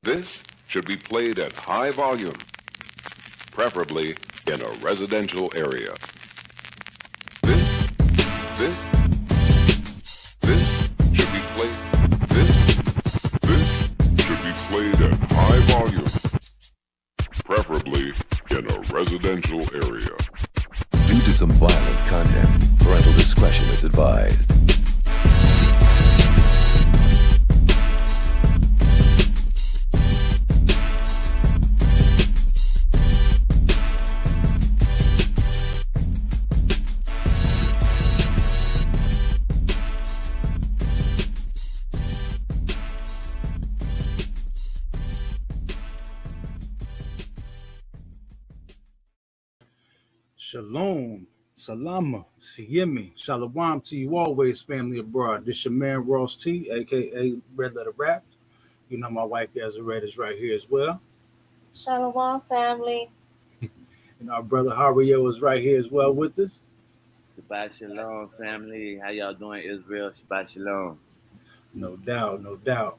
This should be played at high volume, preferably in a residential area. This, this, this should be played. This should be played at high volume, preferably in a residential area. Due to some violent content, parental discretion is advised. Shalom, salama, siyemi, shalom to you always, family abroad. This your man Ross T, aka Red Letter Rap. You know my wife Red is right here as well, Shalom, family. and our brother Hario is right here as well with us. Shabbat Shalom, family. How y'all doing, Israel? Shabbat Shalom. No doubt, no doubt.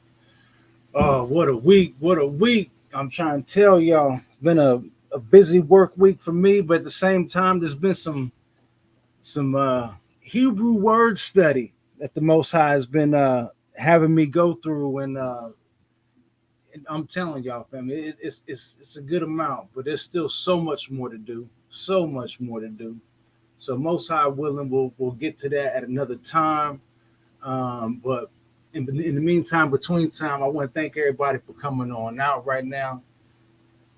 Oh, what a week! What a week! I'm trying to tell y'all, been a busy work week for me, but at the same time, there's been some Hebrew word study that the Most High has been having me go through, and I'm telling y'all, family, it's a good amount, but there's still so much more to do, so much more to do. So Most High willing, we'll get to that at another time. But in the meantime, between time, I want to thank everybody for coming on out right now.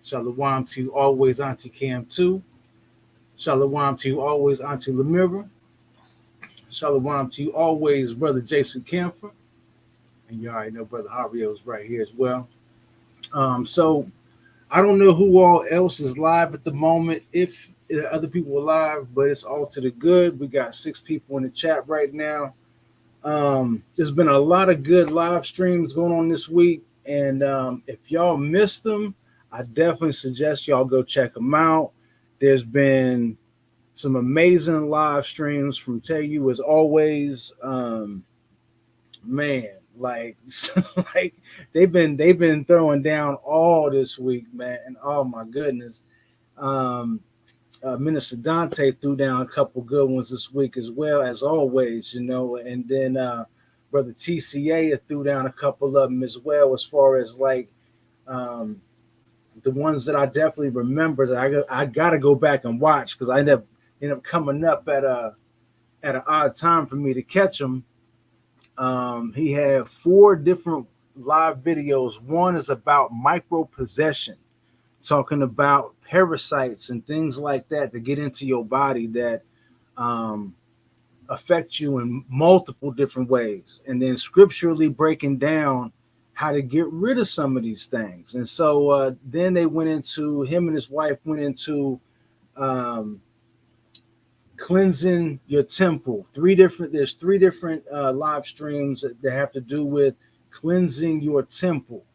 Shalom to you always, Auntie Cam too. Shalom to you always, Auntie Lamira. Shalom to you always, Brother Jason Camphor. And you already know Brother Javier is right here as well. So I don't know who all else is live at the moment, if other people are live, but it's all to the good. We got 6 people in the chat right now. There's been a lot of good live streams going on this week. And if y'all missed them, I definitely suggest y'all go check them out. There's been some amazing live streams from Tell You as always. Man, like they've been throwing down all this week, man. And oh my goodness. Minister Dante threw down a couple good ones this week as well, as always, you know. And then Brother TCA threw down a couple of them as well, as far as like the ones that I definitely remember that I got to go back and watch, because I end up coming up at an odd time for me to catch them. He had 4 different live videos. One is about micropossession, talking about parasites and things like that get into your body that affect you in multiple different ways, and then scripturally breaking down how to get rid of some of these things. And so then him and his wife went into cleansing your temple. There's 3 different live streams that have to do with cleansing your temple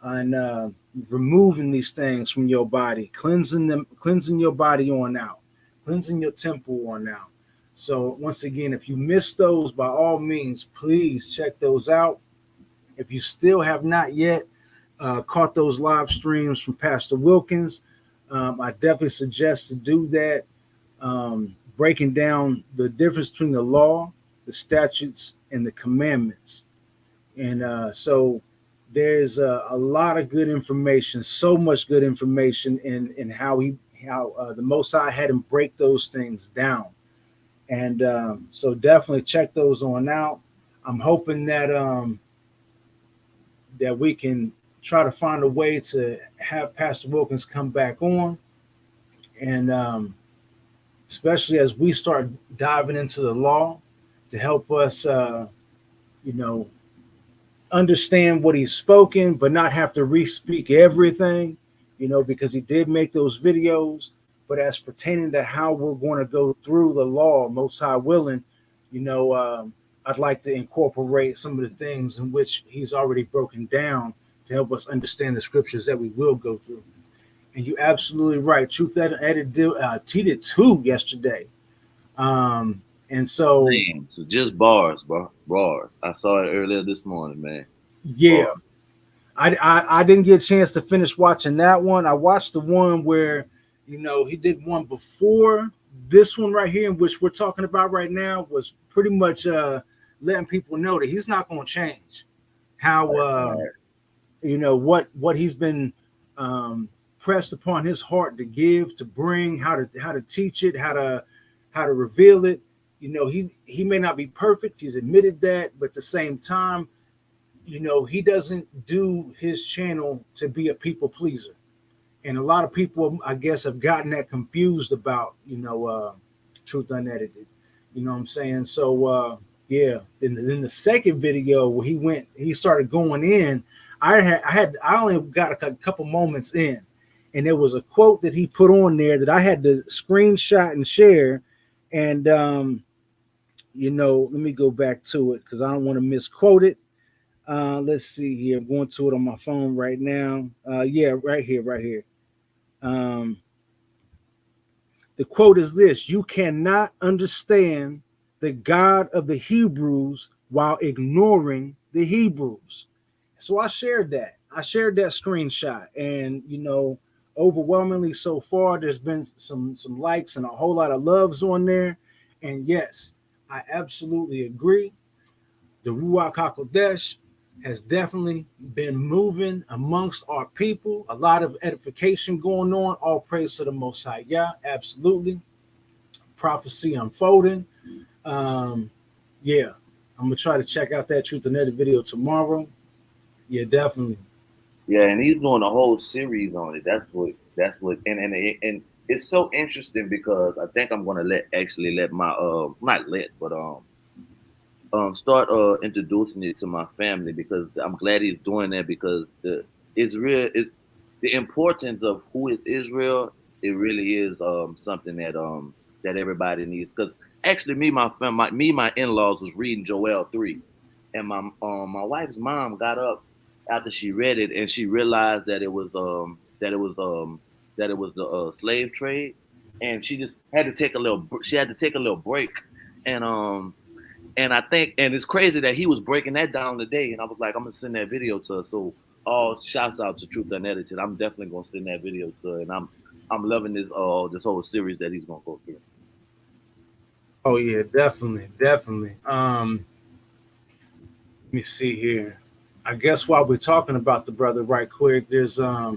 and removing these things from your body, cleansing your body on out, cleansing your temple on out. So once again, if you missed those, by all means, please check those out. If you still have not yet caught those live streams from Pastor Wilkins, I definitely suggest to do that, breaking down the difference between the law, the statutes, and the commandments. And so there's a lot of good information, so much good information in how the Most High had him break those things down. And so definitely check those on out. I'm hoping that we can try to find a way to have Pastor Wilkins come back on, and especially as we start diving into the law, to help us, understand what he's spoken, but not have to re-speak everything, because he did make those videos. But as pertaining to how we're going to go through the law, Most High willing, I'd like to incorporate some of the things in which he's already broken down to help us understand the scriptures that we will go through. And you're absolutely right. Truth Edit tweeted 2 yesterday. And so, Man, so just bars, bro. Bars. I saw it earlier this morning, man. Yeah. Bars. I didn't get a chance to finish watching that one. I watched the one where, he did one before this one right here, in which we're talking about right now, was pretty much letting people know that he's not going to change. How what he's been um, pressed upon his heart to give, to bring, how to teach it, how to reveal it. He may not be perfect. He's admitted that, but at the same time, he doesn't do his channel to be a people pleaser. And a lot of people, I guess, have gotten that confused about, Truth Unedited. You know what I'm saying? So, yeah. Then the second video where he started going in. I only got a couple moments in, and there was a quote that he put on there that I had to screenshot and share. And, let me go back to it because I don't want to misquote it. Let's see here. I'm going to it on my phone right now. Yeah, right here, right here. Um, the quote is this: "You cannot understand the God of the Hebrews while ignoring the Hebrews." So I shared that. I shared that screenshot, and overwhelmingly so far, there's been some likes and a whole lot of loves on there. And yes, I absolutely agree. The Ruach HaKodesh has definitely been moving amongst our people. A lot of edification going on. All praise to the Most High Yah. Absolutely. Prophecy unfolding. Yeah. I'm going to try to check out that Truth and Edit video tomorrow. Yeah, definitely. Yeah, and he's doing a whole series on it. And it's so interesting because I think I'm gonna let my not let but start introducing it to my family, because I'm glad he's doing that, because it's real the importance of who is Israel. It really is something that everybody needs, because actually my in-laws was reading Joel 3, and my wife's mom got up after she read it, and she realized that it was the slave trade, and she had to take a little break, and I think, and it's crazy that he was breaking that down today. And I was like, I'm gonna send that video to her. So all shouts out to Truth Unedited. I'm definitely gonna send that video to her, and I'm loving this whole series that he's gonna go through. Oh yeah, definitely, definitely. Let me see here. I guess while we're talking about the brother, right quick, there's a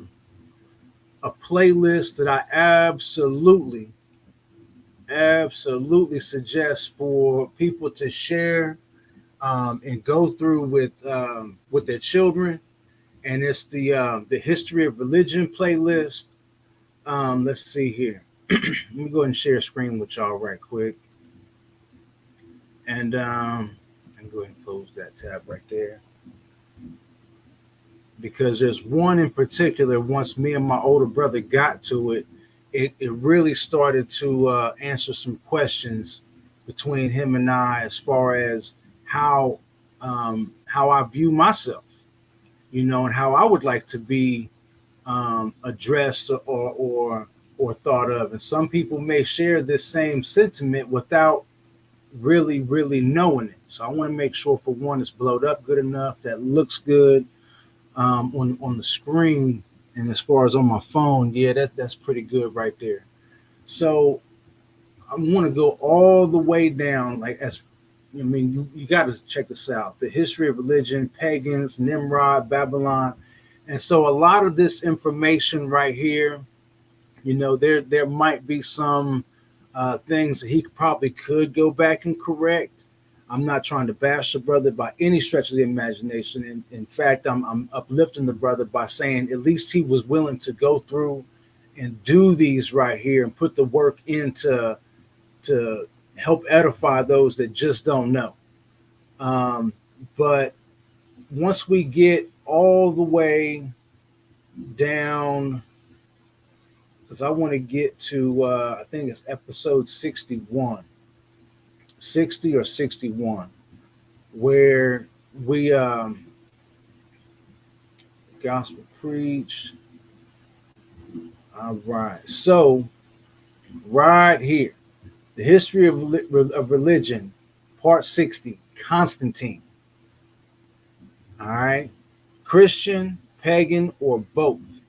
playlist that I absolutely suggest for people to share and go through with their children, and it's the History of Religion playlist. Let's see here. Let me go ahead and share a screen with y'all right quick, and go ahead and close that tab right there, because there's one in particular. Once me and my older brother got to it, it really started to answer some questions between him and I, as far as how I view myself, and how I would like to be addressed or thought of. And some people may share this same sentiment without really knowing it. So I want to make sure, for one, it's blowed up good enough, that looks good on the screen, and as far as on my phone, yeah, that's pretty good right there. So I want to go all the way down, like, as I mean, you got to check this out: the history of religion, pagans, Nimrod, Babylon. And so a lot of this information right here, there might be some things that he probably could go back and correct. I'm not trying to bash the brother by any stretch of the imagination. In fact, I'm uplifting the brother by saying at least he was willing to go through and do these right here and put the work into to help edify those that just don't know. But once we get all the way down, because I want to get to, I think it's episode 61, 60 or 61, where we gospel preach. All right. So, right here, the history of religion, part 60, Constantine. All right. Christian pagan, or both.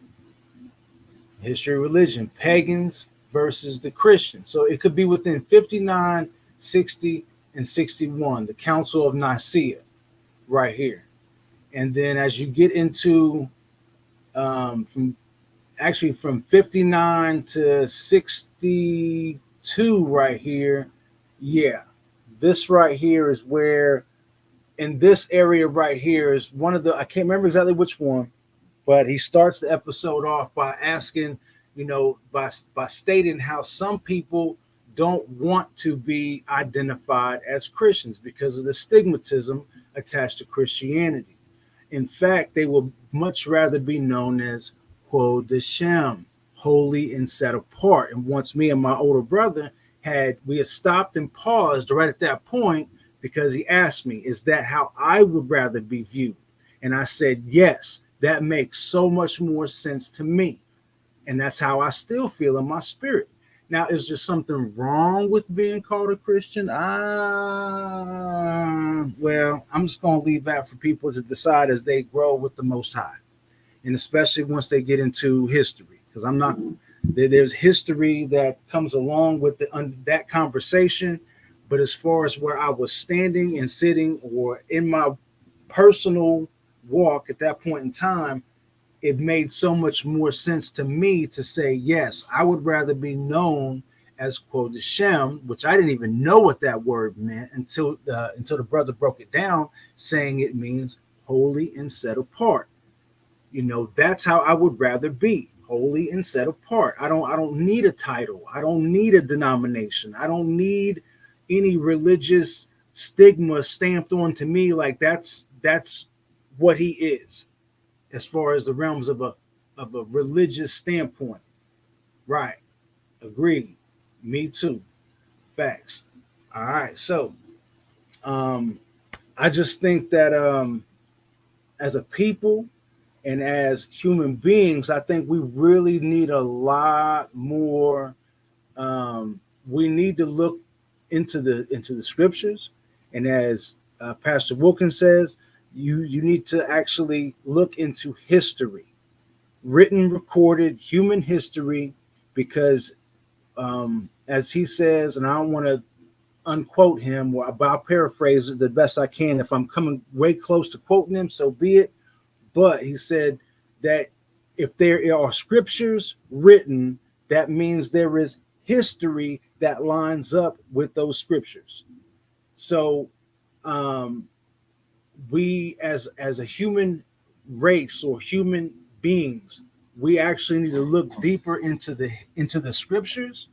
History of religion, pagans versus the Christians. So it could be within 59, 60, and 61, the Council of Nicaea, right here. And then as you get into from 59 to 62 right here, yeah, this right here is where, in this area right here is one of the, I can't remember exactly which one, but he starts the episode off by asking, by stating how some people don't want to be identified as Christians because of the stigmatism attached to Christianity. In fact, they would much rather be known as Quod Hashem, holy and set apart. And once me and my older brother we had stopped and paused right at that point because he asked me, is that how I would rather be viewed? And I said, yes, that makes so much more sense to me. And that's how I still feel in my spirit. Now, is there something wrong with being called a Christian? Well, I'm just going to leave that for people to decide as they grow with the Most High. And especially once they get into history, because there's history that comes along with that conversation. But as far as where I was standing and sitting or in my personal walk at that point in time, it made so much more sense to me to say, yes, I would rather be known as Quod Hashem, which I didn't even know what that word meant until the brother broke it down, saying it means holy and set apart. That's how I would rather be, holy and set apart. I don't need a title. I don't need a denomination. I don't need any religious stigma stamped onto me. Like that's what he is, as far as the realms of a religious standpoint. Right. Agreed. Me too. Facts. All right. So I just think that as a people and as human beings, I think we really need a lot more. We need to look into the scriptures, and as Pastor Wilkins says, you need to actually look into history, written, recorded human history, because as he says, and I don't want to unquote him, but I'll paraphrase it the best I can. If I'm coming way close to quoting him, so be it. But he said that if there are scriptures written, that means there is history that lines up with those scriptures. So we as a human race or human beings, we actually need to look deeper into the scriptures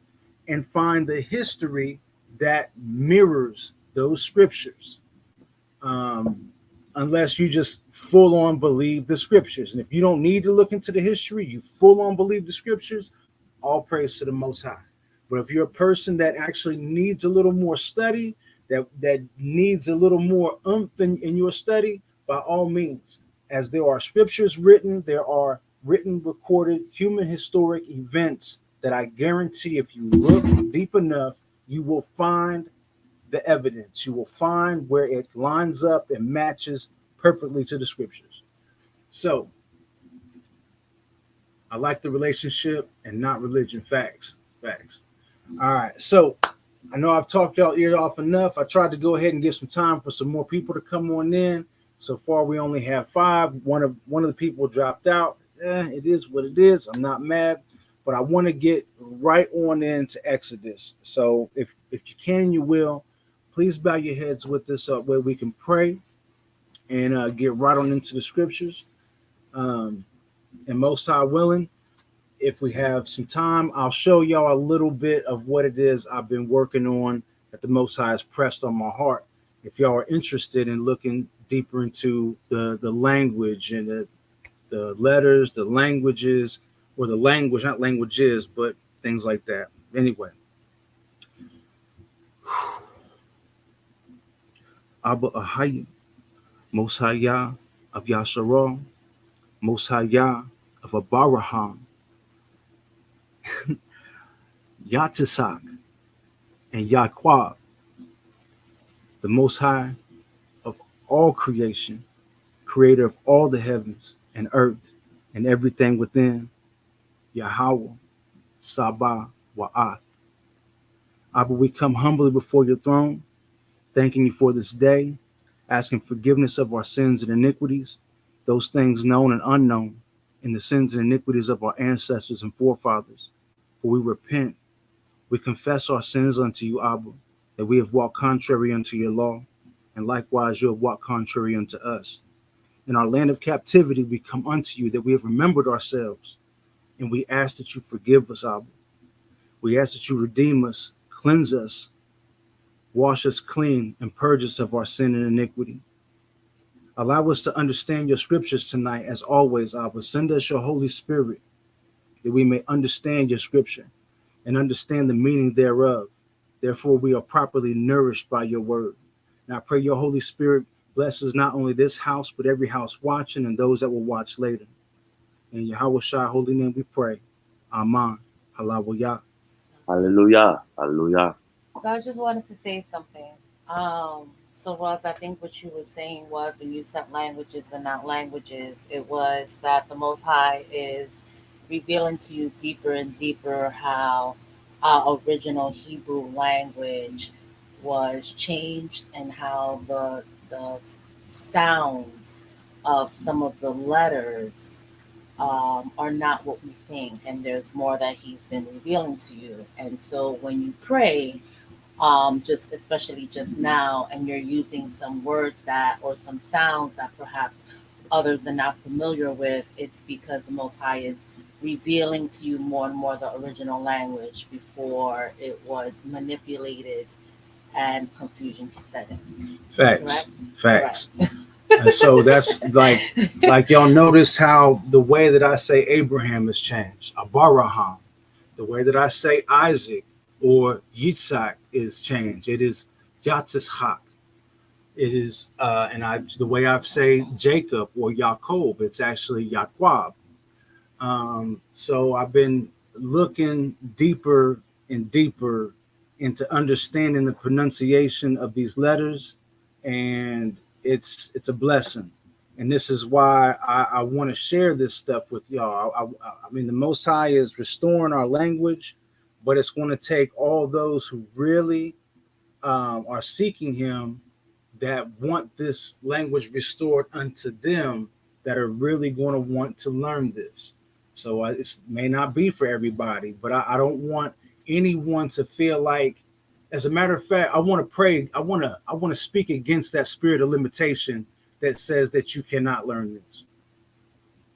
and find the history that mirrors those scriptures. Unless you just full on believe the scriptures. And if you don't need to look into the history, you full on believe the scriptures, all praise to the Most High. But if you're a person that actually needs a little more study, that needs a little more in your study, by all means, as there are scriptures written, there are written, recorded, human historic events that I guarantee if you look deep enough, you will find the evidence. You will find where it lines up and matches perfectly to the scriptures. So I like the relationship and not religion. Facts. All right. So I know I've talked y'all ear off enough. I tried to go ahead and give some time for some more people to come on in. So far, we only have 5. One of the people dropped out. It is what it is. I'm not mad, but I want to get right on into Exodus. So if you can, you will. Please bow your heads with us where we can pray and get right on into the scriptures. And Most High willing, if we have some time, I'll show y'all a little bit of what it is I've been working on that the Most High has pressed on my heart. If y'all are interested in looking deeper into the language and the letters, the languages, or the language, not languages, but things like that. Anyway. Abba Ahayim, Most High Yah of Yasharal, Most High Yah of Abaraham, Yatisak, and Yahquab, the Most High of all creation, creator of all the heavens and earth, and everything within. Yahweh, Sabah, Wa'ath. Abba, we come humbly before your throne, thanking you for this day, asking forgiveness of our sins and iniquities, those things known and unknown, and the sins and iniquities of our ancestors and forefathers. For we repent, we confess our sins unto you, Abba, that we have walked contrary unto your law, and likewise you have walked contrary unto us. In our land of captivity, we come unto you that we have remembered ourselves, and we ask that you forgive us, Abba. We ask that you redeem us, cleanse us, wash us clean, and purge us of our sin and iniquity. Allow us to understand your scriptures tonight, as always, Abba. Send us your Holy Spirit that we may understand your scripture and understand the meaning thereof. Therefore, we are properly nourished by your word. Now, I pray your Holy Spirit blesses not only this house, but every house watching and those that will watch later. In Yahweh Shai holy name we pray. Amen. Hallelujah. Hallelujah. Hallelujah. So I just wanted to say something. So Ross, I think what you were saying was when you said languages and not languages, it was that the Most High is revealing to you deeper and deeper how our original Hebrew language was changed and how the sounds of some of the letters are not what we think, and there's more that He's been revealing to you. And so when you pray, just especially just now, and you're using some words that or some sounds that perhaps others are not familiar with, it's because the Most High is revealing to you more and more the original language before it was manipulated and confusion set in. Facts. Correct? Facts. And so that's like y'all notice how the way that I say Abraham has changed. Abraham. The way that I say Isaac or Yitzhak is changed. It is Yatzishak. It is and I the way I say Jacob or Yaakov, it's actually Yaqub. So I've been looking deeper and deeper into understanding the pronunciation of these letters, and it's a blessing. And this is why I want to share this stuff with y'all. I mean, the Most High is restoring our language, but it's going to take all those who really are seeking Him, that want this language restored unto them, that are really going to want to learn this. So it may not be for everybody, but I don't want anyone to feel like. As a matter of fact, I want to pray. I want to speak against that spirit of limitation that says that you cannot learn this.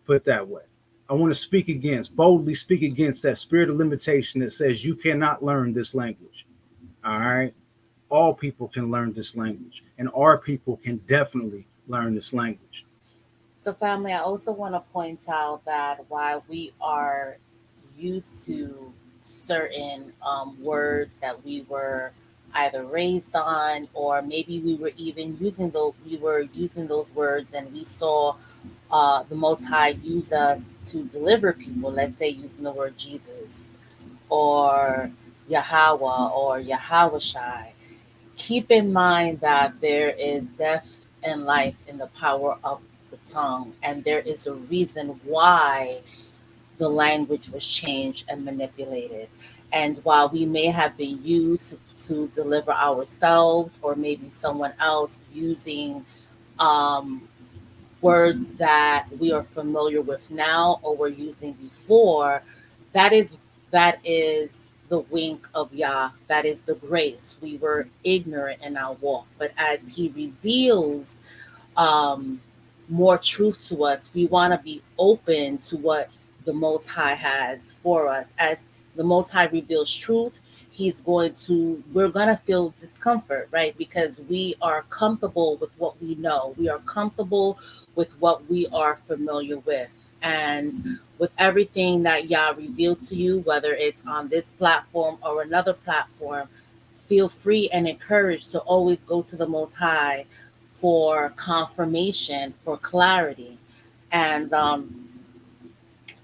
Put it that way. I want to speak against, boldly speak against that spirit of limitation that says you cannot learn this language. All right. All people can learn this language, and our people can definitely learn this language. So, family, I also want to point out that while we are used to certain words that we were either raised on, or maybe we were even using those words, and we saw the Most High use us to deliver people. Let's say using the word Jesus or Yahweh or Yahweh Shai. Keep in mind that there is death and life in the power of the tongue, and there is a reason why the language was changed and manipulated. And while we may have been used to deliver ourselves, or maybe someone else using um, words that we are familiar with now or were using before, that is the wink of Yah. That is the grace. We were ignorant in our walk, but as He reveals um, more truth to us, we want to be open to what the Most High has for us. As the Most High reveals truth, we're going to feel discomfort, right? Because we are comfortable with what we know. We are comfortable with what we are familiar with. And with everything that Yah reveals to you, whether it's on this platform or another platform, feel free and encouraged to always go to the Most High for confirmation, for clarity. And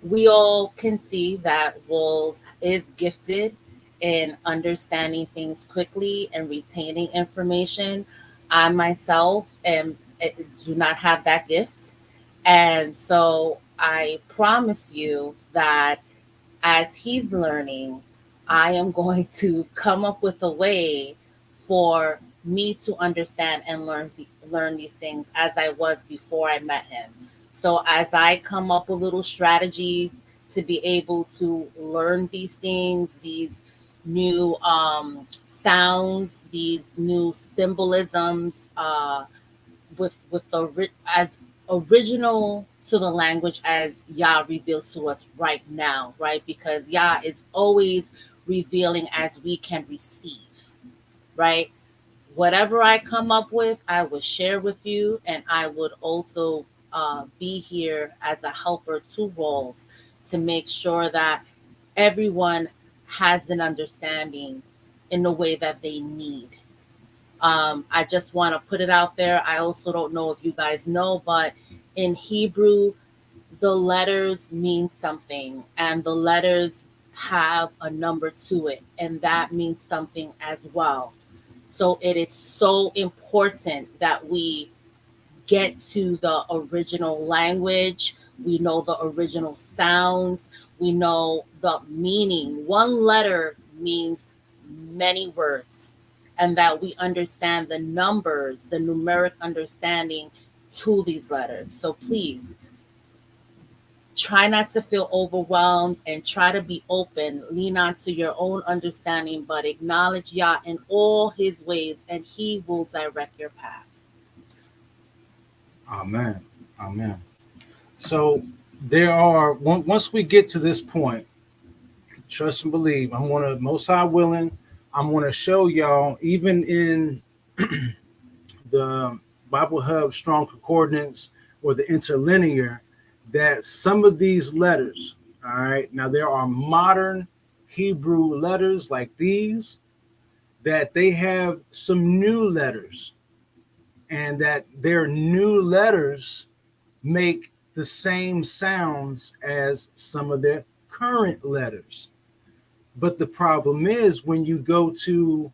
we all can see that Wolves is gifted in understanding things quickly and retaining information. I myself do not have that gift. And so I promise you that as he's learning, I am going to come up with a way for me to understand and learn these things as I was before I met him. So as I come up with little strategies to be able to learn these things, these new sounds, these new symbolisms, with as original to the language as Yah reveals to us right now, right? Because Yah is always revealing as we can receive, right? Whatever I come up with, I will share with you, and I would also be here as a helper to roles to make sure that everyone has an understanding in the way that they need. I just want to put it out there. I also don't know if you guys know, but in Hebrew, the letters mean something, and the letters have a number to it, and that means something as well. So it is so important that we get to the original language. We know the original sounds. We know the meaning. One letter means many words, and that we understand the numbers, the numeric understanding to these letters. So please try not to feel overwhelmed and try to be open. Lean on to your own understanding, but acknowledge Yah in all his ways, and he will direct your path. Amen. Amen. So there are once we get to this point, trust and believe. I'm gonna most high willing. I'm gonna show y'all even in the Bible Hub Strong Concordance or the Interlinear that some of these letters, all right, now there are modern Hebrew letters like these that they have some new letters, and that their new letters make the same sounds as some of their current letters. But the problem is when you go to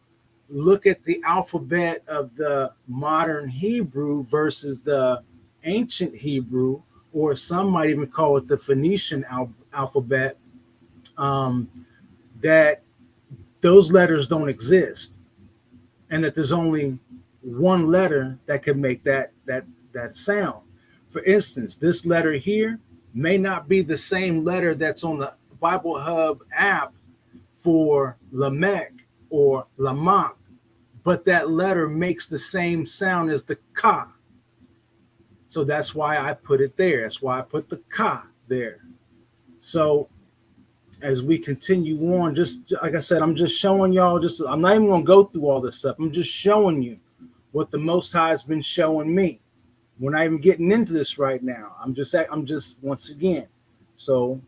look at the alphabet of the modern Hebrew versus the ancient Hebrew, or some might even call it the Phoenician alphabet, um, that those letters don't exist, and that there's only one letter that can make that sound. For instance, this letter here may not be the same letter that's on the Bible Hub app for Lamech or Lamach, but that letter makes the same sound as the ka. So that's why I put it there. That's why I put the ka there. So as we continue on, just like I said, I'm just showing y'all, I'm not even gonna go through all this stuff. I'm just showing you what the Most High has been showing me. We're not even getting into this right now. I'm just once again. So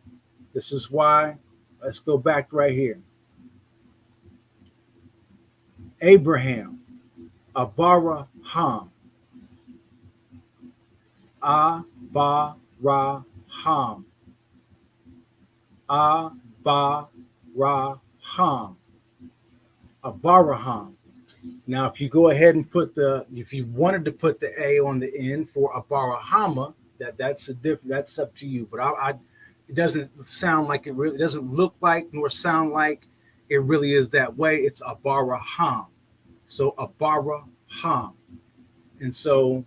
this is why, let's go back right here. Abraham, Abaraham, Abaraham, Abaraham, Abaraham. Now, if you go ahead and if you wanted to put the A on the end for Abarahama, that's up to you. But it doesn't sound like it really, it doesn't look like nor sound like it really is that way. It's Abaraham. So Abaraham. And so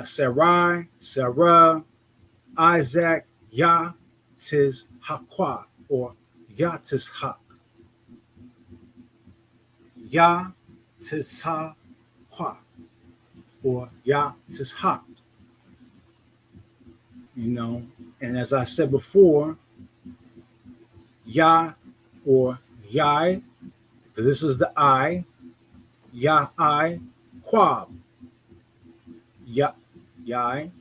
Sarai, Sarah, Isaac, Yah, Tis Hakwa, or Yah Tis Hak. Yah Tis Hakwa, or Yah Tis Hak. You know, and as I said before, Yah or Yai, because this is the I, Yah I, Quab. Yah, Yai,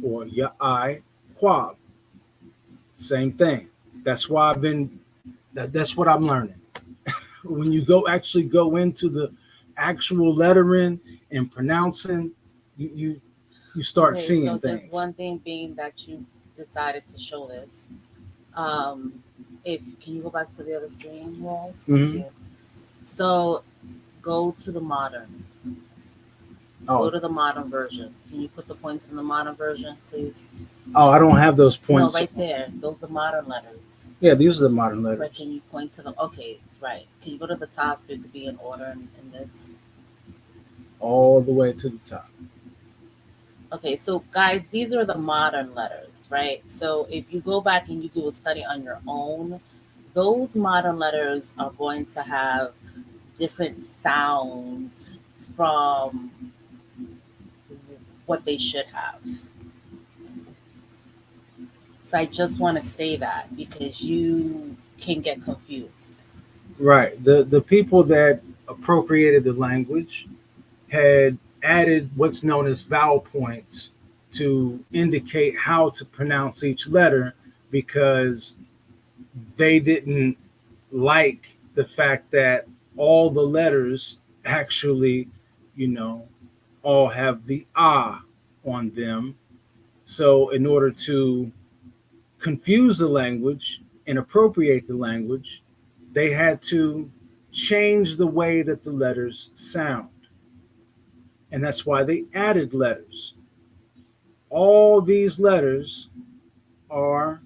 or Yah I, Quab. Same thing. That's why that's what I'm learning. When you actually go into the actual lettering and pronouncing, you start Okay, so seeing there's things. one thing being that you decided to show this. Um, if can you go back to the other screen, Walls? Thank Mm-hmm. you. So go to the modern. Oh, Go to the modern version. Can you put the points in the modern version, please? oh, I don't have those No, points. right there. Those are modern letters. Yeah, these are the modern Right, letters. can you point to them? Okay, right. Can you go to the top so it could be in order in this? All the way to the top. Okay, so guys, these are the modern letters, right? So if you go back and you do a study on your own, those modern letters are going to have different sounds from what they should have. So I just want to say that because you can get confused. Right. The people that appropriated the language had added what's known as vowel points to indicate how to pronounce each letter because they didn't like the fact that all the letters actually, you know, all have the ah on them. So, in order to confuse the language and appropriate the language, they had to change the way that the letters sound. And that's why they added letters. All these letters are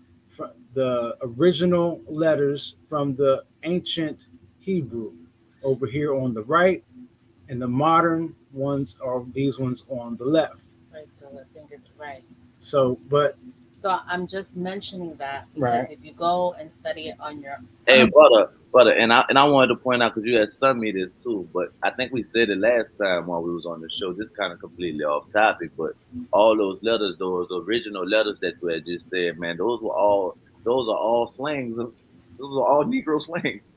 the original letters from the ancient Hebrew over here on the right, and the modern ones are these ones on the left. Right, so I think it's right. So, but So I'm just mentioning that right, because if you go and study it on your Hey, brother, and I wanted to point out because you had sent me this too, but I think we said it last time while we was on the show. This kind of completely off topic, but all those letters, those original letters that you had just said, man, those are all slangs. Those are all Negro slangs.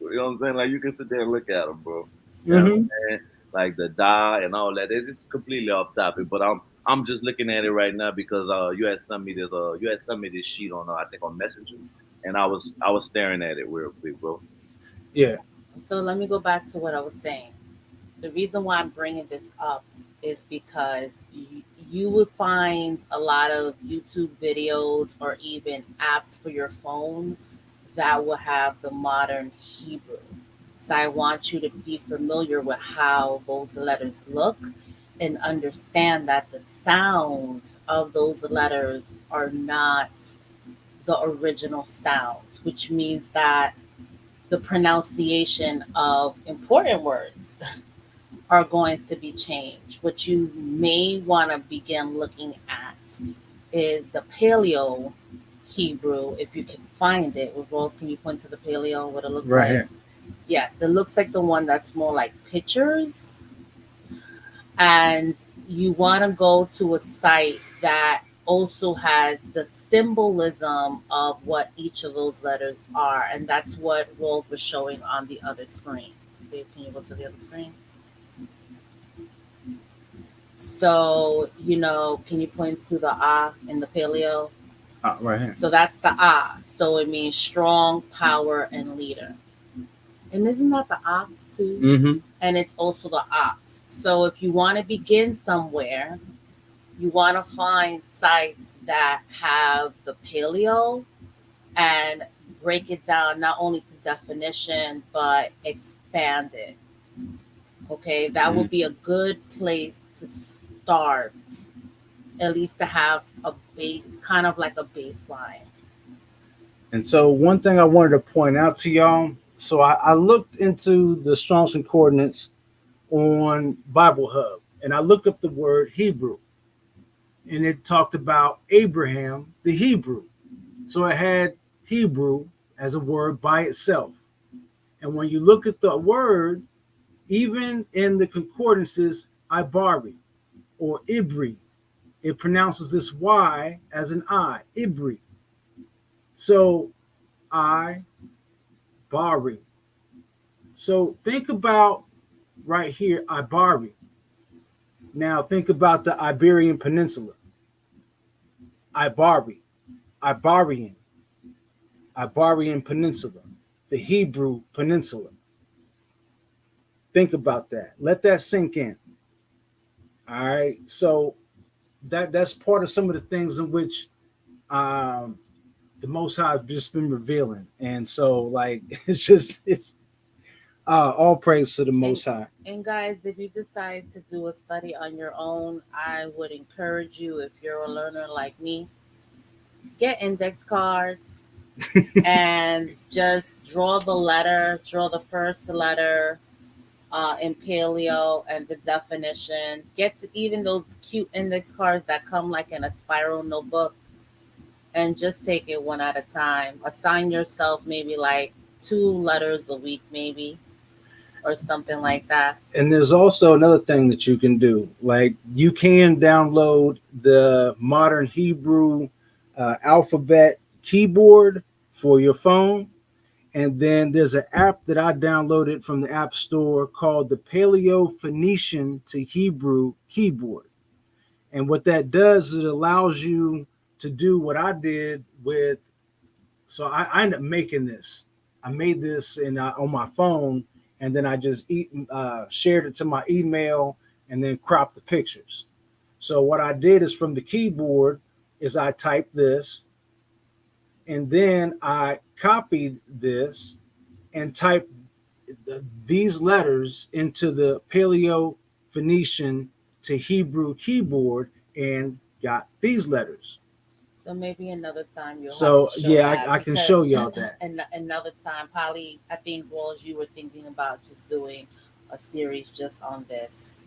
You know what I'm saying? Like you can sit there and look at them, bro. You know what mm-hmm. I'm saying? Like the die and all that. It's just completely off topic, but I'm just looking at it right now because you had sent me this sheet on I think on Messenger, and I was staring at it real quick, bro. Yeah, so let me go back to what I was saying. The reason why I'm bringing this up is because you would find a lot of YouTube videos or even apps for your phone that will have the modern Hebrew. So I want you to be familiar with how those letters look and understand that the sounds of those letters are not the original sounds, which means that the pronunciation of important words are going to be changed. What you may want to begin looking at is the Paleo Hebrew, if you can find it. With Rose, can you point to the Paleo, what it looks right like? here. Yes, it looks like the one that's more like pictures. And you want to go to a site that also has the symbolism of what each of those letters are. And that's what Rose was showing on the other screen. Babe, can you go to the other screen? So, can you point to the ah in the paleo? Right here. So that's the ah. So it means strong, power, and leader. And isn't that the ox too? Mm-hmm. And it's also the ox. So if you want to begin somewhere, you want to find sites that have the paleo and break it down not only to definition but expand it. Okay, that would be a good place to start, at least to have a base, kind of like a baseline. And so, one thing I wanted to point out to y'all. So, I looked into the Strong's Concordance on Bible Hub, and I looked up the word Hebrew, and it talked about Abraham, the Hebrew. So it had Hebrew as a word by itself. And when you look at the word, even in the concordances, Ibari or Ibri, it pronounces this Y as an I, Ibri. So I, Bari. So think about right here, Ibari. Now think about the Iberian Peninsula, Ibari, Ibarian, Ibarian Peninsula, the Hebrew Peninsula. Think about that. Let that sink in. All right. So that's part of some of the things in which the Most High has just been revealing, and so like it's just it's All praise to the And Most High. and guys, if you decide to do a study on your own, I would encourage you, if you're a learner like me, get index cards and just draw the letter, draw the first letter in paleo and the definition. Get to even those cute index cards that come like in a spiral notebook, and just take it one at a time. Assign yourself maybe like 2 letters a week, maybe, or something like that. And there's also another thing that you can do. Like you can download the modern Hebrew alphabet keyboard for your phone. And then there's an app that I downloaded from the App Store called the Paleo Phoenician to Hebrew keyboard. And what that does is it allows you to do what I did with. So I ended up making this. I made this on my phone, and then I just shared it to my email, and then cropped the pictures. So what I did is from the keyboard is I typed this, and then I copied this and typed these letters into the Paleo Phoenician to Hebrew keyboard and got these letters. So maybe another time you'll have So to show yeah, that, I can because show y'all that. and another time, probably I think, Walls, you were thinking about just doing a series just on this.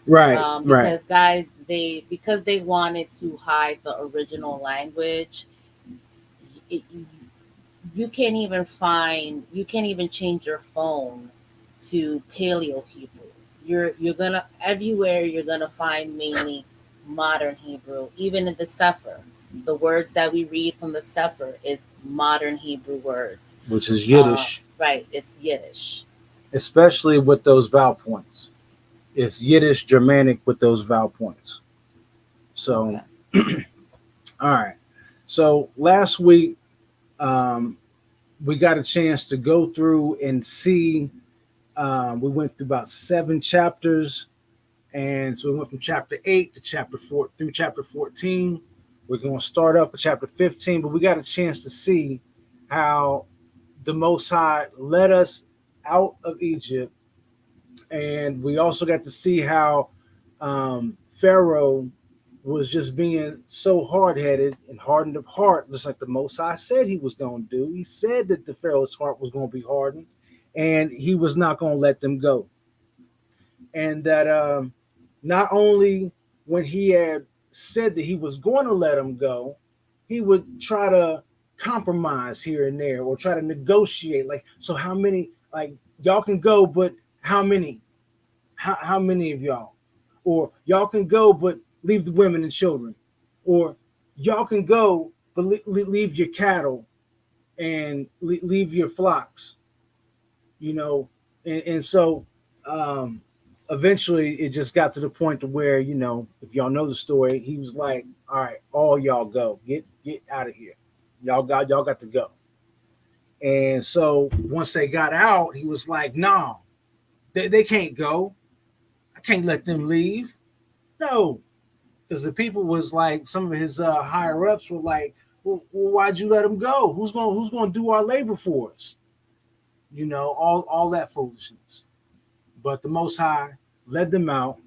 Right, right. Because guys, because they wanted to hide the original language, it, you can't even change your phone to Paleo Hebrew. You're gonna everywhere you're gonna find mainly modern Hebrew. Even in the Sefer, the words that we read from the Sefer is modern Hebrew words. Which is Yiddish, Right, it's Yiddish. especially with those vowel points. It's Yiddish Germanic with those vowel points. So, Okay. all right. So last week, we got a chance to go through and see. We went through about 7 chapters, and so we went from chapter 8 to chapter 4 through chapter 14. We're going to start up at chapter 15, but we got a chance to see how the Most High led us out of Egypt, and we also got to see how Pharaoh was just being so hard-headed and hardened of heart, just like the Most High said he was going to do. He said that the Pharaoh's heart was going to be hardened, and he was not going to let them go. And that not only when he had said that he was going to let them go, he would try to compromise here and there or try to negotiate. Like, so how many? Like, y'all can go, but how many? How many of y'all? Or y'all can go, but leave the women and children. Or y'all can go, but leave your cattle and leave your flocks. You know, and so eventually it just got to the point to where, if y'all know the story, he was like, all right, all y'all go, get out of here. Y'all got to go. And so once they got out, he was like, no, they can't go. I can't let them leave. No, because the people was like, some of his higher ups were like, well, why'd you let them go? Who's going to do our labor for us? All that foolishness. But the Most High led them out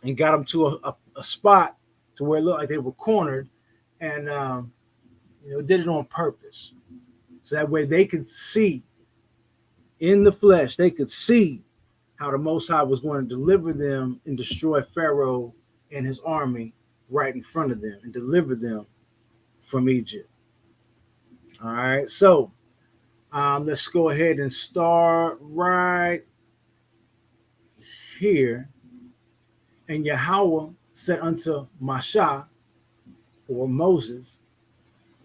and got them to a spot to where it looked like they were cornered, and did it on purpose, so that way they could see in the flesh. They could see how the Most High was going to deliver them and destroy Pharaoh and his army right in front of them and deliver them from Egypt. All right, so let's go ahead and start right here. And Yahweh said unto Masha, or Moses,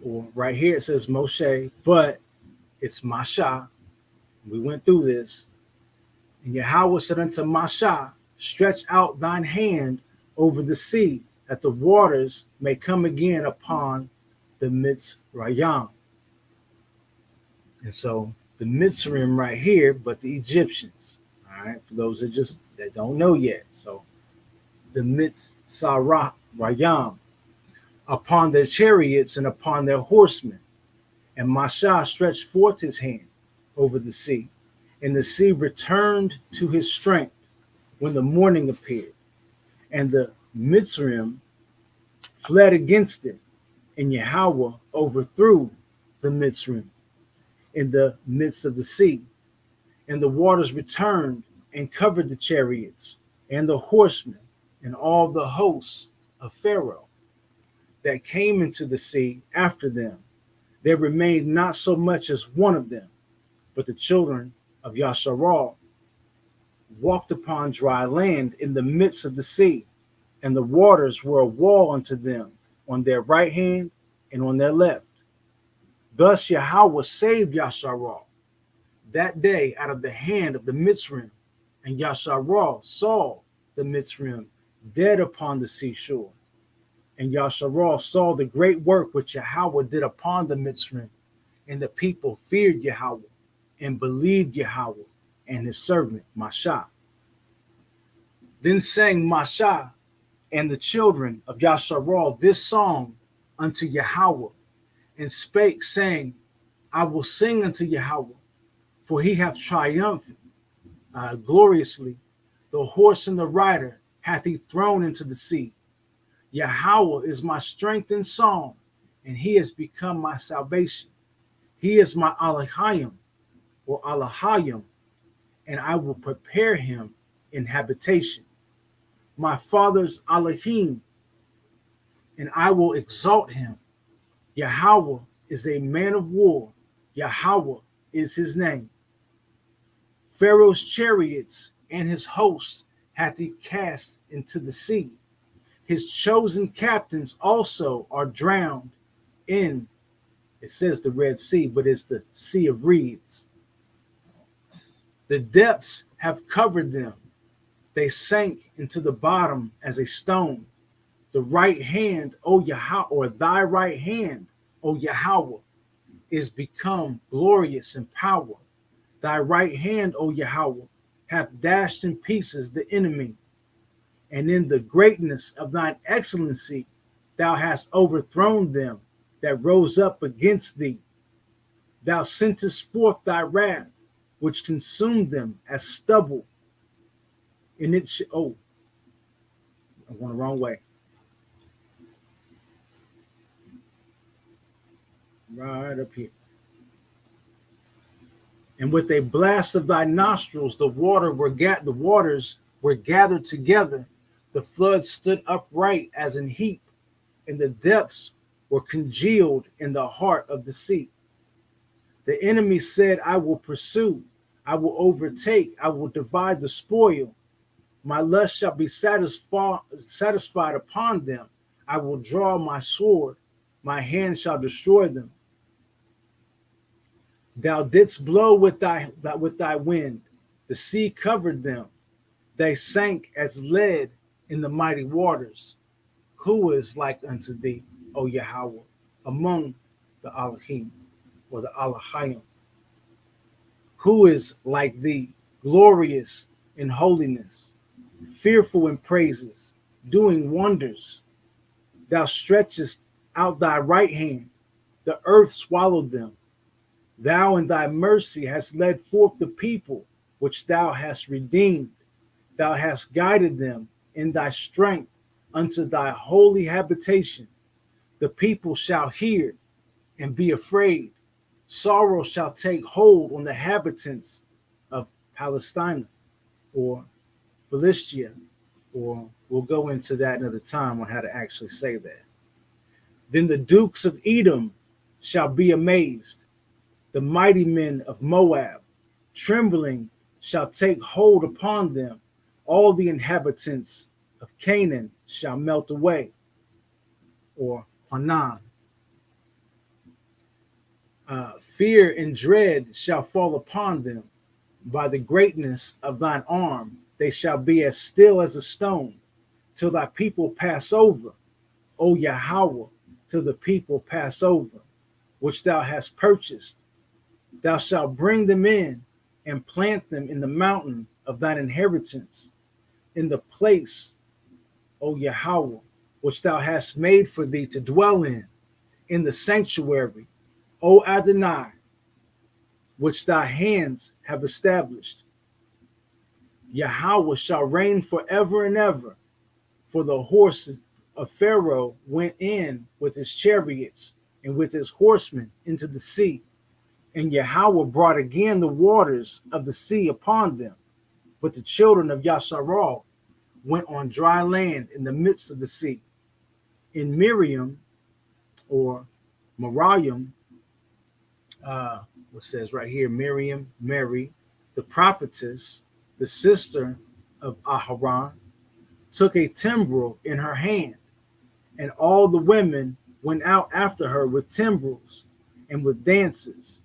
or right here it says Moshe, but it's Masha. We went through this. And Yahweh said unto Masha, stretch out thine hand over the sea, that the waters may come again upon the Mitzrayim. And so the Mitzrayim right here, but the Egyptians. All right, for those that don't know yet. So the Mitzrayim upon their chariots and upon their horsemen. And Masha stretched forth his hand over the sea, And the sea returned to his strength when the morning appeared, and the Mitzrayim fled against it, and Yahweh overthrew the Mitzrayim in the midst of the sea. And the waters returned and covered the chariots and the horsemen and all the hosts of Pharaoh that came into the sea after them. There remained not so much as one of them, but the children of Yasharal walked upon dry land in the midst of the sea, and the waters were a wall unto them on their right hand and on their left. Thus Yahweh saved Yasharal that day out of the hand of the Mitzrayim, and Yasharal saw the Mitzrayim dead upon the seashore. And Yasharal saw the great work which Yahweh did upon the Mitzrayim, and the people feared Yahweh and believed Yahweh and his servant Mashah. Then sang Mashah and the children of Yasharal this song unto Yahweh, and spake, saying, I will sing unto Yahweh, for he hath triumphed gloriously. The horse and the rider hath he thrown into the sea. Yahweh is my strength and song, and he has become my salvation. He is my Alahayim, or Alahayim, and I will prepare him in habitation. My father's Alahim, and I will exalt him. Yahweh is a man of war. Yahweh is his name. Pharaoh's chariots and his hosts hath he cast into the sea. His chosen captains also are drowned in, it says the Red Sea, but it's the Sea of Reeds. The depths have covered them. They sank into the bottom as a stone. The right hand, O Yahweh, or thy right hand, O Yahweh, is become glorious in power. Thy right hand, O Yahweh, hath dashed in pieces the enemy. And in the greatness of thine excellency, thou hast overthrown them that rose up against thee. Thou sentest forth thy wrath, which consumed them as stubble. And it oh, I went the wrong way. Right up here. And with a blast of thy nostrils, the waters were gathered together. The flood stood upright as an heap, and the depths were congealed in the heart of the sea. The enemy said, I will pursue, I will overtake, I will divide the spoil. My lust shall be satisfied upon them. I will draw my sword, my hand shall destroy them. Thou didst blow with thy wind, the sea covered them. They sank as lead in the mighty waters. Who is like unto thee, O Yahweh, among the Alahim, or the Alahayim? Who is like thee, glorious in holiness, fearful in praises, doing wonders? Thou stretchest out thy right hand, the earth swallowed them. Thou in thy mercy hast led forth the people which thou hast redeemed. Thou hast guided them in thy strength unto thy holy habitation. The people shall hear and be afraid. Sorrow shall take hold on the inhabitants of Palestine, or Philistia, or we'll go into that another time on how to actually say that. Then the dukes of Edom shall be amazed. The mighty men of Moab, trembling, shall take hold upon them. All the inhabitants of Canaan shall melt away, or Hanan. Fear and dread shall fall upon them. By the greatness of thine arm, they shall be as still as a stone, till thy people pass over, O Yahweh, till the people pass over, which thou hast purchased. Thou shalt bring them in and plant them in the mountain of thine inheritance, in the place, O Yahweh, which thou hast made for thee to dwell in the sanctuary, O Adonai. which thy hands have established. Yahweh shall reign forever and ever. For the horses of Pharaoh went in with his chariots and with his horsemen into the sea. And Yahweh brought again the waters of the sea upon them. But the children of Yasharal went on dry land in the midst of the sea. In Miriam, or Mariam, what says right here, Miriam, Mary, the prophetess, the sister of Aharon, took a timbrel in her hand, and all the women went out after her with timbrels and with dances.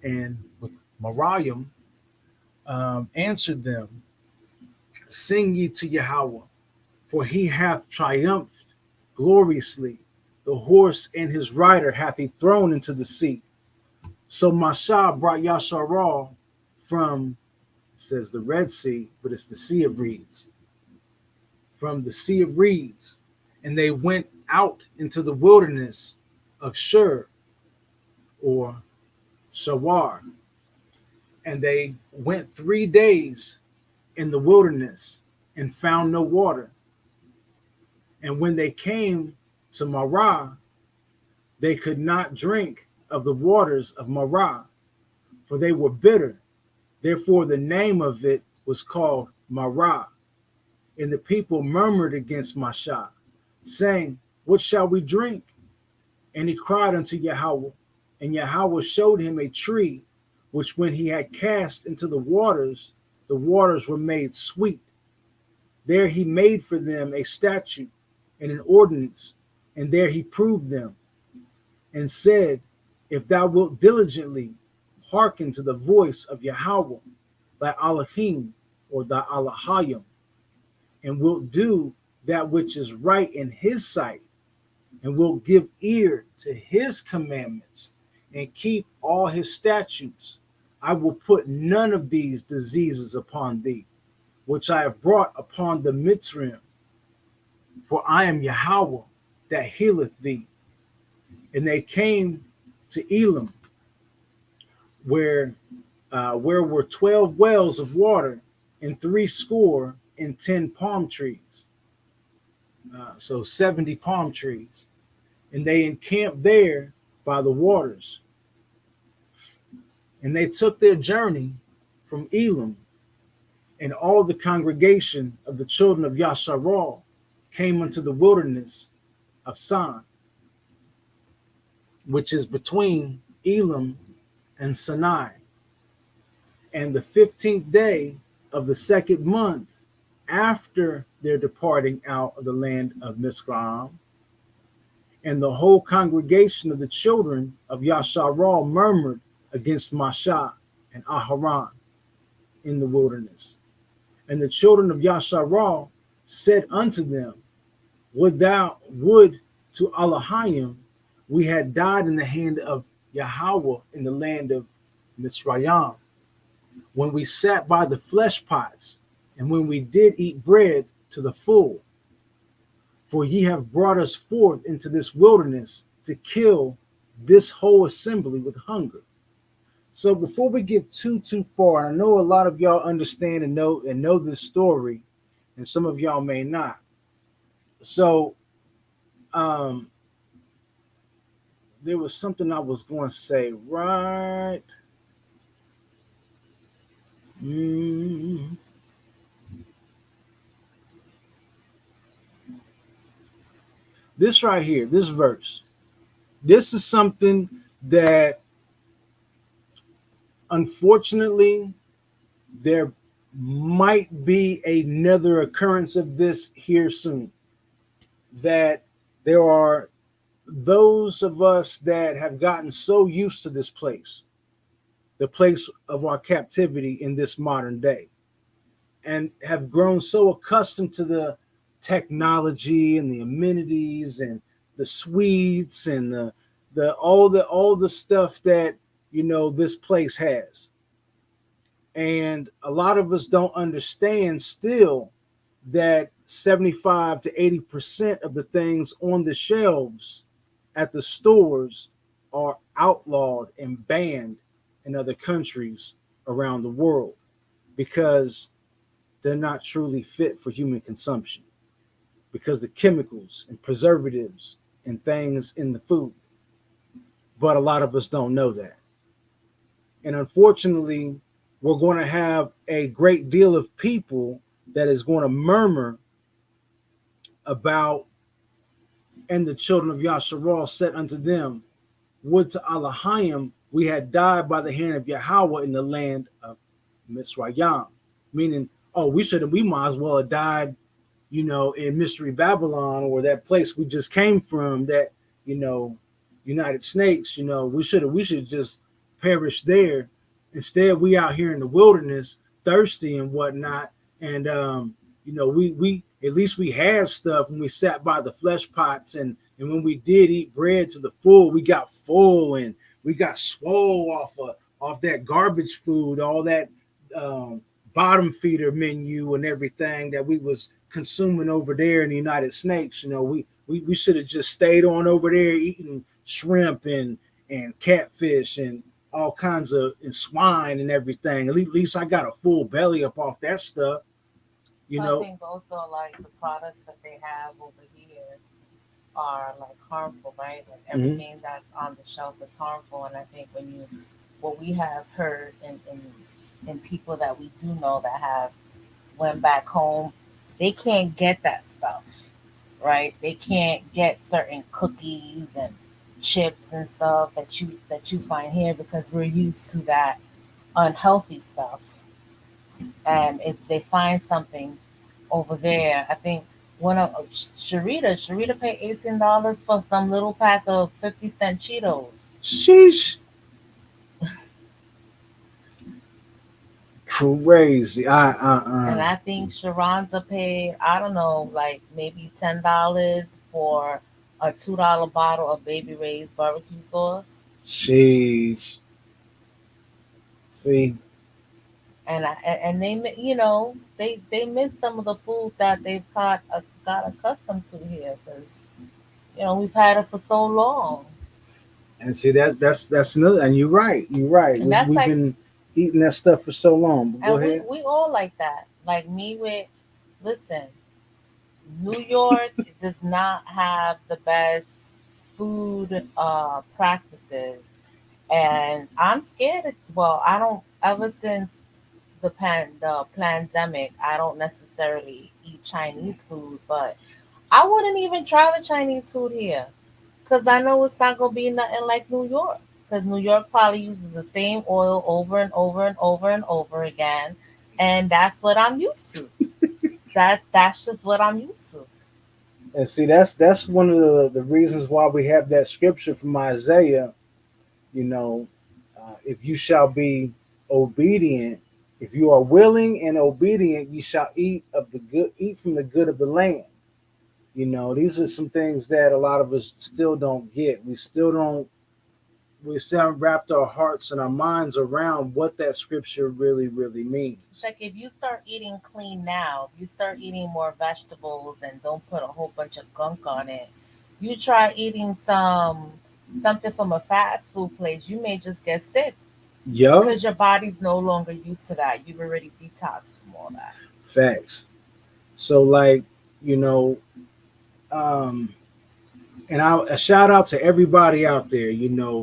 And with Mariam answered them, sing ye to Yahweh, for he hath triumphed gloriously. The horse and his rider hath he thrown into the sea. So Masha brought Yasharal from, it says the Red Sea, but it's the Sea of Reeds. From the Sea of Reeds. And they went out into the wilderness of Shur, or Shawar. And they went 3 days in the wilderness and found no water. And when they came to Marah, they could not drink of the waters of Marah, for they were bitter. Therefore, the name of it was called Marah. And the people murmured against Masha, saying, what shall we drink? And he cried unto Yahweh, and Yahweh showed him a tree, which when he had cast into the waters were made sweet. There he made for them a statute and an ordinance, and there he proved them, and said, if thou wilt diligently hearken to the voice of Yahweh, thy Elohim, or thy Elohim, and wilt do that which is right in his sight, and wilt give ear to his commandments, and keep all his statutes, I will put none of these diseases upon thee, which I have brought upon the Mitzrayim. For I am Yahweh that healeth thee. And they came to Elam, where were 12 wells of water, and 70 palm trees. So 70 palm trees. And they encamped there by the waters. And they took their journey from Elam, and all the congregation of the children of Yasharal came unto the wilderness of San, which is between Elam and Sinai. And the 15th day of the second month after their departing out of the land of Mizraim, and the whole congregation of the children of Yasharal murmured against Masha and Aharon in the wilderness. And the children of Yasharal said unto them, would to Elohim we had died in the hand of Yahweh in the land of Mitzrayim, when we sat by the flesh pots, and when we did eat bread to the full. For ye have brought us forth into this wilderness to kill this whole assembly with hunger. So before we get too far, I know a lot of y'all understand and know this story, and some of y'all may not. So there was something I was going to say, right? This right here, this verse, this is something that unfortunately there might be another occurrence of this here soon. That there are those of us that have gotten so used to this place, the place of our captivity in this modern day, and have grown so accustomed to the technology and the amenities and the sweets and the all the stuff that this place has. And a lot of us don't understand still that 75 to 80% of the things on the shelves at the stores are outlawed and banned in other countries around the world because they're not truly fit for human consumption because the chemicals and preservatives and things in the food. But a lot of us don't know that. And unfortunately, we're going to have a great deal of people that is going to murmur about, and the children of Yasharal said unto them, would to Allahayim we had died by the hand of Yahweh in the land of Mitzrayim. Meaning, oh, we might as well have died, in Mystery Babylon or that place we just came from, that, you know, United Snakes, we should just perish there. Instead, we out here in the wilderness, thirsty and whatnot. And we at least we had stuff when we sat by the flesh pots, and when we did eat bread to the full, we got full and we got swole off that garbage food, all that um, bottom feeder menu and everything that we was consuming over there in the United Snakes. We should have just stayed on over there eating shrimp and catfish and all kinds of and swine and everything. At least I got a full belly up off that stuff. You I know. think also like the products that they have over here are like harmful, right? Like Mhm. everything that's on the shelf is harmful. And I think what we have heard in people that we do know that have went back home, they can't get that stuff, right? They can't get certain cookies and chips and stuff that you find here because we're used to that unhealthy stuff. And if they find something over there, I think one of Sharita paid $18 for some little pack of 50-cent Cheetos. Sheesh. Crazy. And I think Sharonza paid, I don't know, like maybe $10 for a $2 bottle of Baby Ray's barbecue sauce. Sheesh. See. And they miss some of the food that they've got accustomed to here because we've had it for so long. And see that's another. And you're right. You're right. And We, that's we've like, been eating that stuff for so long. But go and we ahead. we all like that. Like me with, listen, New York does not have the best food practices, and I'm scared. I don't. Ever since the pandemic, I don't necessarily eat Chinese food, but I wouldn't even try the Chinese food here because I know it's not gonna be nothing like New York. Because New York probably uses the same oil over and over and over and over again, and that's what I'm used to. That's just what I'm used to. And see that's one of the reasons why we have that scripture from Isaiah. You know, if you shall be obedient, if you are willing and obedient, you shall eat from the good of the land. These are some things that a lot of us still don't get. We still haven't wrapped our hearts and our minds around what that scripture really, really It's means. like if you start eating clean now, if you start eating more vegetables and don't put a whole bunch of gunk on it, you try eating something from a fast food place, you may just get sick Yup, because your body's no longer used to that. You've already detoxed from all that. facts. So like, you know, um, and a shout out to everybody out there,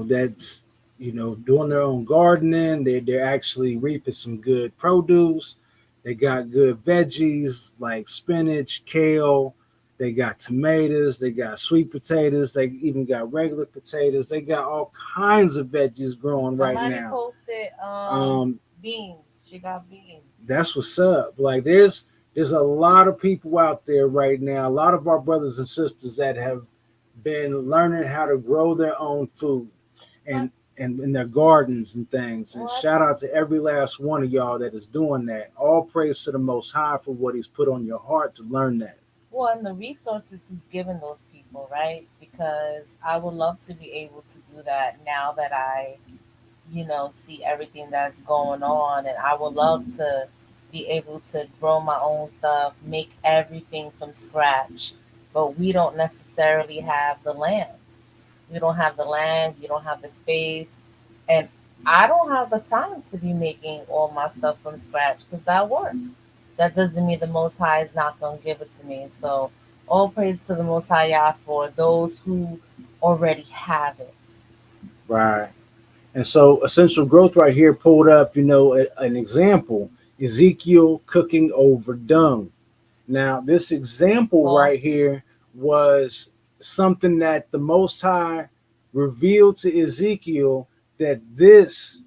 that's doing their own gardening. They're actually reaping some good produce. They got good veggies like spinach, kale. They got tomatoes. They got sweet potatoes. They even got regular potatoes. They got all kinds of veggies growing right Somebody now. posted Um, beans. She got beans. that's what's up. Like there's a lot of people out there right now. A lot of our brothers and sisters that have been learning how to grow their own food But, and in their gardens and things. And well, shout out to every last one of y'all that is doing that. All praise to the Most High for what He's put on your heart to learn that. well, and the resources he's given those people, right? Because I would love to be able to do that now that I see everything that's going on. And I would love to be able to grow my own stuff, make everything from scratch. But we don't necessarily have the land. We don't have the land, we don't have the space. And I don't have the time to be making all my stuff from scratch because I work. That doesn't mean the Most High is not going to give it to me. So, all praise to the Most High Yah for those who already have it. Right. And so essential growth right here pulled up, an example, Ezekiel cooking over dung. Now, this example So, right here was something that the Most High revealed to Ezekiel, that this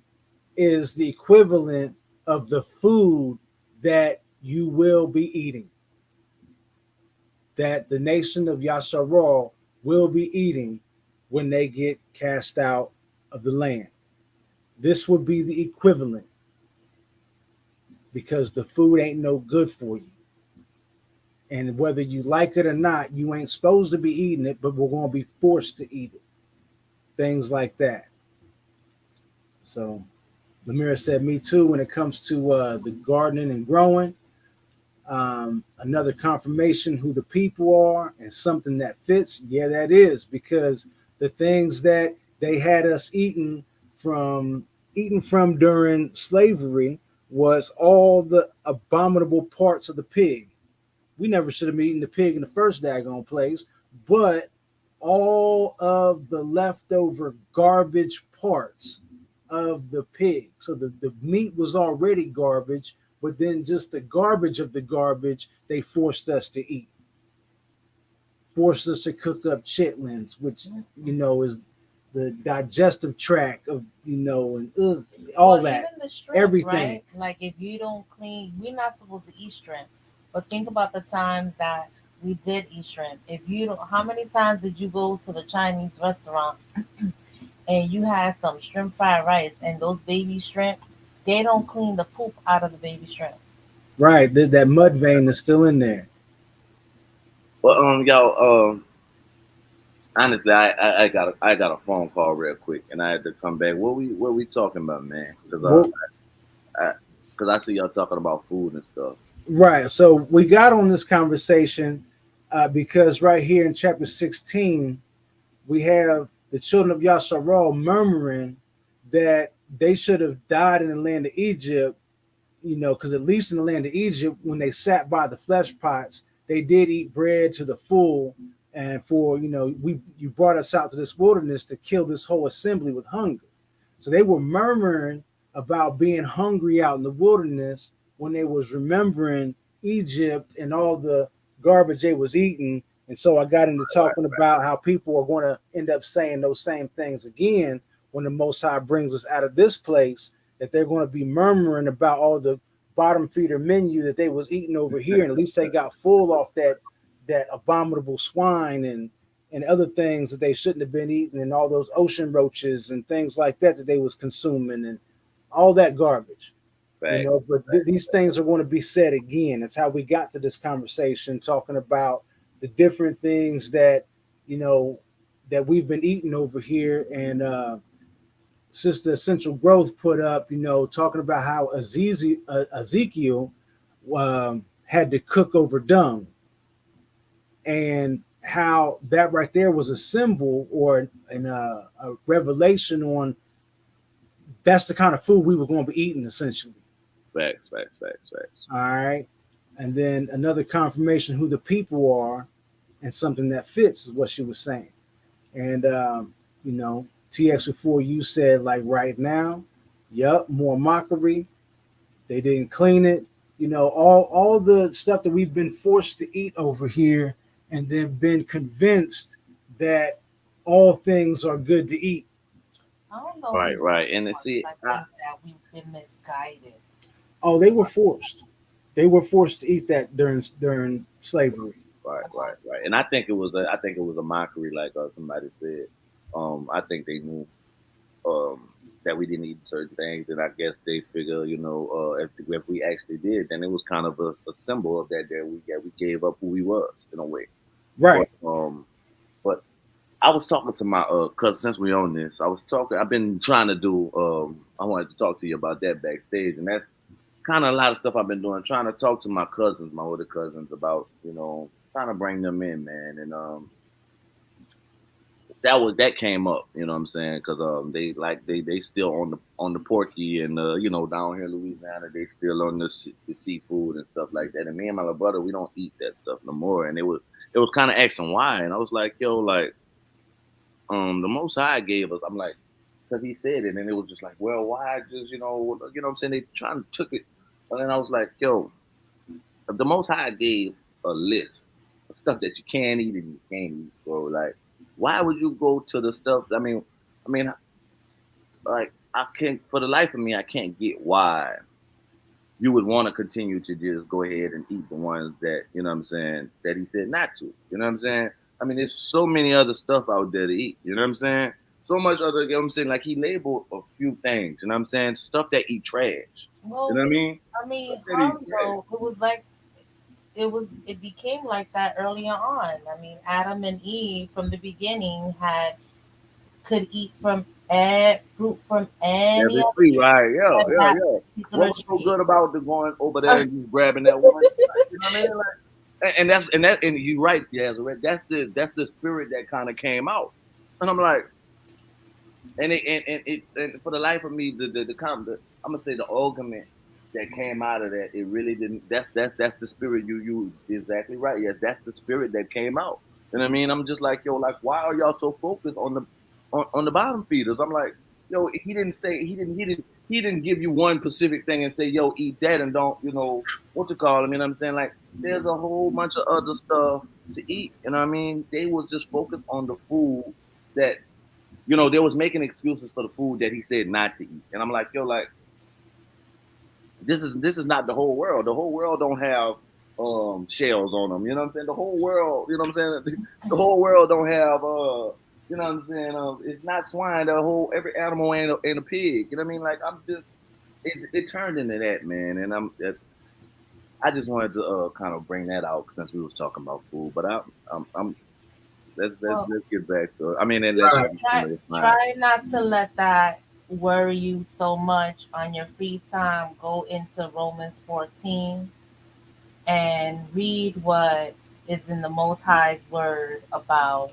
is the equivalent of the food that you will be eating, that the nation of Yasharal will be eating when they get cast out of the land. This would be the equivalent, because the food ain't no good for you. And whether you like it or not, you ain't supposed to be eating it, but we're going to be forced to eat it. Things like that. So Lemira said, me too, when it comes to the gardening and growing. Another confirmation who the people are and something that fits. Yeah, that is, because the things that they had us eating from during slavery was all the abominable parts of the pig. We never should have been eating the pig in the first daggone place, but all of the leftover garbage parts of the pig. So the meat was already garbage, but then just the garbage of the garbage they forced us to eat. Forced us to cook up chitlins, which is the digestive tract of and all well, even that, the shrimp, everything. right? Like, if you don't clean, we're not supposed to eat shrimp. But think about the times that we did eat shrimp. If you don't, how many times did you go to the Chinese restaurant and you had some shrimp fried rice and those baby shrimp? They don't clean the poop out of the baby shrimp. Right, that mud vein is still in there. But y'all, honestly, I got a phone call real quick, and I had to come back. What we talking about, man? Because Well, I, cause I see y'all talking about food and stuff. right. So we got on this conversation because right here in chapter 16, we have the children of Yasharal murmuring that they should have died in the land of Egypt, because at least in the land of Egypt, when they sat by the flesh pots, they did eat bread to the full. And for, you brought us out to this wilderness to kill this whole assembly with hunger. So they were murmuring about being hungry out in the wilderness when they was remembering Egypt and all the garbage they was eating. And so I got into Right, talking about how people are going to end up saying those same things again when the Most High brings us out of this place, that they're going to be murmuring about all the bottom feeder menu that they was eating over here, and at least they got full off that abominable swine and other things that they shouldn't have been eating, and all those ocean roaches and things like that they was consuming, and all that garbage. right. But these things are going to be said again. That's how we got to this conversation, talking about the different things you know that we've been eating over here. And Sister Essential Growth put up, talking about how Ezekiel had to cook over dung, and how that right there was a symbol or a revelation on that's the kind of food we were going to be eating essentially. Facts, facts, facts, facts. All right. And then another confirmation who the people are, and something that fits is what she was saying. And, TX4, you said, like, right now, yup, more mockery. They didn't clean it. All the stuff that we've been forced to eat over here, and then been convinced that all things are good to eat. I don't know if we Right, were right. And forced. see, I think that we've been misguided. Oh, they were forced. They were forced to eat that during slavery. right, right, right. And I think it was a mockery, like somebody said. I think they knew that we didn't eat certain things, and I guess they figure, if we actually did, then it was kind of a symbol of that we gave up who we was in a way. But Right. but I was talking to my cause since we on this, I've been trying to do I wanted to talk to you about that backstage, and that's kind of a lot of stuff I've been doing, trying to talk to my cousins, my older cousins, about trying to bring them in, man. And that came up, you know what I'm saying? Because they still on the porky and down here in Louisiana they still on the seafood and stuff like that. And me and my little brother we don't eat that stuff no more. And it was kind of asking why, and I was like, yo, like the Most High gave us. I'm like, because he said it, and it was just like, well, why just what I'm saying? They trying to took it, and then I was like, yo, if the Most High gave a list of stuff that you can eat and you can't eat, bro. Like, why would you go to the stuff? I mean, like I can't for the life of me, I can't get why you would want to continue to just go ahead and eat the ones that what I'm saying that he said not to. You know what I'm saying? I mean, there's so many other stuff out there to eat. You know what I'm saying? So much other. You know what I'm saying? Like he labeled a few things. You know what I'm saying? Stuff that eat trash. You Well, know what I mean? I mean, Stuff that eat trash. it was like it became like that earlier on. I mean, Adam and Eve from the beginning had could eat from fruit from any Every other tree, tree right? Yeah, but yeah, that yeah. particular What was so tree. good about the going over there and just grabbing that one? You know what I mean? Like, and you're right, yeah, that's the spirit that kind of came out, and I'm like, and for the life of me, I'm gonna say the argument that came out of that, it really didn't. That's the spirit you exactly right. Yes, that's the spirit that came out. You know what I mean? I'm just like, yo, like why are y'all so focused on the bottom feeders? I'm like, yo, he didn't give you one specific thing and say, yo, eat that and don't, what you call it. You know what I'm saying? Like there's a whole bunch of other stuff to eat. You know what I mean? They was just focused on the food that they was making excuses for the food that he said not to eat. And I'm like, yo, like this is not the whole world. The whole world don't have shells on them. You know what I'm saying? The whole world, you know what I'm saying? The whole world don't have you know what I'm saying? It's not swine. The whole every animal ain't a pig. You know what I mean? Like I'm just it turned into that, man. And I just wanted to kind of bring that out since we was talking about food. But I'm Well, let's get back to it. I mean, unless you it's fine. try not to let that worry you so much on your free time. Go into Romans 14 and read what is in the Most High's word about,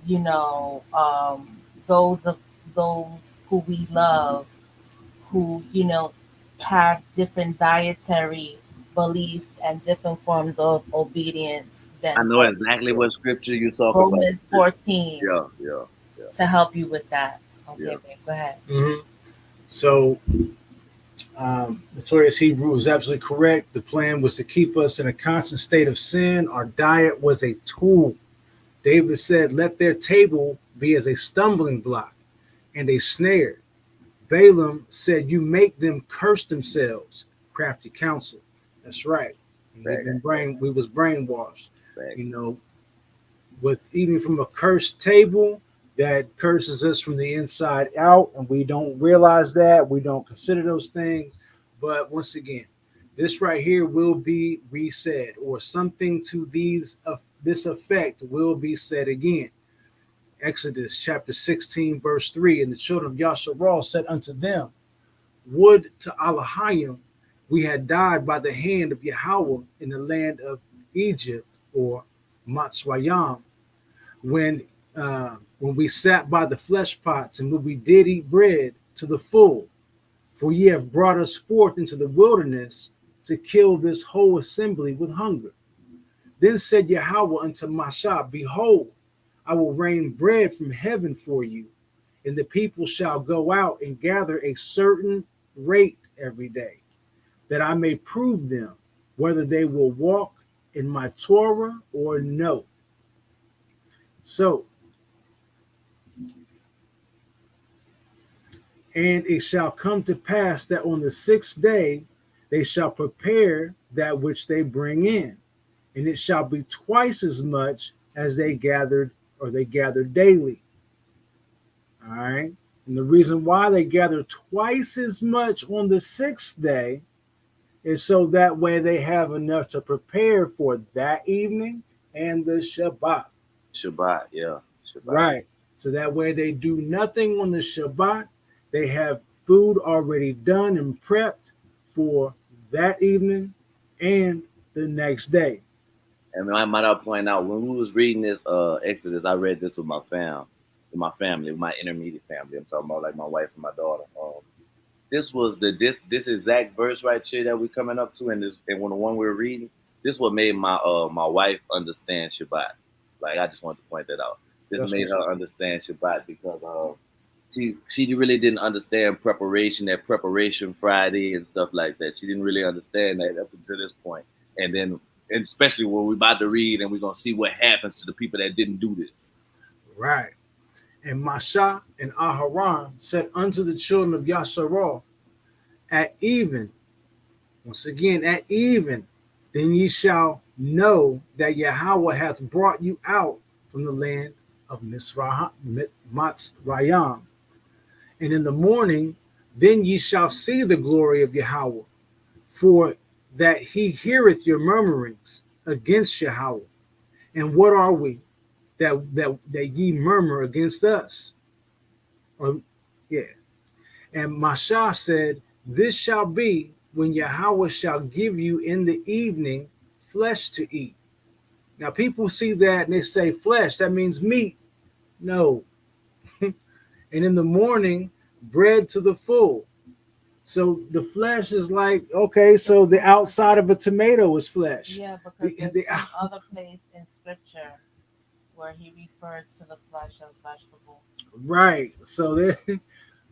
you know, those of those who we love, who, have different dietary beliefs and different forms of obedience I than know what exactly what scripture you talk about. Romans 14 Yeah, yeah, yeah, to help you with that. yeah. Okay, babe, go ahead. Mhm. So, Notorious Hebrew is absolutely correct. The plan was to keep us in a constant state of sin. Our diet was a tool. David said, "Let their table be as a stumbling block and a snare." Balaam said, "You make them curse themselves." Crafty counsel. That's right. Facts, We was brainwashed. You facts. know, with eating from a cursed table that curses us from the inside out, and we don't realize that. We don't consider those things. But once again, this right here will be resaid, or something to this effect will be said again. Exodus chapter 16, verse 3. And the children of Yasharal said unto them, "Would to Allahayim we had died by the hand of Yahweh in the land of Egypt," or Matswayam, when we sat by the flesh pots and when we did eat bread to the full. For ye have brought us forth into the wilderness to kill this whole assembly with hunger. Then said Yahweh unto Mashah, "Behold, I will rain bread from heaven for you, and the people shall go out and gather a certain rate every day, that I may prove them whether they will walk in my Torah or no." So, and it shall come to pass that on the sixth day they shall prepare that which they bring in, and it shall be twice as much as they gathered daily. All right. And the reason why they gather twice as much on the sixth day is so that way they have enough to prepare for that evening and the Shabbat. Shabbat, yeah, Shabbat. Right. So that way they do nothing on the Shabbat. They have food already done and prepped for that evening and the next day. And I might point out when we was reading this Exodus, I read this with my fam, with my family, with my intermediate family. I'm talking about like my wife and my daughter. This was this exact verse right here that we're coming up to, and this and when the one we're reading, this what made my wife understand Shabbat. Like I just wanted to point that out. This That's made what's her understand Shabbat because she really didn't understand preparation, that preparation Friday and stuff like that. She didn't really understand that up until this point. And then, and especially when we're about to read and we're gonna see what happens to the people that didn't do this. right. And Masha and Aharon said unto the children of Yasharal, at even, once again, at even, then ye shall know that Yahweh hath brought you out from the land of Mitzrayim. And in the morning, then ye shall see the glory of Yahweh, for that he heareth your murmurings against Yahweh. And what are we that ye murmur against us? Or yeah. And Masha said, this shall be when Yahweh shall give you in the evening flesh to eat. Now people see that and they say flesh, that means meat. No. And in the morning, bread to the full. So the flesh is like, okay, so the outside of a tomato is flesh. Yeah, because there's The some other place in scripture where he refers to the flesh as vegetable. right. So there,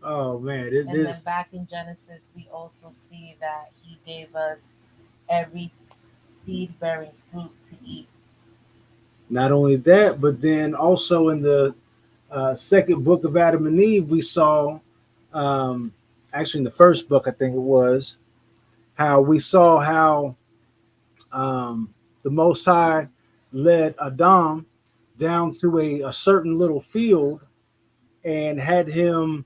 oh man, And then back in Genesis, we also see that he gave us every seed bearing fruit to eat. not only that, but then also in the second book of Adam and Eve, we saw, um, actually in the first book, I think it was, how we saw how the Most High led Adam down to a certain little field and had him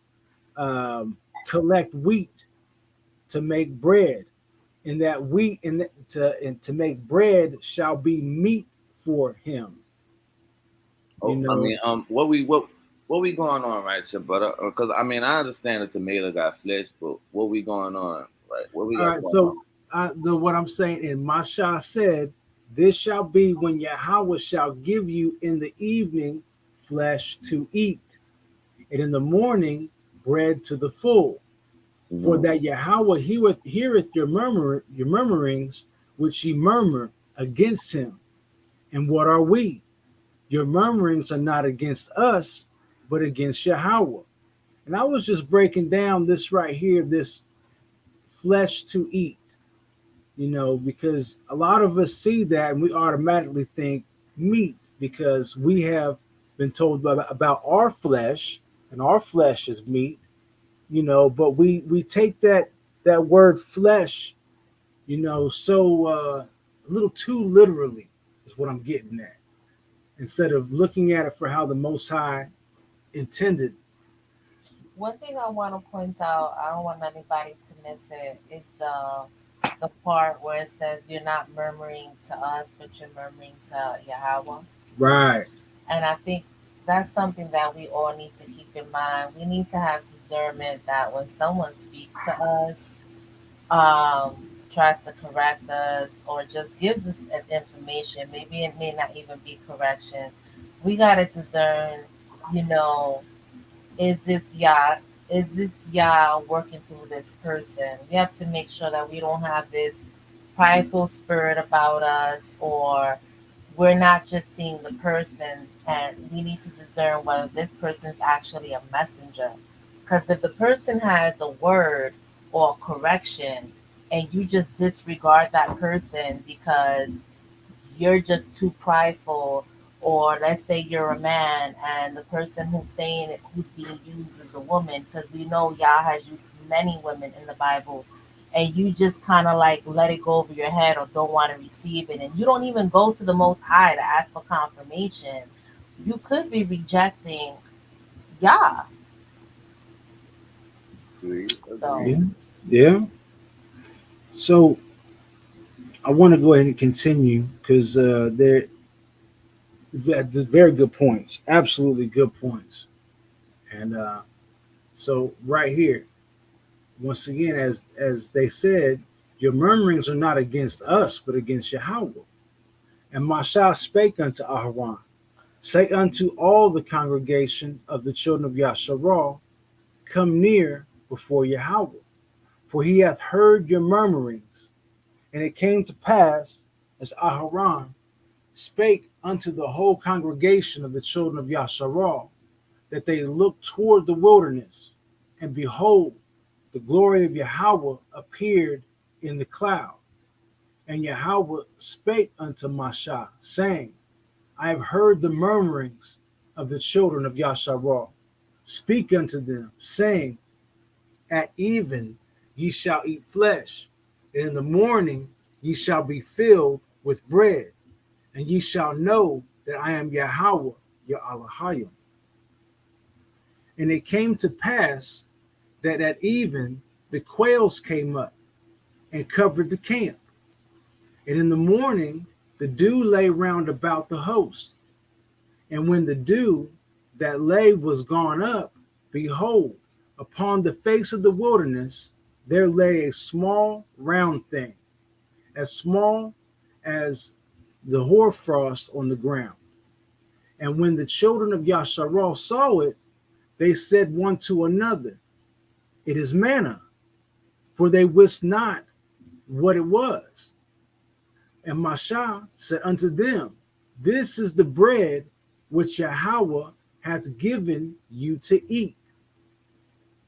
collect wheat to make bread. And that wheat and to make bread shall be meat for him. You Oh, I know, mean, what we going on right here, brother? Because I mean, I understand the tomato got flesh, but what we going on? Right, what we all got right. going on? So what I'm saying, and Masha said, this shall be when Yahweh shall give you in the evening flesh to eat, and in the morning bread to the full. For Mm-hmm. that Yahweh heareth your murmurings, which ye murmur against him. And what are we? Your murmurings are not against us, but against Yahweh. And I was just breaking down this right here, this flesh to eat, because a lot of us see that and we automatically think meat because we have been told about our flesh, and our flesh is meat, but we take that word flesh, so a little too literally is what I'm getting at, instead of looking at it for how the Most High intended. One thing I want to point out, I don't want anybody to miss it, is the part where it says you're not murmuring to us, but you're murmuring to Yahweh. Right. And I think that's something that we all need to keep in mind. We need to have discernment that when someone speaks to us, tries to correct us, or just gives us information, maybe it may not even be correction. We got to discern, you know, is this Yah? Is this Yah working through this person? We have to make sure that we don't have this prideful spirit about us, or we're not just seeing the person, and we need to discern whether this person is actually a messenger. Because if the person has a word or a correction and you just disregard that person because you're just too prideful, or let's say you're a man and the person who's saying it, who's being used is a woman, because we know Yah has used many women in the Bible, and you just kind of like let it go over your head or don't want to receive it, and you don't even go to the Most High to ask for confirmation, you could be rejecting Yah. Agreed, So agreed. Yeah. Yeah. So I want to go ahead and continue because there's very good points, absolutely good points. And so right here, once again, as they said, your murmurings are not against us, but against Yahweh. And Masha spake unto Aharon, Say unto all the congregation of the children of Yasharal, come near before Yahweh, for he hath heard your murmurings. And it came to pass, as Aharon spake unto the whole congregation of the children of Yasharal, that they looked toward the wilderness, and behold, the glory of Yahweh appeared in the cloud. And Yahweh spake unto Mashah, saying, I have heard the murmurings of the children of Yasharal. Speak unto them, saying, at even ye shall eat flesh, and in the morning ye shall be filled with bread, and ye shall know that I am Yahweh, your Elohim. And it came to pass that at even the quails came up and covered the camp. And in the morning the dew lay round about the host. And when the dew that lay was gone up, behold, upon the face of the wilderness there lay a small round thing, as small as the hoarfrost on the ground. And when the children of Yasharal saw it, they said one to another, it is manna, for they wist not what it was. And Mashah said unto them, this is the bread which Yahweh hath given you to eat.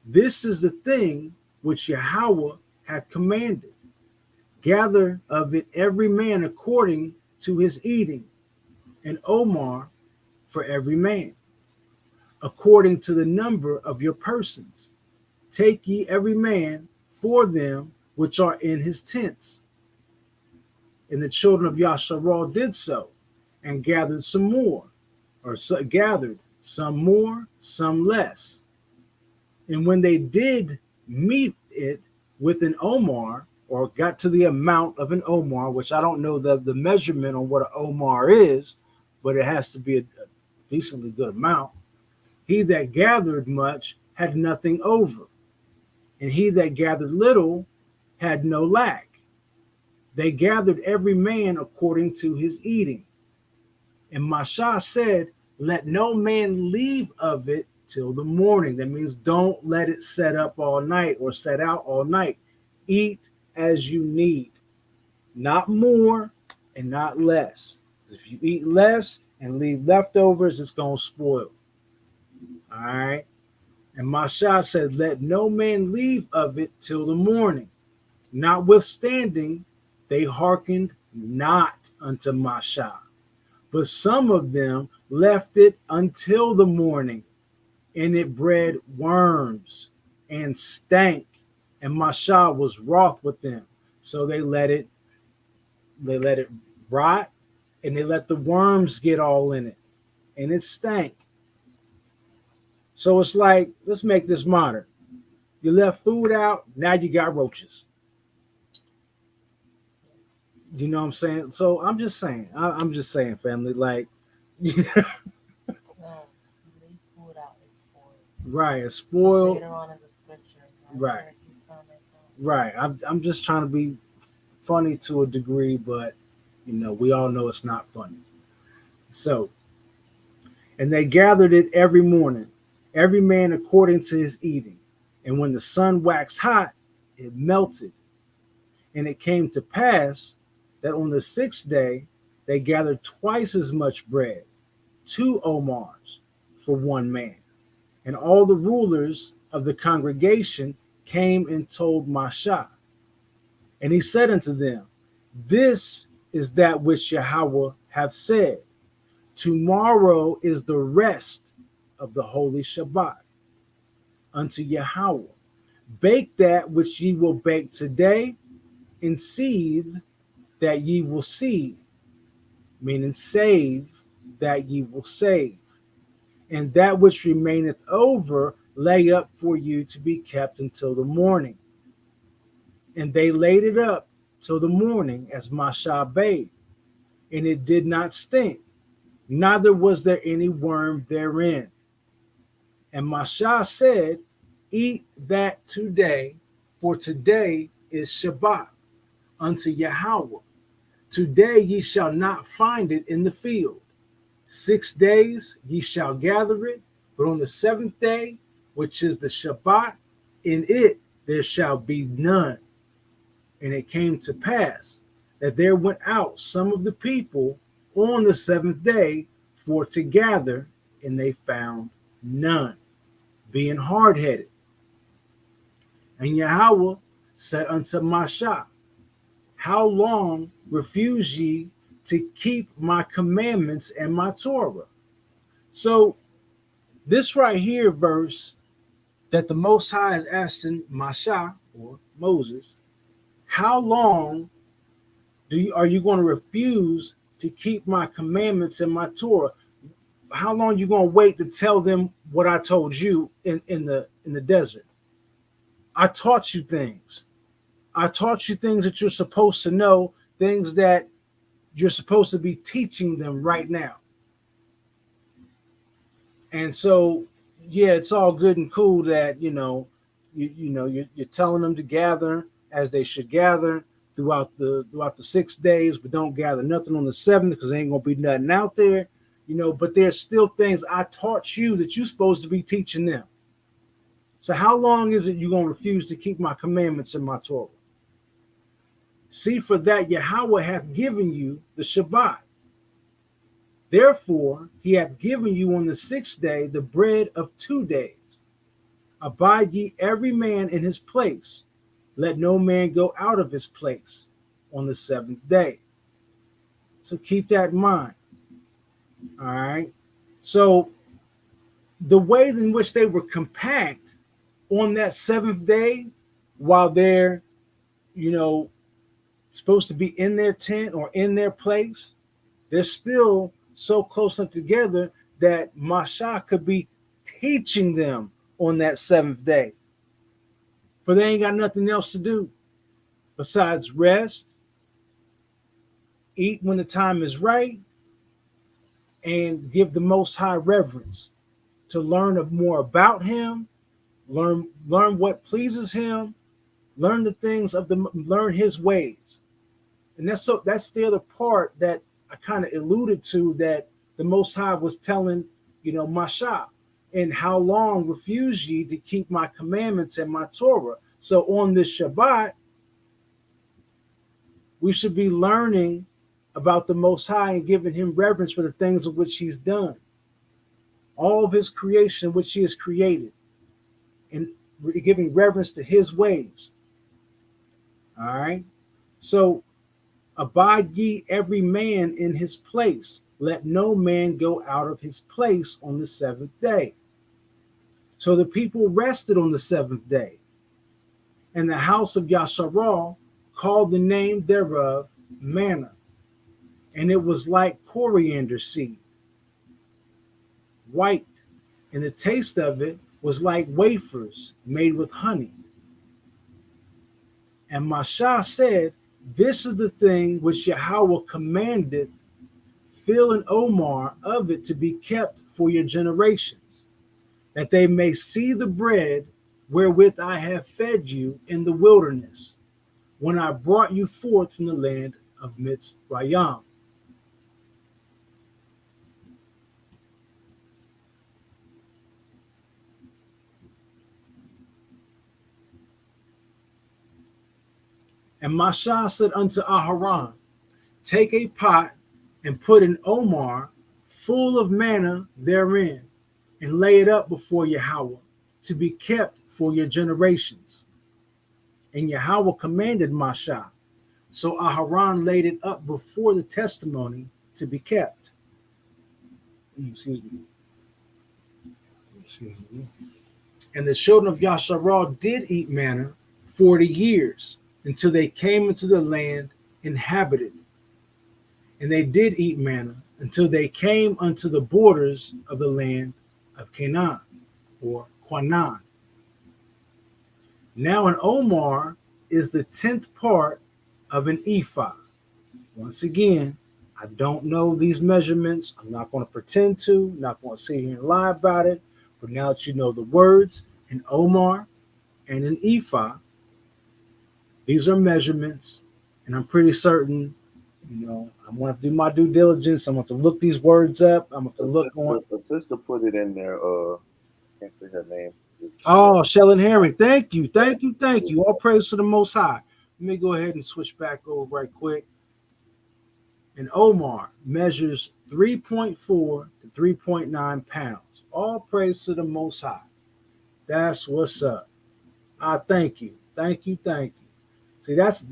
This is the thing which Yahweh hath commanded. Gather of it every man according to his eating, and Omar for every man, according to the number of your persons. Take ye every man for them which are in his tents. And the children of Yasharal did so, and gathered some more, gathered some more, some less. And when they did meet it with an Omar, or got to the amount of an Omar, which I don't know the measurement on what an Omar is, but it has to be a decently good amount. He that gathered much had nothing over, and he that gathered little had no lack. They gathered every man according to his eating. And Mashah said, let no man leave of it till the morning. That means don't let it set up all night or set out all night. Eat as you need, not more and not less. If you eat less and leave leftovers, it's going to spoil. All right. And Mashah said, let no man leave of it till the morning. Notwithstanding, they hearkened not unto Mashah, but some of them left it until the morning, and it bred worms and stank, and Mashah was wroth with them. So they let it rot, and they let the worms get all in it, and it stank. So it's like, let's make this modern. You left food out, now you got roaches. You know what I'm saying? So I'm just saying, I'm just saying, family, like, No, you leave food out, it's spoiled. right, it's spoiled. Later on in the scriptures, Right. Genesis, something like that. Right. I'm just trying to be funny to a degree, but we all know it's not funny. So, and they gathered it every morning, every man according to his eating. And when the sun waxed hot, it melted. And it came to pass that on the sixth day they gathered twice as much bread, 2 omars for one man. And all the rulers of the congregation came and told Mashah. And he said unto them, this is that which Yahweh hath said. Tomorrow is the rest of the holy Shabbat unto Yahweh. Bake that which ye will bake today, and seethe that ye will seethe, meaning save that ye will save. And that which remaineth over lay up for you to be kept until the morning. And they laid it up till the morning, as Mashah bade, and it did not stink, neither was there any worm therein. And Mashah said, eat that today, for today is Shabbat unto Yahweh. Today ye shall not find it in the field. 6 days ye shall gather it, but on the seventh day, which is the Shabbat, in it there shall be none. And it came to pass that there went out some of the people on the seventh day for to gather, and they found none, being hard headed. And Yahweh said unto Masha, how long refuse ye to keep my commandments and my Torah? So this right here verse that the Most High is asking Masha, or Moses, how long are you going to refuse to keep my commandments and my Torah? How long are you going to wait to tell them what I told you in the desert? I taught you things. I taught you things that you're supposed to know, things that you're supposed to be teaching them right now. And so, yeah, it's all good and cool that, you're telling them to gather as they should gather throughout the 6 days, but don't gather nothing on the seventh because there ain't gonna be nothing out there, but there's still things I taught you that you're supposed to be teaching them. So how long is it you're gonna refuse to keep my commandments and my Torah? See, for that Yahweh hath given you the Shabbat. Therefore, he hath given you on the 6th day the bread of 2 days. Abide ye every man in his place. Let no man go out of his place on the 7th day. So keep that in mind. All right. So the ways in which they were compact on that 7th day, while they're, supposed to be in their tent or in their place, they're still so close up together that Masha could be teaching them on that 7th day. For they ain't got nothing else to do besides rest, eat when the time is right, and give the Most High reverence to learn more about him, learn what pleases him, learn the things learn his ways. And that's the other part that I kind of alluded to, that the Most High was telling, Masha, and how long refuse ye to keep my commandments and my Torah? So on this Shabbat, we should be learning about the Most High and giving him reverence for the things of which he's done, all of his creation which he has created, and giving reverence to his ways. All right. So abide ye every man in his place. Let no man go out of his place on the 7th day. So the people rested on the 7th day. And the house of Yasharal called the name thereof manna. And it was like coriander seed, white. And the taste of it was like wafers made with honey. And Masha said, this is the thing which Yahweh commandeth, Phil and Omar, of it to be kept for your generations, that they may see the bread wherewith I have fed you in the wilderness, when I brought you forth from the land of Mitzrayim. And Masha said unto Aharon, take a pot and put an Omar full of manna therein, and lay it up before Yahweh to be kept for your generations. And Yahweh commanded Masha. So Aharon laid it up before the testimony to be kept. Excuse me. And the children of Yasharal did eat manna 40 years, until they came into the land inhabited. And they did eat manna until they came unto the borders of the land of Canaan, or Quanan. Now an Omar is the 10th part of an ephah. Once again, I don't know these measurements. I'm not going to pretend to, not going to sit here and lie about it. But now that you know the words, an Omar and an ephah, these are measurements, and I'm pretty certain You know, I'm gonna do my due diligence. I'm gonna have to look these words up. I'm gonna have to look on. A sister put it in there. Can't say her name. Oh, Shell and Harry, thank you, thank you, thank you. All praise to the Most High. Let me go ahead and switch back over right quick. And Omar measures 3.4 to 3.9 pounds. All praise to the Most High. That's what's up. I thank you, thank you, thank you. See, that's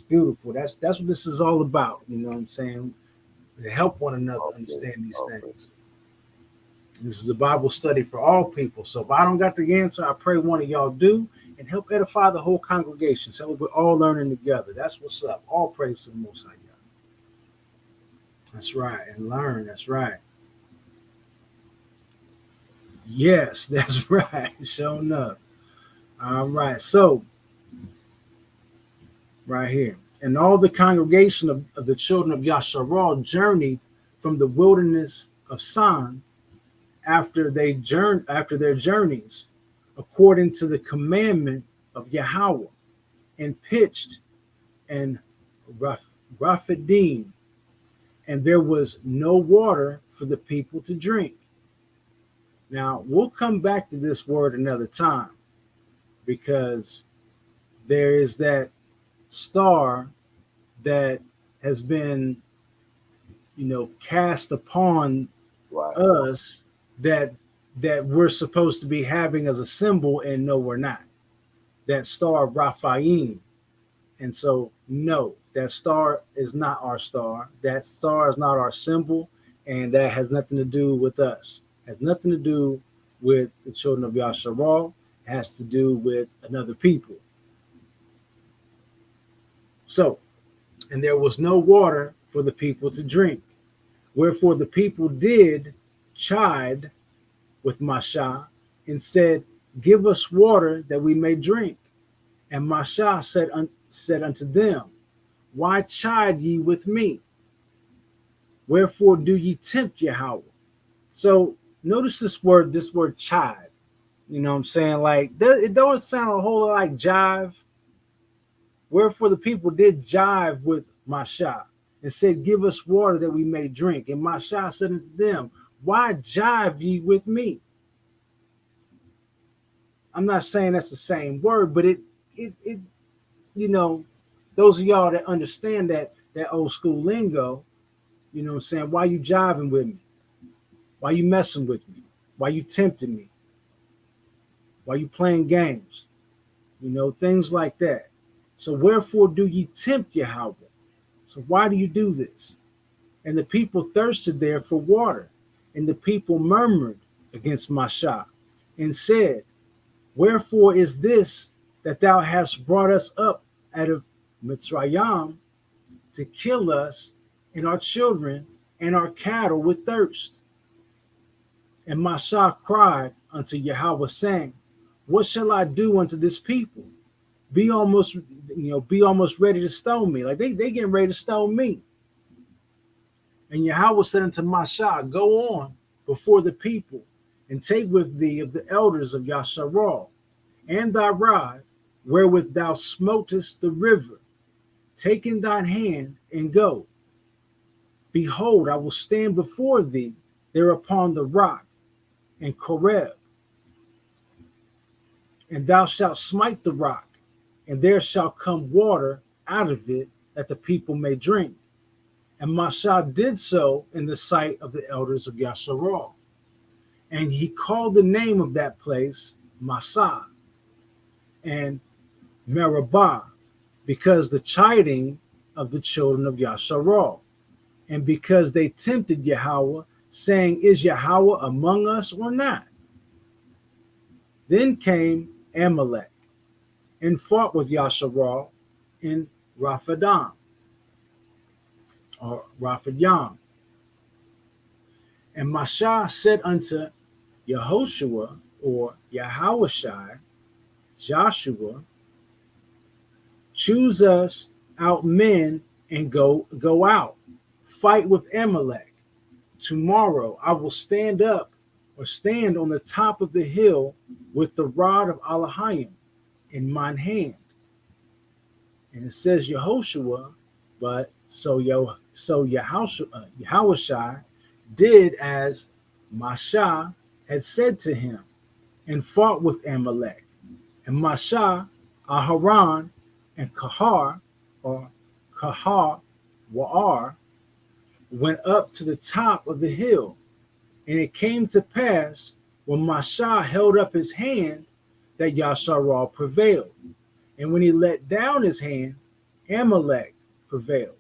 beautiful. That's what this is all about. You know what I'm saying? To help one another understand these things. This is a Bible study for all people. So if I don't got the answer, I pray one of y'all do and help edify the whole congregation. So we're all learning together. That's what's up. All praise to the Most High. That's right. And learn. That's right. Yes, that's right. Sure enough. All right. So, right here. And all the congregation of the children of Yasharal journeyed from the wilderness of San after their journeys, according to the commandment of Yahweh, and pitched in Raphidim, and there was no water for the people to drink. Now, we'll come back to this word another time because there is that star that has been, cast upon us that we're supposed to be having as a symbol, and no, we're not. That star of Raphaim. And so, no, that star is not our star. That star is not our symbol, and that has nothing to do with us. It has nothing to do with the children of Yasharal. It has to do with another people. So, and there was no water for the people to drink. Wherefore the people did chide with Masha and said, give us water that we may drink. And Masha said unto them, why chide ye with me? Wherefore do ye tempt Yahweh? So notice this word chide. You know what I'm saying? Like, it don't sound a whole lot like jive. Wherefore the people did jive with Masha and said, give us water that we may drink. And Masha said unto them, why jive ye with me? I'm not saying that's the same word, but it those of y'all that understand that old school lingo, you know what I'm saying? Why you jiving with me? Why you messing with me? Why you tempting me? Why you playing games? Things like that. So wherefore do ye tempt Yahweh? So why do you do this? And the people thirsted there for water, and the people murmured against Masha, and said, wherefore is this that thou hast brought us up out of Mitzrayim to kill us and our children and our cattle with thirst? And Masha cried unto Yahweh, saying, what shall I do unto this people? Be almost ready to stone me. Like they getting ready to stone me. And Yahweh said unto Masha, go on before the people, and take with thee of the elders of Yasharal, and thy rod, wherewith thou smotest the river. Take in thine hand, and go. Behold, I will stand before thee there upon the rock, and Koreb. And thou shalt smite the rock, and there shall come water out of it, that the people may drink. And Masha did so in the sight of the elders of Yasharal. And he called the name of that place Massa and Meribah, because the chiding of the children of Yasharal, and because they tempted Yahweh, saying, is Yahweh among us or not? Then came Amalek and fought with Yasharal in Raphadim, or Raphadim. And Masha said unto Yehoshua, or Yahawashai, Joshua, choose us out men and go out, fight with Amalek. Tomorrow I will stand up, or stand on the top of the hill with the rod of Elohim in mine hand. And it says Yehoshua, but So Yahushai did as Masha had said to him and fought with Amalek. And Masha, Aharon, and Kahar, or Kahar, Wa'ar, went up to the top of the hill. And it came to pass when Masha held up his hand that Yasharal prevailed. And when he let down his hand, Amalek prevailed.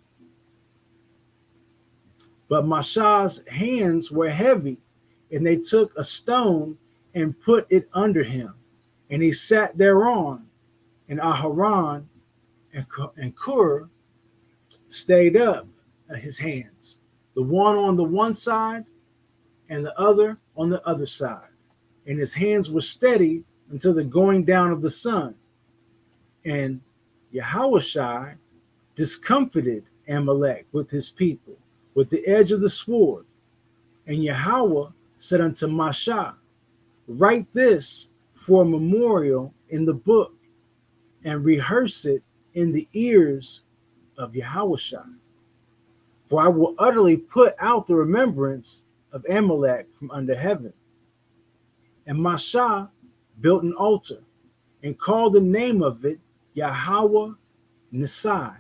But Masha's hands were heavy, and they took a stone and put it under him. And he sat thereon, and Aharon and Kur stayed up his hands, the one on the one side and the other on the other side. And his hands were steady until the going down of the sun. And Yahushai discomfited Amalek with his people with the edge of the sword. And Yahweh said unto Masha, write this for a memorial in the book and rehearse it in the ears of Yahushua. For I will utterly put out the remembrance of Amalek from under heaven. And Masha built an altar and called the name of it Yahweh Nisai.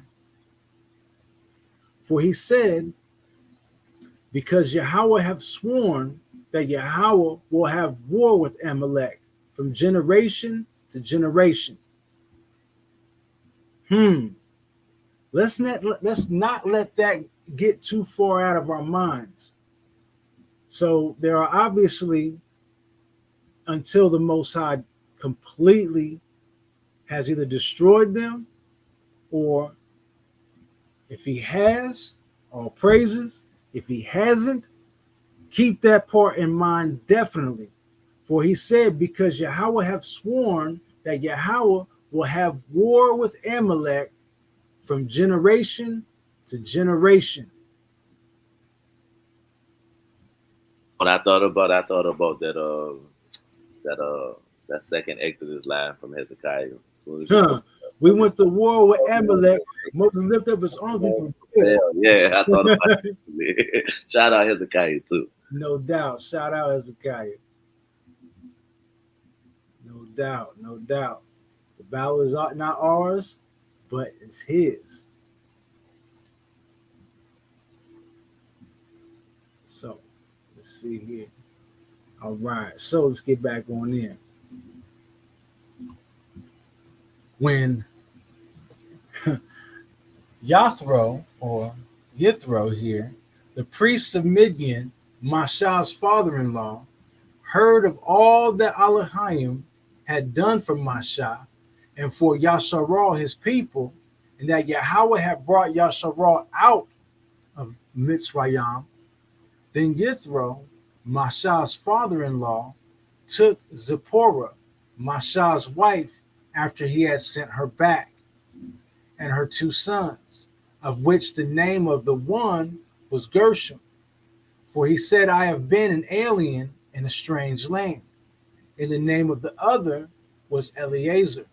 For he said, because Yahweh have sworn that Yahweh will have war with Amalek from generation to generation. Let's not let that get too far out of our minds. So there are obviously, until the Most High completely has either destroyed them, or if he has, all praises. If he hasn't, keep that part in mind definitely. For he said, because Yahweh have sworn that Yahweh will have war with Amalek from generation to generation. When I thought about that second Exodus line from Hezekiah. We went to war with Amalek. Moses lifted up his arms. Yeah, I thought about it. Shout out Hezekiah too. No doubt. Shout out Hezekiah. No doubt. No doubt. The battle is not ours, but it's his. So let's see here. All right. So let's get back on in. When Yathro or Yithro here, the priest of Midian, Masha's father-in-law, heard of all that Elohim had done for Masha and for Yasharal his people, and that Yahweh had brought Yasharal out of Mitzrayim, then Yithro, Masha's father-in-law, took Zipporah, Masha's wife, after he had sent her back, and her two sons, of which the name of the one was Gershom. For he said, I have been an alien in a strange land. And the name of the other was Eliezer.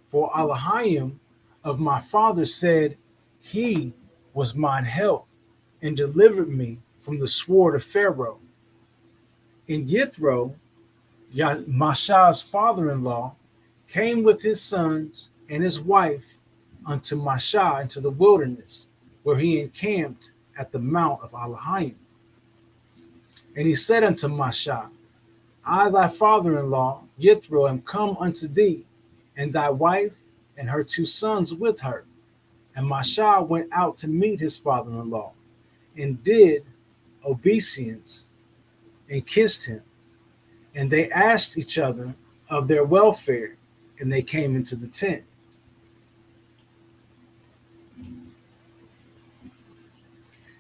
For Elohim of my father said, he was mine help and delivered me from the sword of Pharaoh. And Yithro, Masha's father-in-law, came with his sons and his wife unto Masha into the wilderness, where he encamped at the mount of Elohim. And he said unto Masha, I, thy father-in-law, Yithro, am come unto thee, and thy wife and her two sons with her. And Masha went out to meet his father-in-law, and did obeisance, and kissed him. And they asked each other of their welfare, and they came into the tent.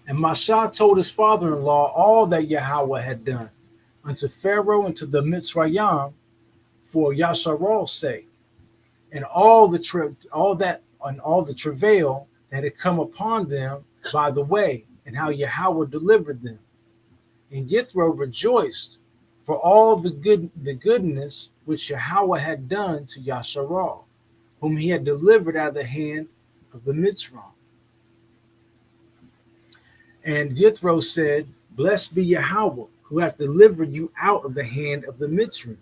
And Masha told his father-in-law all that Yahweh had done unto Pharaoh and to the Mitzrayim for Yasharal's sake, and all the travail that had come upon them by the way, and how Yahweh delivered them. And Yithro rejoiced for all the goodness which Yahweh had done to Yasharal, whom he had delivered out of the hand of the Mitzrayim. And Yithro said, Blessed be Yahweh, who hath delivered you out of the hand of the Mitzrayim.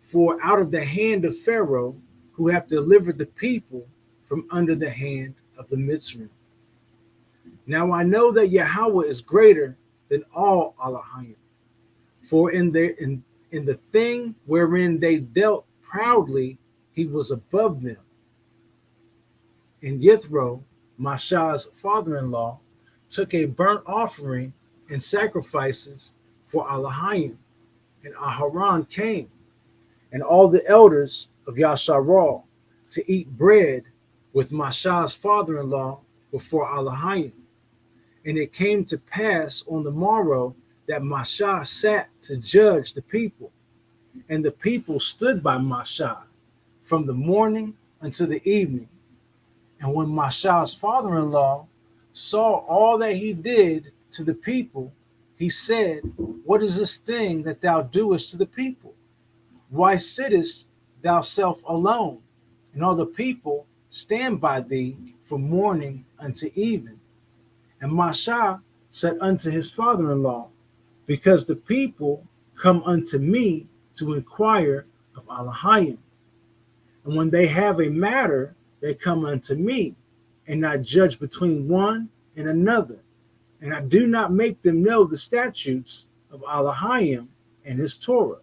For out of the hand of Pharaoh, who hath delivered the people from under the hand of the Mitzrayim. Now I know that Yahweh is greater than all Elohim. For in the thing wherein they dealt proudly, he was above them. And Yithro, Mashah's father-in-law, took a burnt offering and sacrifices for Elohim, and Aharon came, and all the elders of Yasharal, to eat bread with Mashah's father-in-law before Elohim. And it came to pass on the morrow that Mashah sat to judge the people, and the people stood by Mashah from the morning until the evening. And when Mashah's father-in-law saw all that he did to the people, he said, What is this thing that thou doest to the people? Why sittest thou self alone, and all the people stand by thee from morning unto even? And Mashah said unto his father-in-law, Because the people come unto me to inquire of Elohim. And when they have a matter, they come unto me, and I judge between one and another. And I do not make them know the statutes of Elohim and his Torah.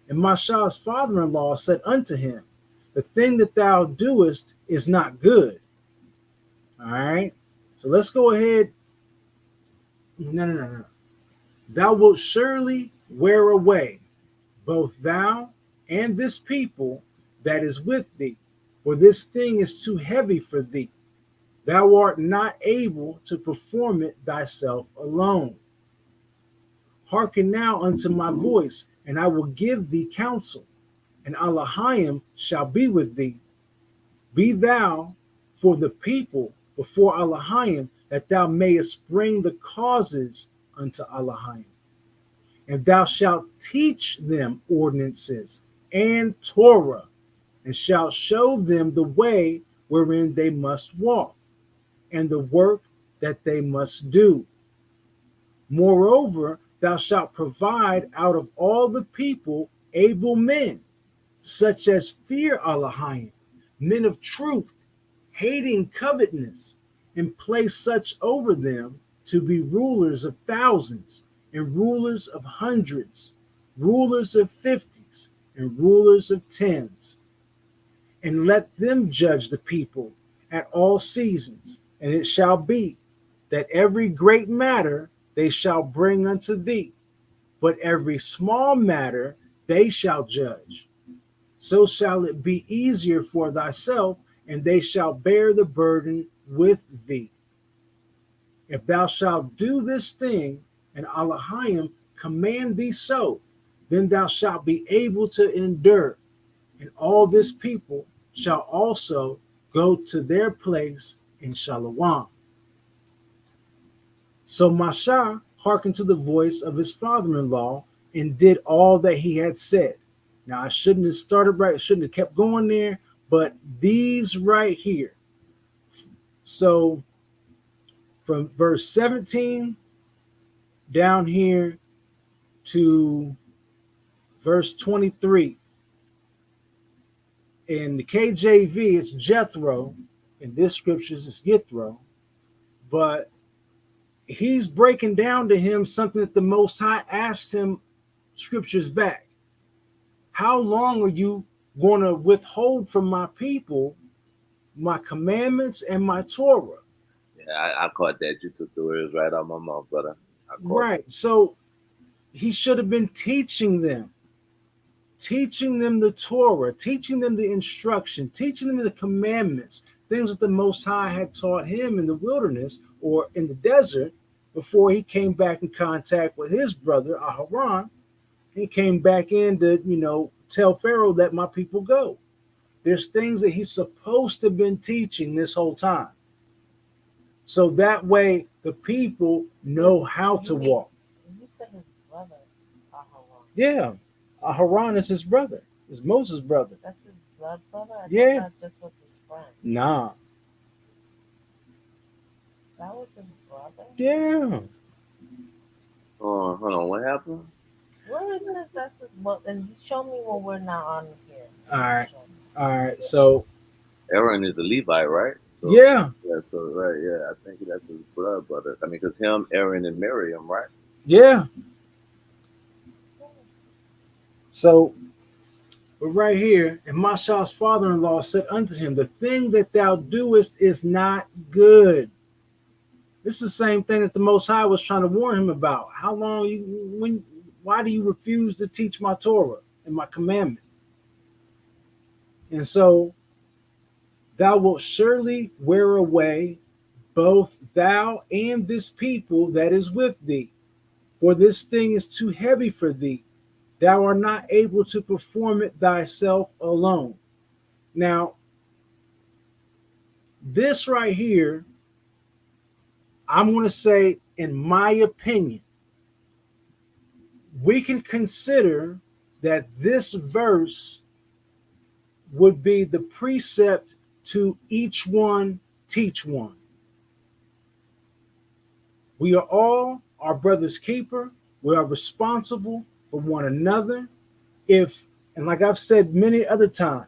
And Mashah's father-in-law said unto him, The thing that thou doest is not good. All right. So let's go ahead. No. Thou wilt surely wear away both thou and this people that is with thee, for this thing is too heavy for thee. Thou art not able to perform it thyself alone. Hearken now unto my voice, and I will give thee counsel, and Elohim shall be with thee. Be thou for the people before Elohim, that thou mayest bring the causes unto Elohim. And thou shalt teach them ordinances and Torah, and shalt show them the way wherein they must walk, and the work that they must do. Moreover, thou shalt provide out of all the people able men, such as fear Elohim, men of truth, hating covetousness, and place such over them to be rulers of thousands, and rulers of hundreds, rulers of fifties, and rulers of tens. And let them judge the people at all seasons. And it shall be that every great matter they shall bring unto thee, but every small matter they shall judge. So shall it be easier for thyself, and they shall bear the burden with thee. If thou shalt do this thing, and Elohim command thee so, then thou shalt be able to endure, and all this people shall also go to their place in Shalom. So Mashah hearkened to the voice of his father-in-law and did all that he had said. Now I shouldn't have started right, shouldn't have kept going there, but these right here. So from verse 17 down here to verse 23. In the KJV, it's Jethro. In this scriptures, it's Yithro. But he's breaking down to him something that the Most High asked him scriptures back. How long are you going to withhold from my people my commandments and my Torah? Yeah, I caught that. You took the words right out of my mouth, brother. Right. So he should have been teaching them the Torah, teaching them the instruction, teaching them the commandments, things that the Most High had taught him in the wilderness or in the desert before he came back in contact with his brother, Aharon. He came back in to, tell Pharaoh, let my people go. There's things that he's supposed to have been teaching this whole time. So that way the people know how to walk. You said his brother, Aharon. Yeah. Aharon is his brother. Is Moses' brother. That's his blood brother? I Yeah. thought that just was his friend. Nah. That was his brother. Yeah. Hold on, what happened? Where it says that's his brother, and show me when we're not on here. All right. Show me. All right. So Aaron is a Levite, right? So yeah, yeah, so right, yeah, I think that's his blood brother. I mean, because him, Aaron, and Miriam, right? yeah. So but right here, and Masha's father-in-law said unto him, the thing that thou doest is not good. This is the same thing that the Most High was trying to warn him about. How long why do you refuse to teach my Torah and my commandment? And so thou wilt surely wear away both thou and this people that is with thee, for this thing is too heavy for thee. Thou art not able to perform it thyself alone. Now, this right here, I'm going to say, in my opinion, we can consider that this verse would be the precept to each one teach one. We are all our brother's keeper. We are responsible for one another. And like I've said many other times,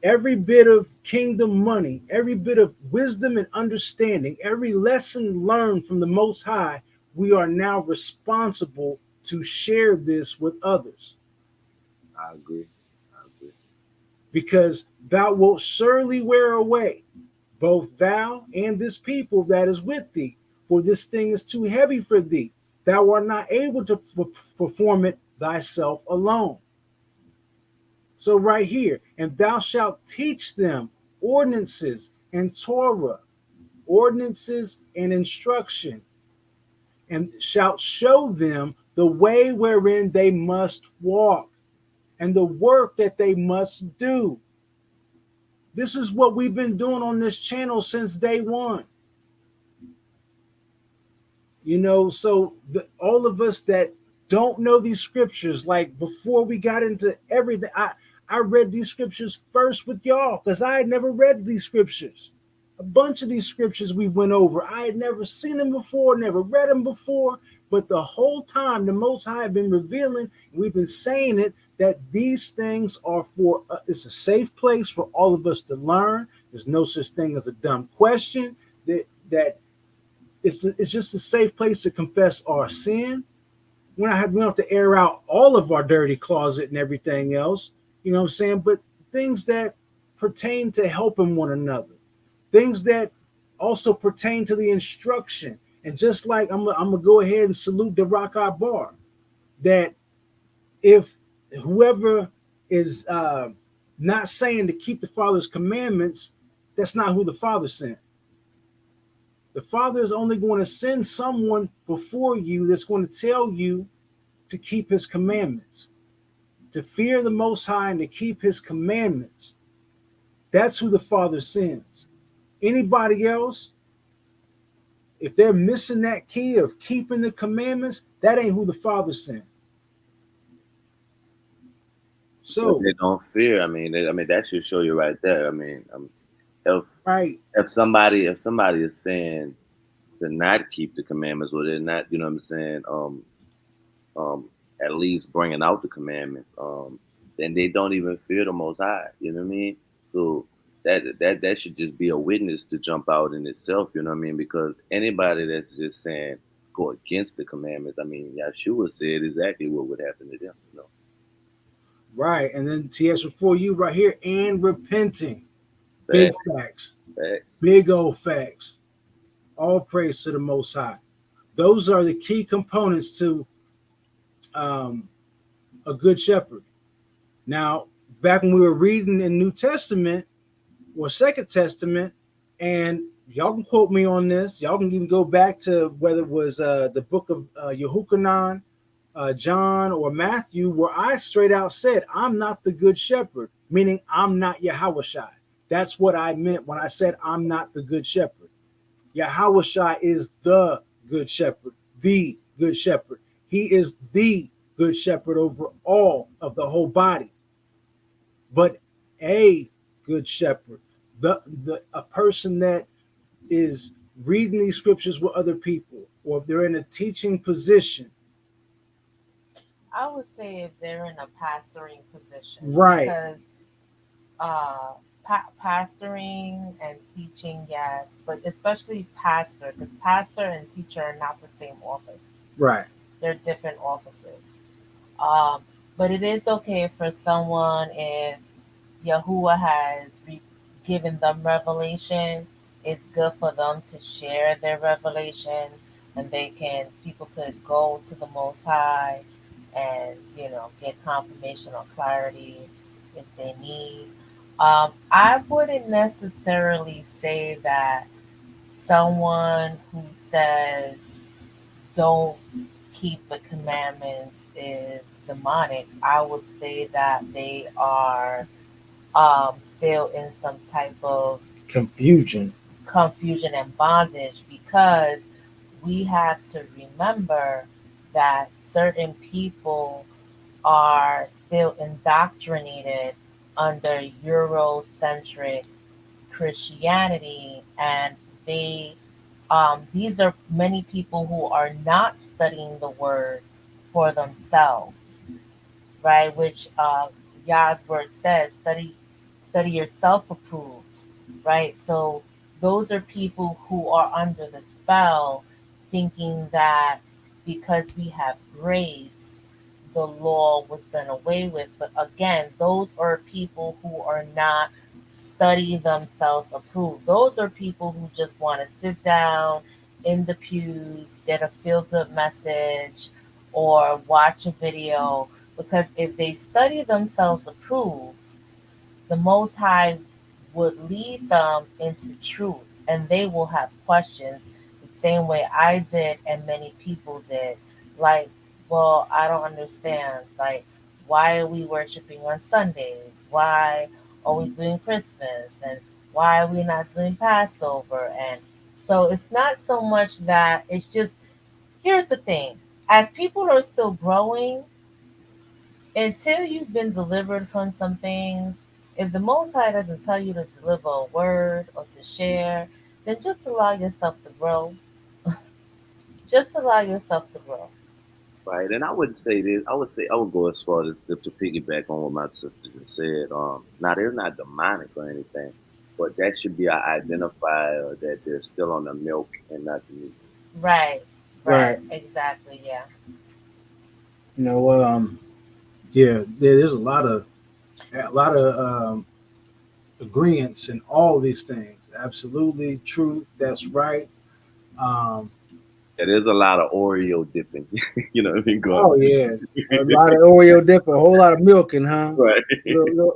every bit of kingdom money, every bit of wisdom and understanding, every lesson learned from the Most High, we are now responsible to share this with others. I agree. I agree. Because thou wilt surely wear away both thou and this people that is with thee, for this thing is too heavy for thee. Thou art not able to perform it thyself alone. So right here, and thou shalt teach them ordinances and Torah, ordinances and instruction, and shalt show them the way wherein they must walk and the work that they must do. This is what we've been doing on this channel since day one. So all of us that don't know these scriptures, like before we got into everything, I read these scriptures first with y'all because I had never read these scriptures. A bunch of these scriptures we went over, I had never seen them before, never read them before, but the whole time the Most High had been revealing, we've been saying it, that these things are for, it's a safe place for all of us to learn. There's no such thing as a dumb question, that it's just a safe place to confess our sin. We don't have to air out all of our dirty closet and everything else, you know what I'm saying? But things that pertain to helping one another, things that also pertain to the instruction. And just like I'm gonna go ahead and salute the Rock Bar, that if whoever is not saying to keep the Father's commandments, that's not who the Father sent. The Father is only going to send someone before you that's going to tell you to keep his commandments, to fear the Most High and to keep his commandments. That's who the Father sends. Anybody else, if they're missing that key of keeping the commandments, that ain't who the Father sent. So But they don't fear. I mean, that should show you right there. I mean, right, if somebody is saying to not keep the commandments, or they're not, you know what I'm saying, at least bringing out the commandments, then they don't even fear the Most High. You know what I mean? So that should just be a witness to jump out in itself. You know what I mean? Because anybody that's just saying go against the commandments, I mean, Yeshua said exactly what would happen to them. right. And then TS for you right here, and repenting. Facts, Big facts. facts. Big old facts. All praise to the Most High. Those are the key components to a good shepherd. Now, back when we were reading in New Testament or Second Testament, and y'all can quote me on this. Y'all can even go back to whether it was the book of Yehukanan, John, or Matthew, where I straight out said, I'm not the good shepherd, meaning I'm not Yahushai. That's what I meant when I said I'm not the good shepherd. Yahushai is the good shepherd, the good shepherd. He is the good shepherd over all of the whole body. But a good shepherd, a person that is reading these scriptures with other people, or if they're in a teaching position. I would say if they're in a pastoring position, Right, because pastoring and teaching, yes, but especially pastor, because pastor and teacher are not the same office. right. They're different offices. Um, but it is okay for someone if Yahuwah has given them revelation. It's good for them to share their revelation, and people could go to the Most High and get confirmation or clarity if they need. I wouldn't necessarily say that someone who says don't keep the commandments is demonic. I would say that they are still in some type of Confusion. confusion and bondage, because we have to remember that certain people are still indoctrinated under Eurocentric Christianity, and these are many people who are not studying the word for themselves, right? Which Yah's word says, study yourself approved, right? So those are people who are under the spell, thinking that because we have grace, the law was done away with. But again, those are people who are not study themselves approved. Those are people who just want to sit down in the pews, get a feel good message, or watch a video. Because if they study themselves approved, the Most High would lead them into truth, and they will have questions the same way I did and many people did. Like, well, I don't understand. It's like, why are we worshiping on Sundays? Why are we doing Christmas? And why are we not doing Passover? And so it's not so much that it's just, here's the thing, as people are still growing, until you've been delivered from some things, if the Most High doesn't tell you to deliver a word or to share, then just allow yourself to grow. Just allow yourself to grow. Right, and I would say this. I would go as far as to piggyback on what my sister just said. Now they're not demonic or anything, but that should be our identifier that they're still on the milk and not the meat. Right, right, Right. exactly, yeah. You know, yeah, there's a lot of agreements in all these things. Absolutely true. That's right. Um, Yeah, there's a lot of Oreo dipping. You know what I mean? oh Going. yeah, a lot of Oreo dipping, a whole lot of milking, huh? Right.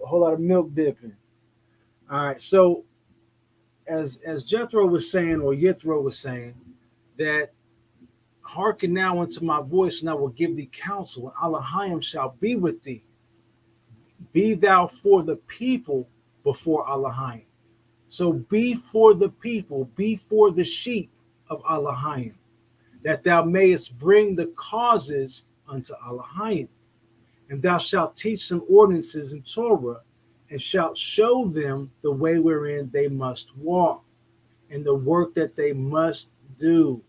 Whole lot of milk dipping. All right. So as Jethro was saying, or Yithro was saying, that hearken now unto my voice, and I will give thee counsel, and Elohim shall be with thee. Be thou for the people before Elohim. So be for the people, be for the sheep of Elohim, that thou mayest bring the causes unto Elohim. And thou shalt teach them ordinances in Torah, and shalt show them the way wherein they must walk, and the work that they must do.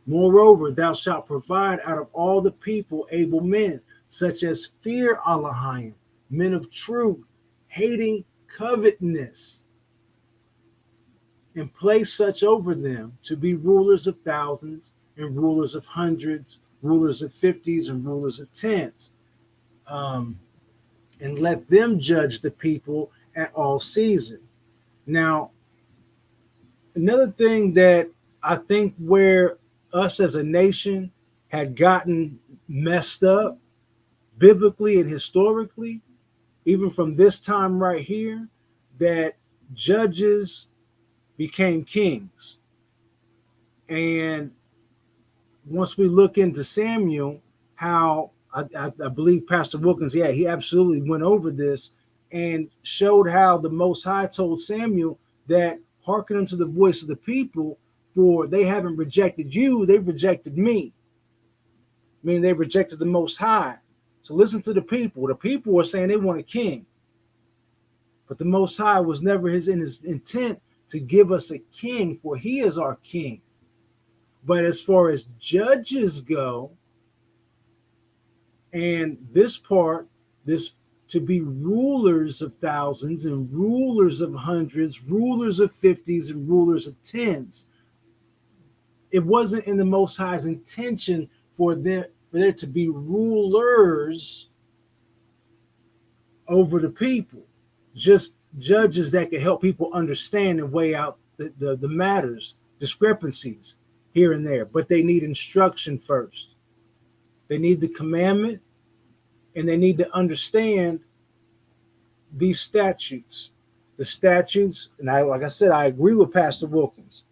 Moreover, thou shalt provide out of all the people able men, such as fear Elohim, men of truth, hating covetousness, and place such over them to be rulers of thousands, and rulers of hundreds, rulers of fifties, and rulers of tens. Um, and let them judge the people at all seasons. Now, another thing that I think where us as a nation had gotten messed up biblically and historically, even from this time right here, that judges became kings. And once we look into Samuel, how I believe Pastor Wilkins, yeah, he absolutely went over this and showed how the Most High told Samuel that hearken unto the voice of the people, for they haven't rejected you, they've rejected me. I mean, they rejected the Most High. So listen to the people. The people were saying they want a king, but the Most High was never his intent to give us a king, for he is our king. But as far as judges go, and this part, this to be rulers of thousands and rulers of hundreds, rulers of fifties and rulers of tens, it wasn't in the Most High's intention for there to be rulers over the people, just judges that could help people understand and weigh out the matters, discrepancies here and there. But they need instruction first. They need the commandment, and they need to understand these statutes. The statutes, and like I said, I agree with Pastor Wilkins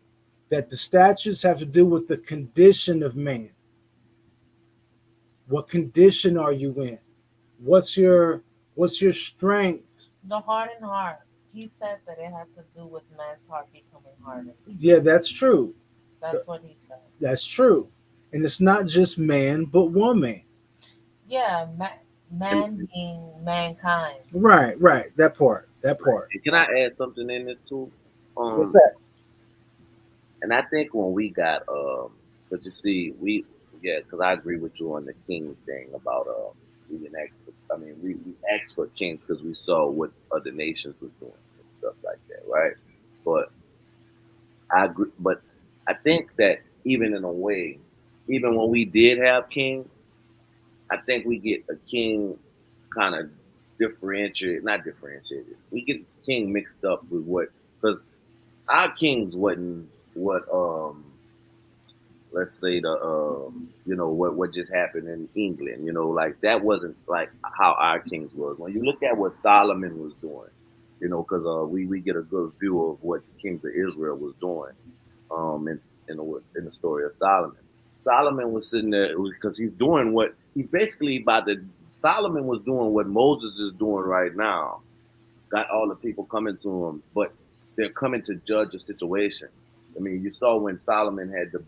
that the statutes have to do with the condition of man. What condition are you in? What's your strength? The hardened heart. He said that it has to do with man's heart becoming hardened. Yeah, that's true. That's what he said. That's true. And it's not just man, but woman. Yeah, man being mankind. Right. That part. Can I add something in this too? What's that? And I think when we got but you see, because I agree with you on the king thing about we didn't ask. We asked for kings because we saw what other nations was doing and stuff like that, right? But I agree. But I think that even in a way, even when we did have kings, I think we get a king kind of not differentiated. We get king mixed up with because our kings wasn't what let's say what just happened in England, like that wasn't like how our kings was. When you look at what Solomon was doing, because we get a good view of what the kings of Israel was doing, in the story of Solomon. Solomon was sitting there because he's doing what he basically Solomon was doing what Moses is doing right now. Got all the people coming to him, but they're coming to judge a situation. I mean, you saw when Solomon had the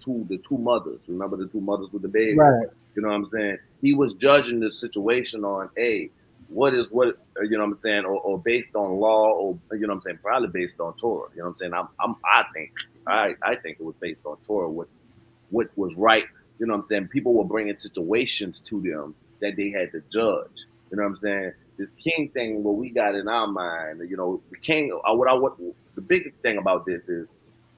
two mothers. Remember the two mothers with the baby? Right. You know what I'm saying? He was judging the situation on what you know what I'm saying, or based on law, or you know what I'm saying, probably based on Torah. You know what I'm saying? I think it was based on Torah, what was right. You know what I'm saying? People were bringing situations to them that they had to judge. You know what I'm saying? This king thing, what we got in our mind, the king. The big thing about this is,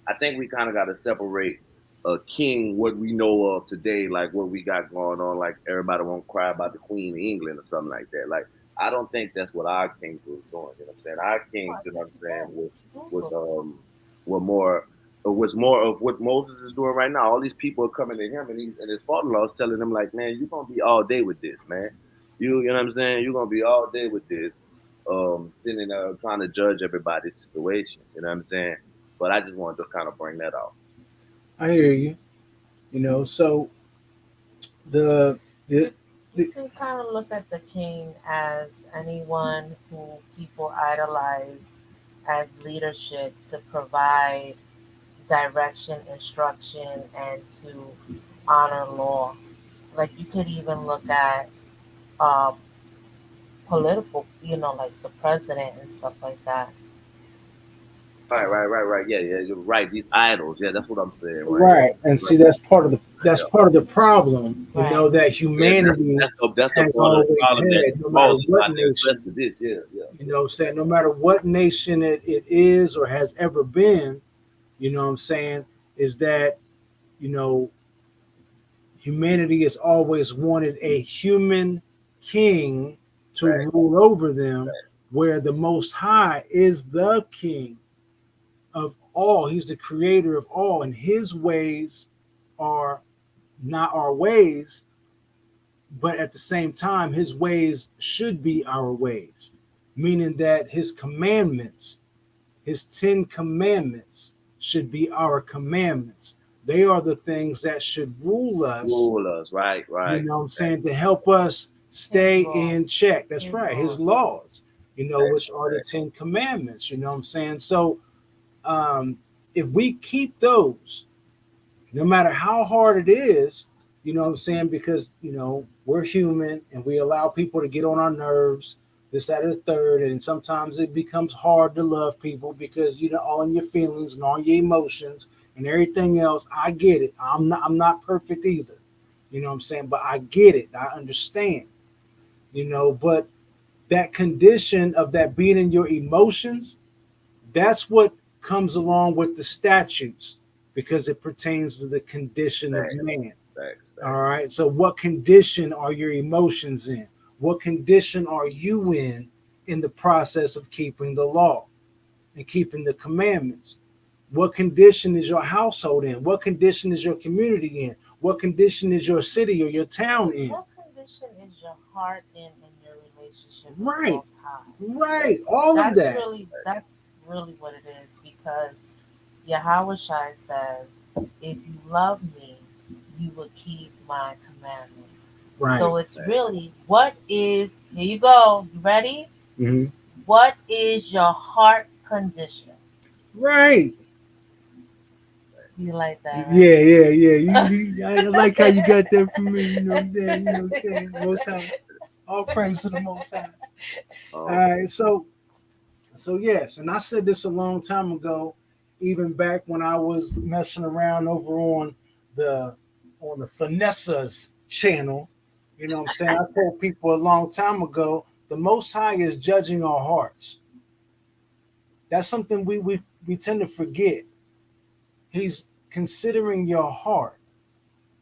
I think we kind of got to separate a king, what we know of today, like what we got going on, like everybody won't cry about the Queen of England or something like that. Like, I don't think that's what our kings was doing. You know what I'm saying? Our kings, you know what I'm saying, was more of what Moses is doing right now. All these people are coming to him, and his father-in-law is telling him, like, man, you're gonna be all day with this, man. You know what I'm saying? You're gonna be all day with this, sitting there trying to judge everybody's situation. You know what I'm saying? But I just wanted to kind of bring that out. I hear you. So the You can kind of look at the king as anyone who people idolize as leadership to provide direction, instruction, and to honor law. Like you could even look at uh, political, like the president and stuff like that. Right. Yeah. You're right. These idols. Yeah, that's what I'm saying. right. And see, that's part of the problem. Right. That humanity that's the has part of the always problem that had, no matter causes what my nation. to this. Yeah. You know what I'm saying? No matter what nation it is or has ever been, you know what I'm saying, is that, humanity has always wanted a human king to rule over them, where the Most High is the king of all. He's the creator of all, and his ways are not our ways, but at the same time, his ways should be our ways, meaning that his commandments, his 10 commandments, should be our commandments. They are the things that should rule us. Right. You know what I'm saying? To help us stay in check. That's right. His laws, which are the 10 commandments. You know what I'm saying? So if we keep those, no matter how hard it is, you know what I'm saying? Because, we're human and we allow people to get on our nerves. this, that, or the third. And sometimes it becomes hard to love people because you know all in your feelings and all your emotions and everything else. I get it. I'm not perfect either. You know what I'm saying? But I get it. I understand. You know, but that condition of that being in your emotions, that's what comes along with the statutes because it pertains to the condition of Facts, man. facts, All facts. right. So, what condition are your emotions in? What condition are you in the process of keeping the law and keeping the commandments? What condition is your household in? What condition is your community in? What condition is your city or your town in? What condition is your heart in your relationship with the Right. Most High? Right. All of that. That's really what it is because Yahweh Shai says, if you love me, you will keep my commandments. Right. So it's really what is, here you go, you ready? Hmm. What is your heart condition? Right. You like that, right? Yeah, yeah, yeah. I like how you got that from me. You know what I'm saying? You know what I'm saying? Most High. All praise to the Most High. All Um, right. So yes, and I said this a long time ago, even back when I was messing around over the on the Finesse's channel. You know what I'm saying? I told people a long time ago, the Most High is judging our hearts. That's something we tend to forget. He's considering your heart.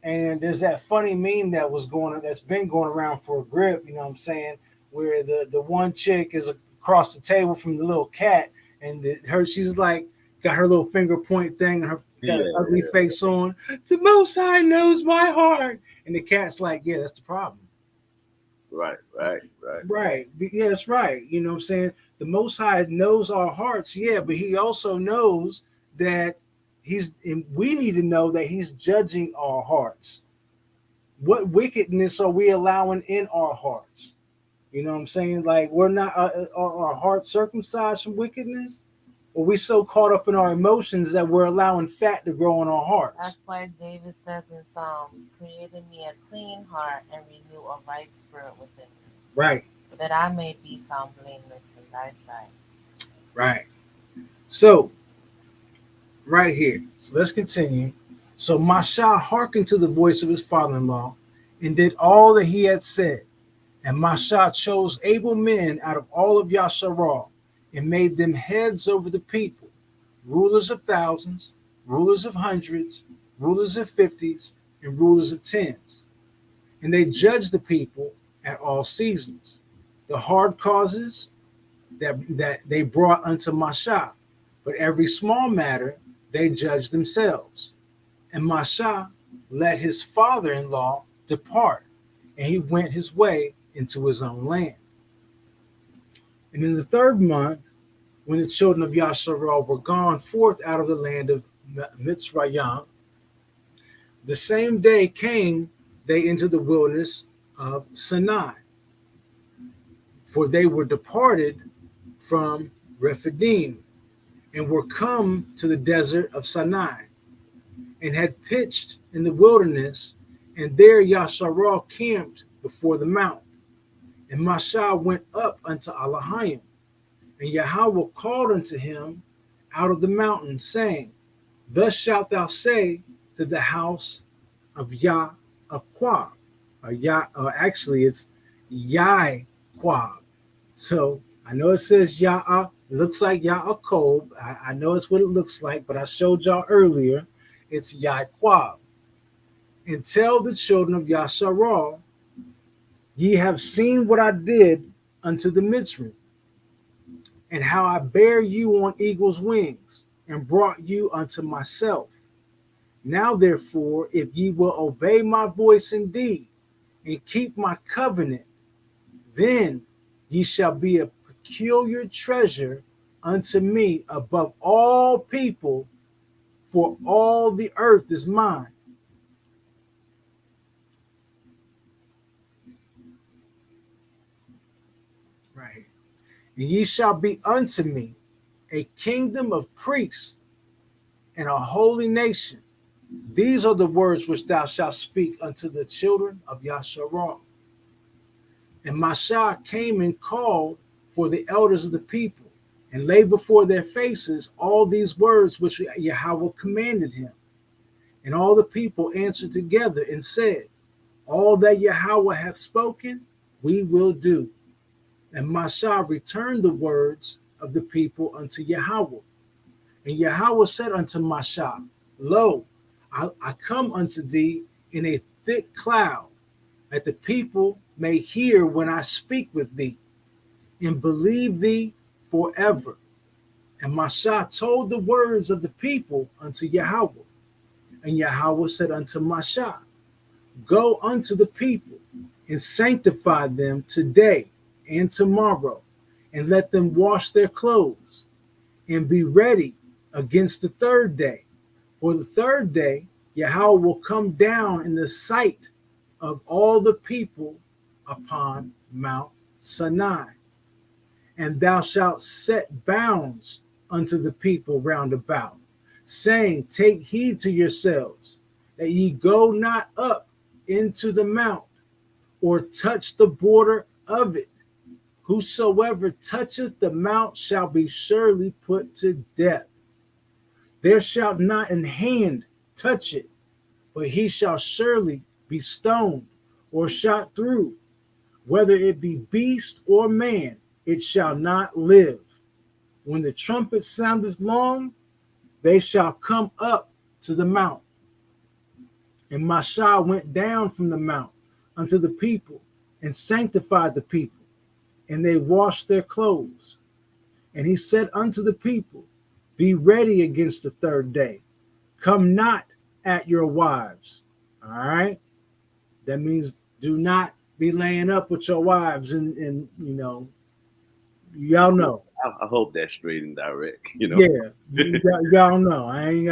And there's that funny meme that's been going around for a grip, you know what I'm saying, where the one chick is across the table from the little cat, and she's like got her little finger point thing, and her got an ugly yeah, face on. The Most High knows my heart, and the cat's like, yeah, that's the problem. right, right, right. Right. Yeah, that's right. You know what I'm saying? The Most High knows our hearts, yeah, but he also knows that and we need to know that he's judging our hearts. What wickedness are we allowing in our hearts? You know what I'm saying? Like, we're not, are our hearts circumcised from wickedness? Or we so caught up in our emotions that we're allowing fat to grow in our hearts? That's why David says in Psalms, create in me a clean heart and renew a right spirit within me, Right, that I may be found blameless in thy sight. right. So, right here. So let's continue. So Masha hearkened to the voice of his father-in-law and did all that he had said. And Masha chose able men out of all of Yasharal and made them heads over the people, rulers of thousands, rulers of hundreds, rulers of fifties, and rulers of tens. And they judged the people at all seasons. The hard causes that they brought unto Masha, but every small matter they judged themselves. And Masha let his father in law depart, and he went his way into his own land. And in the third month, when the children of Yasharal were gone forth out of the land of Mitzrayim, the same day came they into the wilderness of Sinai, for they were departed from Rephidim, and were come to the desert of Sinai, and had pitched in the wilderness, and there Yasharal camped before the mount. And Masha went up unto Alahayim, and Yahweh called unto him out of the mountain, saying, Thus shalt thou say to the house of Yah-Aquab, or actually it's Yah-Quab. So I know it says Yah, it looks like Yaakov. I know it's what it looks like, but I showed y'all earlier. It's Yah-Quab. And tell the children of Yasharal, ye have seen what I did unto the Mitzri, and how I bare you on eagle's wings, and brought you unto myself. Now therefore, if ye will obey my voice indeed, and keep my covenant, then ye shall be a peculiar treasure unto me above all people, for all the earth is mine. Right. And ye shall be unto me a kingdom of priests and a holy nation. These are the words which thou shalt speak unto the children of Yasharal. And Mashah came and called for the elders of the people and laid before their faces all these words which Yahweh commanded him. And all the people answered together and said, all that Yahweh hath spoken, we will do. And Mashah returned the words of the people unto Yahweh. And Yahweh said unto Mashah, lo, I come unto thee in a thick cloud, that the people may hear when I speak with thee, and believe thee forever. And Mashah told the words of the people unto Yahweh. And Yahweh said unto Mashah, go unto the people, and sanctify them today and tomorrow, and let them wash their clothes, and be ready against the third day. For the third day Yahweh will come down in the sight of all the people upon Mount Sinai. And thou shalt set bounds unto the people round about, saying, take heed to yourselves, that ye go not up into the mount, or touch the border of it. Whosoever toucheth the mount shall be surely put to death. There shall not an hand touch it, but he shall surely be stoned or shot through. Whether it be beast or man, it shall not live. When the trumpet soundeth long, they shall come up to the mount. And Mashah went down from the mount unto the people, and sanctified the people, and they washed their clothes. And he said unto the people, be ready against the third day. Come not at your wives. All right. That means do not be laying up with your wives, and y'all know. I hope that's straight and direct. Yeah, y'all know. I ain't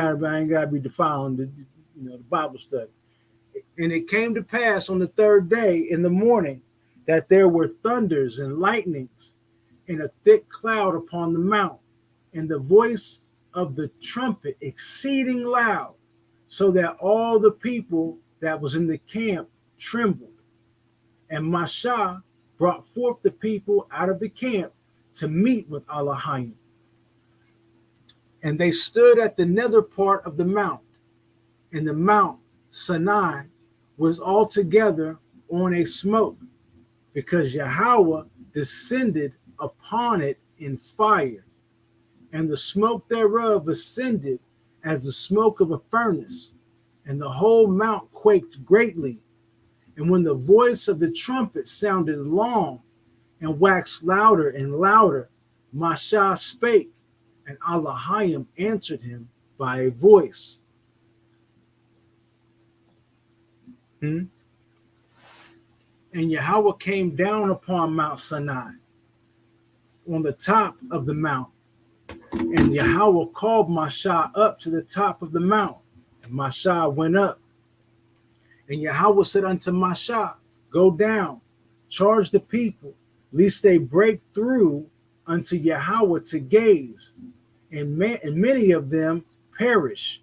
gotta be defiling the Bible study. And it came to pass on the third day in the morning that there were thunders and lightnings and a thick cloud upon the mount, and the voice of the trumpet exceeding loud, so that all the people that was in the camp trembled. And Mashah brought forth the people out of the camp to meet with Elohim. And they stood at the nether part of the mount, and the Mount Sinai was altogether on a smoke, because Yahweh descended upon it in fire, and the smoke thereof ascended as the smoke of a furnace, and the whole mount quaked greatly. And when the voice of the trumpet sounded long and waxed louder and louder, Mashah spake, and Elohim answered him by a voice. And Yahweh came down upon Mount Sinai, on the top of the mount. And Yahweh called Mashah up to the top of the mount, and Mashah went up. And Yahweh said unto Mashah, go down, charge the people, lest they break through unto Yahweh to gaze, and many of them perish.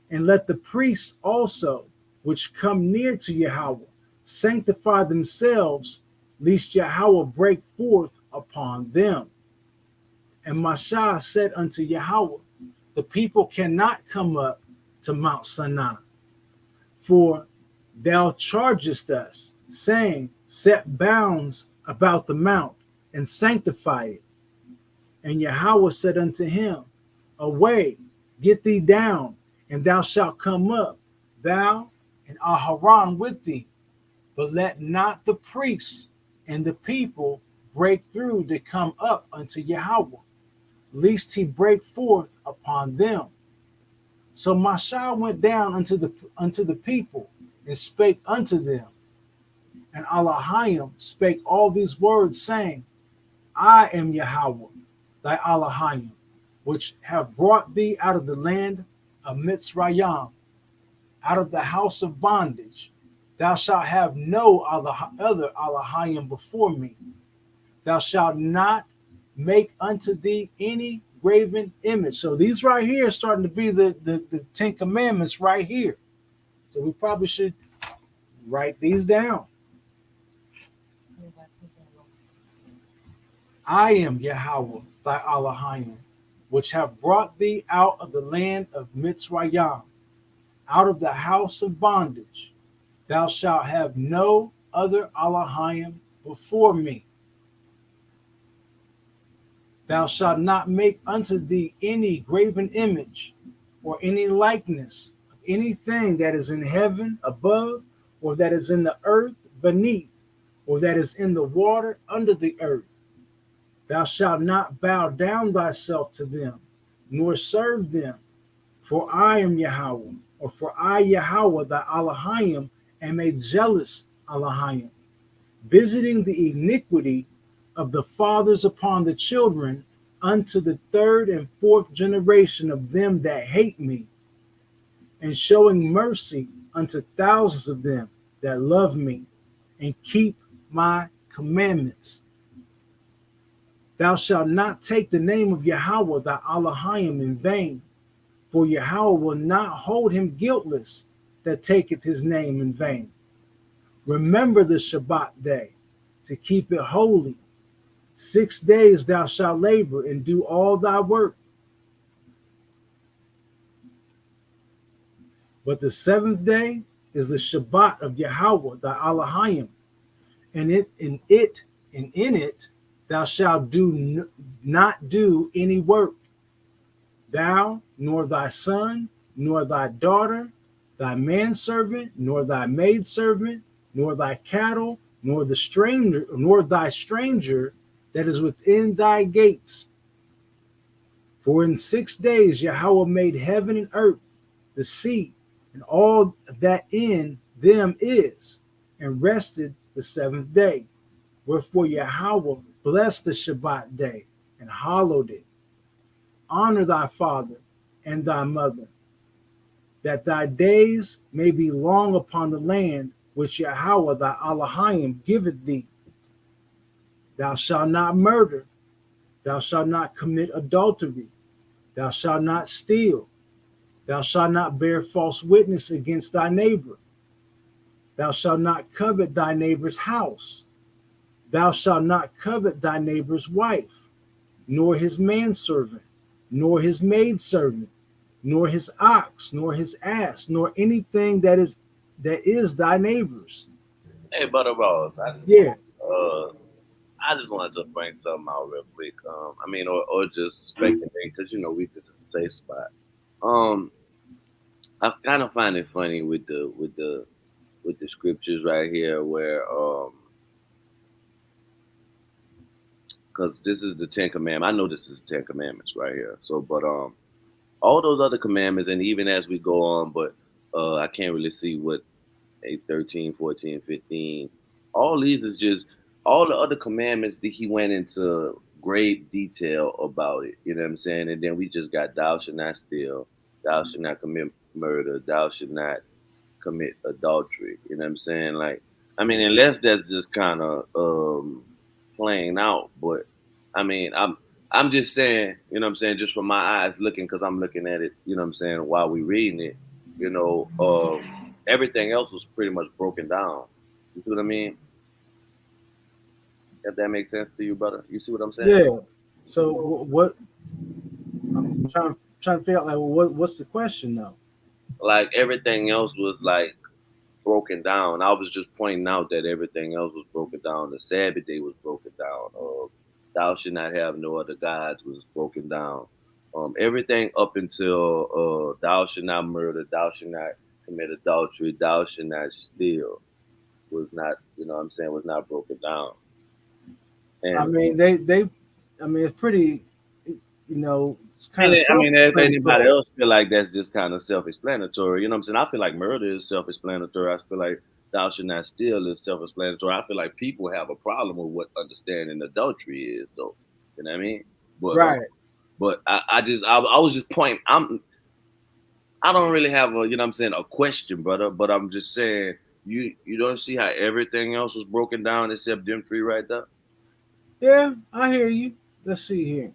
And let the priests also, which come near to Yahweh, sanctify themselves, lest Yahweh break forth upon them. And Mashah said unto Yahweh, the people cannot come up to Mount Sinai, for thou chargest us, saying, set bounds about the mount, and sanctify it. And Yahweh said unto him, away, get thee down, and thou shalt come up, thou and Aharon with thee. But let not the priests and the people break through to come up unto Yahweh, lest he break forth upon them. So Mashah went down unto the people, and spake unto them. And Elohim spake all these words, saying, I am Yahweh, thy Elohim, which have brought thee out of the land of Mitzrayim, out of the house of bondage. Thou shalt have no other Elohim before me. Thou shalt not make unto thee any graven image. So these right here are starting to be the 10 Commandments right here. So we probably should write these down. I am Yahweh, thy Elohim, which have brought thee out of the land of Mitzrayim, out of the house of bondage. Thou shalt have no other Elohim before me. Thou shalt not make unto thee any graven image, or any likeness of anything that is in heaven above, or that is in the earth beneath, or that is in the water under the earth. Thou shalt not bow down thyself to them, nor serve them. For I am Yahweh, or for I, Yahweh, thy Elohim, am a jealous Elohim, visiting the iniquity of the fathers upon the children unto the third and fourth generation of them that hate me, and showing mercy unto thousands of them that love me and keep my commandments. Thou shalt not take the name of Yahweh thy Elohim in vain, for Yahweh will not hold him guiltless that taketh his name in vain. Remember the Shabbat day to keep it holy. 6 days thou shalt labor and do all thy work. But the seventh day is the Shabbat of Yahweh thy Elohim, and in it thou shalt not do any work, thou, nor thy son, nor thy daughter, thy manservant, nor thy maidservant, nor thy cattle, nor thy stranger that is within thy gates. For in 6 days Yahweh made heaven and earth, the sea, and all that in them is, and rested the seventh day. Wherefore Yahweh blessed the Shabbat day and hallowed it. Honor thy father and thy mother, that thy days may be long upon the land which Yahweh thy Elohim giveth thee. Thou shalt not murder. Thou shalt not commit adultery. Thou shalt not steal. Thou shalt not bear false witness against thy neighbor. Thou shalt not covet thy neighbor's house. Thou shalt not covet thy neighbor's wife, nor his manservant, nor his maidservant, nor his ox, nor his ass, nor anything that is thy neighbor's. Hey, Butter Balls, Yeah. I just wanted to bring something out real quick. Or just speculate because we just at the safe spot. I kind of find it funny with the scriptures right here, where because this is the Ten Commandments. I know this is the Ten Commandments right here. So, but all those other commandments, and even as we go on, but I can't really see what 8, 13, 14, 15. All these is just all the other commandments that he went into great detail about it. You know what I'm saying? And then we just got thou shalt not steal, thou shalt not commit murder, thou shalt not commit adultery. You know what I'm saying? Like, unless that's just kind of playing out. But I'm just saying, just from my eyes looking, because I'm looking at it, while we reading it, everything else was pretty much broken down. You see what I mean? If that makes sense to you, brother, you see what I'm saying? Yeah. So what? I'm trying to figure out, like, what's the question though? Like everything else was like broken down. I was just pointing out that everything else was broken down. The Sabbath day was broken down. Thou should not have no other gods was broken down. Everything up until thou should not murder, thou should not commit adultery, thou should not steal was not, was not broken down. And it's pretty, it's kind of. If anybody else feel like that's just kind of self-explanatory, I feel like murder is self-explanatory. I feel like thou should not steal is self-explanatory. I feel like people have a problem with what understanding adultery is, though. You know what I mean? But, right. But I was just pointing. I don't really have a question, brother. But I'm just saying, you don't see how everything else was broken down except them three right there. Yeah, I hear you. Let's see here.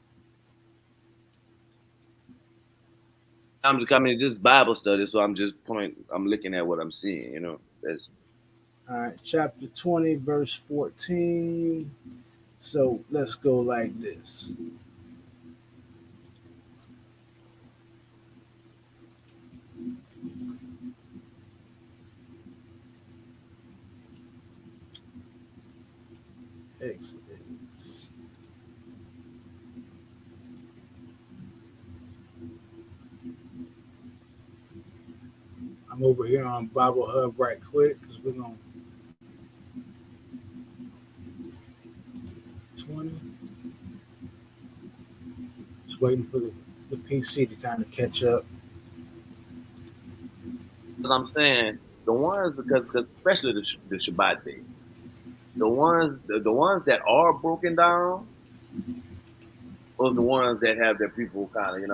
This is Bible study, so I'm looking at what I'm seeing, That's all right, chapter 20, verse 14. So let's go like this. Exodus. I'm over here on Bible Hub right quick because we're going 20. Just waiting for the PC to kind of catch up. But I'm saying the ones because especially the Shabbat day, the ones that are broken down are the ones that have their people kind of, you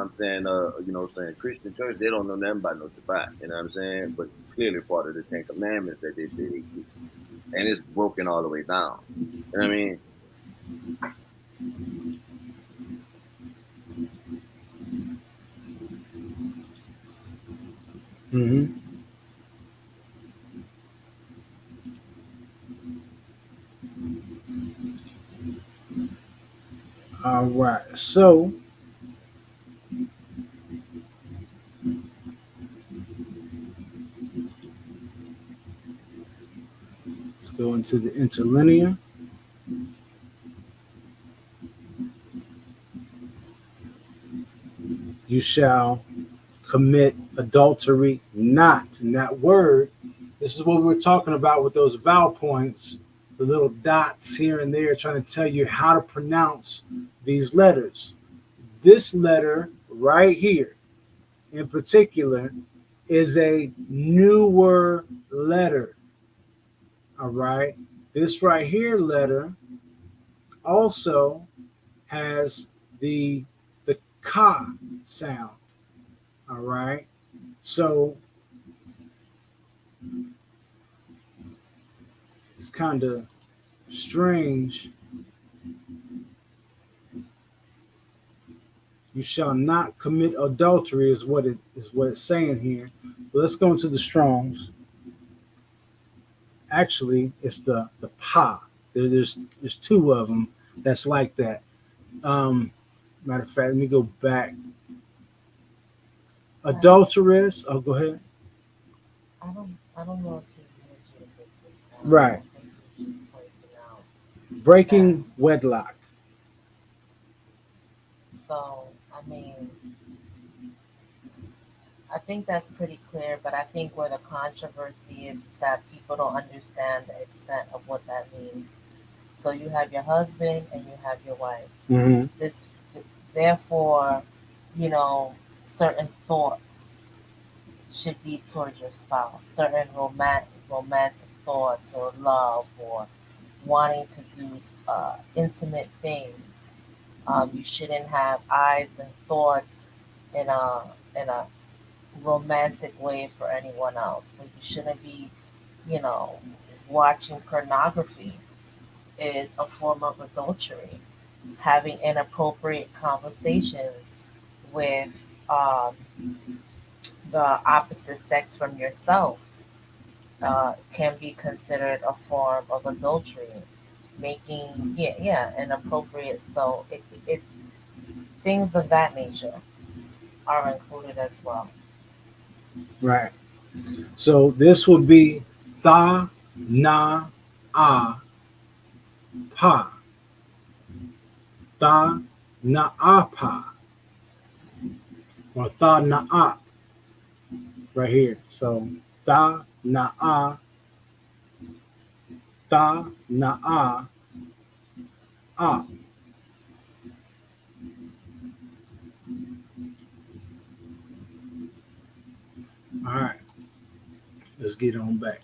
know what I'm saying, Christian church, they don't know nothing about no Shabbat, you know what I'm saying? But clearly part of the Ten Commandments that they say they keep. And it's broken all the way down. You know what I mean? Mm-hmm. All right. So let's go into the interlinear. You shall commit adultery not. And that word, this is what we're talking about with those vowel points, the little dots here and there, trying to tell you how to pronounce these letters. This letter right here, in particular, is a newer letter. All right. This right here letter also has the ka sound. All right. So it's kind of strange. You shall not commit adultery is what it's saying here. But let's go into the Strongs. Actually, it's the pa. There's two of them that's like that. Um, Matter of fact, let me go back. Adulteress. Oh, go ahead. I don't know if he mentioned it this time. Right. I think he just points it out. That Breaking wedlock. so I mean I think that's pretty clear, but I think where the controversy is that people don't understand the extent of what that means. So you have your husband and you have your wife. Mm-hmm. This, therefore, you know, certain thoughts should be towards your spouse, certain romantic thoughts or love or wanting to do intimate things. You shouldn't have eyes and thoughts in a romantic way for anyone else. So you shouldn't be, you know, watching pornography is a form of adultery. Having inappropriate conversations with um, the opposite sex from yourself can be considered a form of adultery. Making inappropriate. So it's things of that nature are included as well. Right. So this would be tha na a pa. Tha na a pa. Or tha na a right here. So tha na a, tha na a. All right. Let's get on back.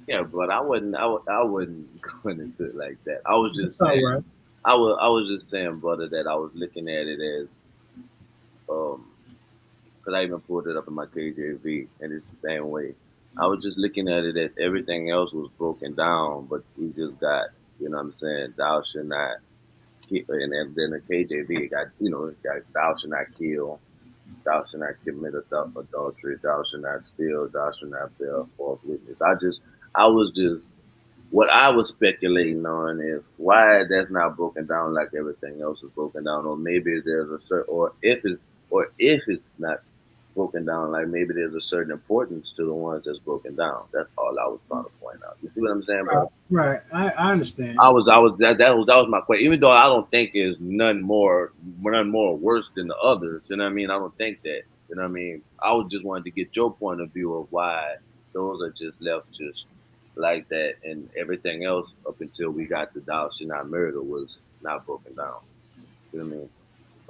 Yeah, but I wouldn't go into it like that. I was It's just all saying, right. I was just saying, brother, that I was looking at it as, because I even pulled it up in my KJV, and it's the same way. I was just looking at it as everything else was broken down, but we just got, you know what I'm saying, thou shalt not kill, and then the KJV it got, it got thou shalt not kill, thou shalt not commit adultery, thou shalt not steal, thou shalt not bear false witness. I was just what I was speculating on is why that's not broken down like everything else is broken down, or maybe there's a certain, or if it's not broken down, like maybe there's a certain importance to the ones that's broken down. That's all I was trying to point out. You see what I'm saying, Right, brother? right. I understand. I was my question. Even though I don't think there's none more worse than the others. You know what I mean? I don't think that. You know what I mean? I was just wanted to get your point of view of why those are just left just like that, and everything else up until we got to Thou Shalt Not Murder was not broken down. You know what I mean?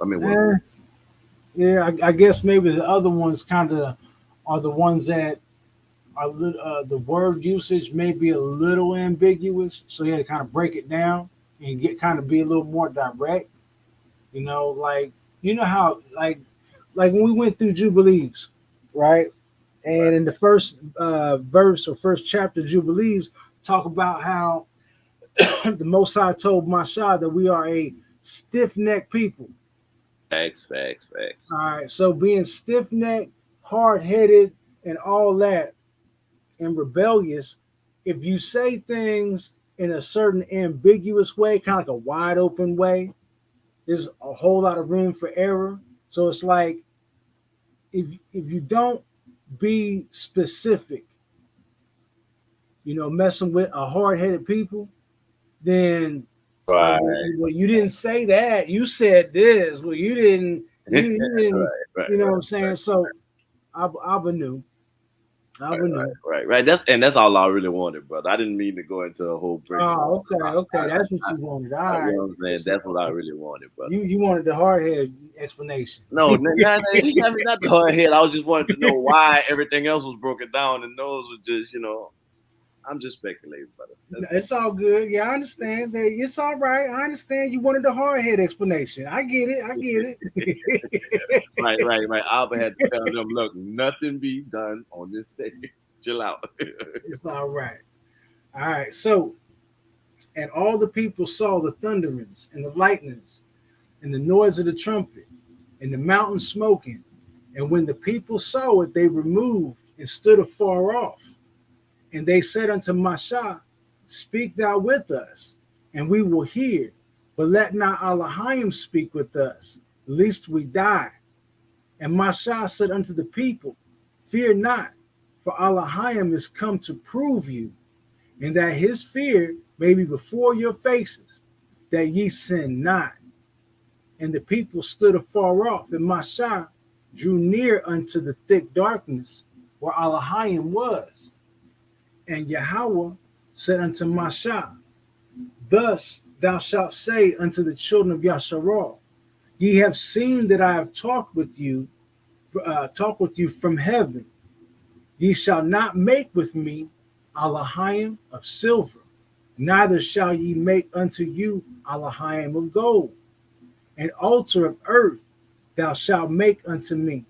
I mean, was Eh, yeah, I guess maybe the other ones kind of are the ones that are the word usage may be a little ambiguous, so you had to kind of break it down and get kind of be a little more direct. You know, like you know how like when we went through Jubilees, right? And in the first verse or first chapter of Jubilees, talk about how the Most High told Mashah that we are a stiff necked people. facts. All right, so being stiff necked, hard headed, and all that, and rebellious, if you say things in a certain ambiguous way, kind of like a wide open way, there's a whole lot of room for error. So it's like if you don't be specific, messing with a hard headed people, then like, Right, well, you didn't say that. You said this. Well, you didn't. You didn't. right, You know what I'm saying? So Abba knew. Abba knew. right. That's all I really wanted, brother. I didn't mean to go into a whole breakdown. Oh, okay. That's what you wanted. All You right. know what I'm saying? That's what I really wanted, brother. You wanted the hard head explanation. No, not the hard head. I was just wanted to know why everything else was broken down, and those were just, I'm just speculating, brother. It's all good. Yeah, I understand. It's all right. I understand you wanted the hard head explanation. I get it. I get it. Right. Albert had to tell them, look, nothing be done on this day. Chill out. It's all right. All right. So, and all the people saw the thunderings and the lightnings and the noise of the trumpet and the mountain smoking. And when the people saw it, they removed and stood afar off. And they said unto Mashah, speak thou with us, and we will hear. But let not Elohim speak with us, lest we die. And Mashah said unto the people, fear not, for Elohim is come to prove you, and that his fear may be before your faces, that ye sin not. And the people stood afar off, and Mashah drew near unto the thick darkness where Elohim was. And Yahweh said unto Mashah, thus thou shalt say unto the children of Yasharal, ye have seen that I have talked with you from heaven. Ye shall not make with me Elohim of silver, neither shall ye make unto you Elohim of gold. An altar of earth thou shalt make unto me,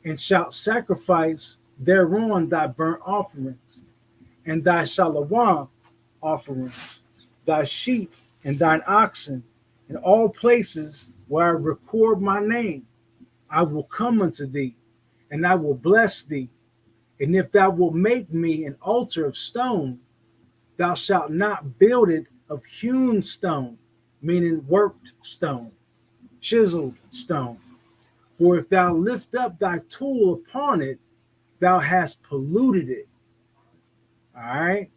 and shalt sacrifice thereon thy burnt offerings, and thy shalom offerings, thy sheep and thine oxen, in all places where I record my name. I will come unto thee, and I will bless thee. And if thou wilt make me an altar of stone, thou shalt not build it of hewn stone, meaning worked stone, chiseled stone. For if thou lift up thy tool upon it, thou hast polluted it. All right?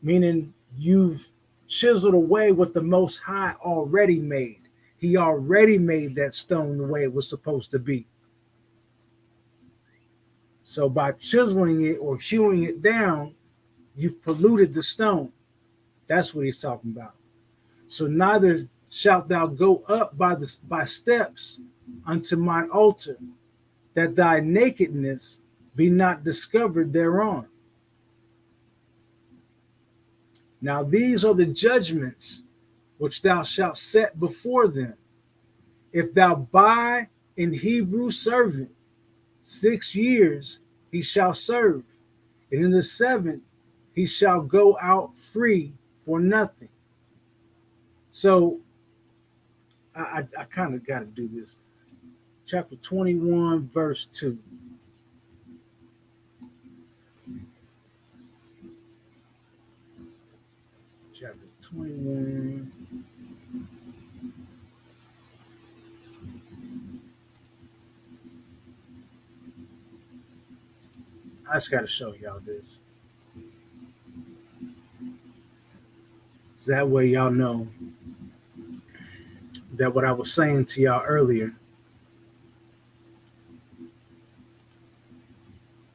Meaning you've chiseled away what the Most High already made. He already made that stone the way it was supposed to be. So by chiseling it or hewing it down, you've polluted the stone. That's what he's talking about. So neither shalt thou go up by steps unto mine altar, that thy nakedness be not discovered thereon. Now these are the judgments which thou shalt set before them. If thou buy an Hebrew servant, 6 years he shall serve, and in the 7th he shall go out free for nothing. So I kind of got to do this. Chapter 21, verse 2. 21. I just got to show y'all this. That way y'all know that what I was saying to y'all earlier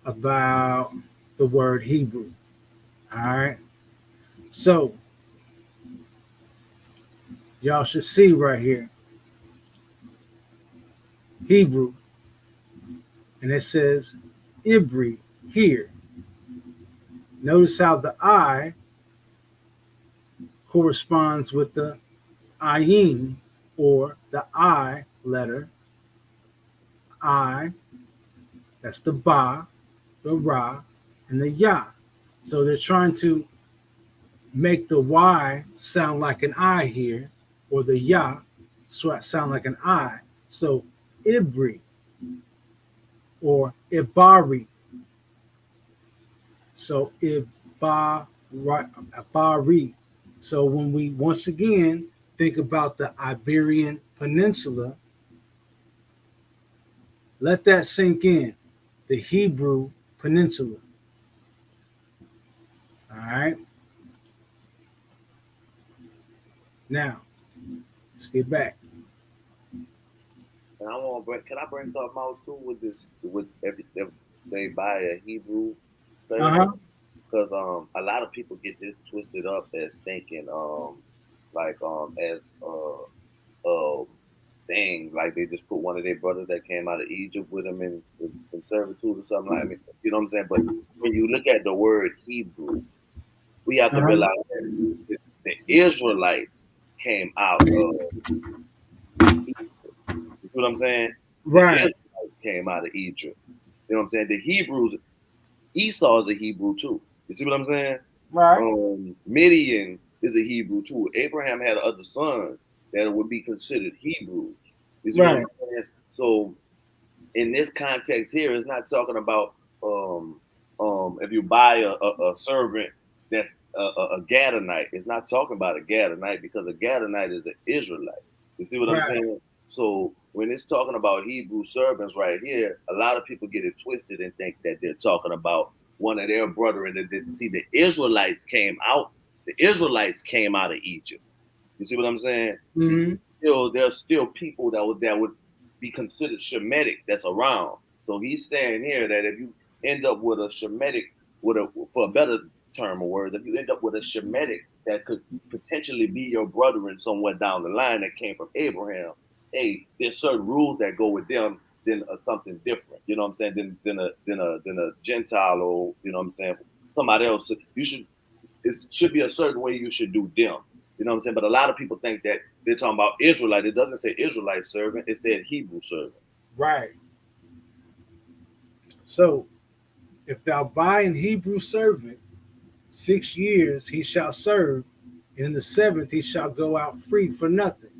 about the word Hebrew. All right. So y'all should see right here Hebrew, and it says Ibri here. Notice how the I corresponds with the ayin, or the I letter. I, that's the ba, the ra, and the ya. So they're trying to make the Y sound like an I here, or the ya sound like an I. So Ibri or Ibari. So Ibari. So when we once again think about the Iberian Peninsula, let that sink in. The Hebrew Peninsula. All right. Now, let's get back. And I want to bring. Can I bring something out too with this? With if they buy a Hebrew Uh servant, huh. because a lot of people get this twisted up as thinking like as thing, like they just put one of their brothers that came out of Egypt with them in servitude or something like. I mean, you know what I'm saying? But when you look at the word Hebrew, we have to Uh-huh. realize that the Israelites came out of Egypt. You know what I'm saying? The Right. Israelites came out of Egypt. You know what I'm saying? The Hebrews, Esau is a Hebrew too. You see what I'm saying? Right. Midian is a Hebrew too. Abraham had other sons that would be considered Hebrews. You see what I'm Right. saying? So in this context here, it's not talking about if you buy a servant that's a Gadonite. It's not talking about a Gadonite because a Gadonite is an Israelite. You see what I'm Right. saying? So when it's talking about Hebrew servants right here, a lot of people get it twisted and think that they're talking about one of their brethren. That see, the Israelites came out. The Israelites came out of Egypt. You see what I'm saying? Mm-hmm. There's still people that would be considered Shemitic that's around. So he's saying here that if you end up with a Shemitic, for a better term of words, if you end up with a Shemitic that could potentially be your brother in somewhere down the line that came from Abraham, hey, there's certain rules that go with them than something different. You know what I'm saying? Than a Gentile, or you know what I'm saying, somebody else. You should it should be a certain way you should do them. You know what I'm saying? But a lot of people think that they're talking about Israelite. It doesn't say Israelite servant. It said Hebrew servant. Right. So if thou buy an Hebrew servant, 6 years he shall serve, and in the seventh he shall go out free for nothing.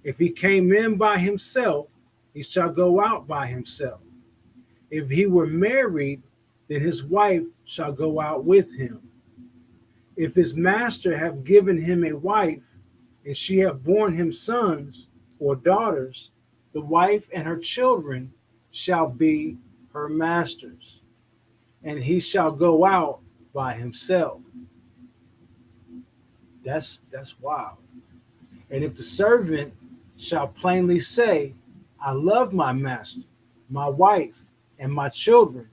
If he came in by himself, he shall go out by himself. If he were married, then his wife shall go out with him. If his master have given him a wife, and she have borne him sons or daughters, the wife and her children shall be her master's, and he shall go out by himself. That's wild. And if the servant shall plainly say, I love my master, my wife, and my children,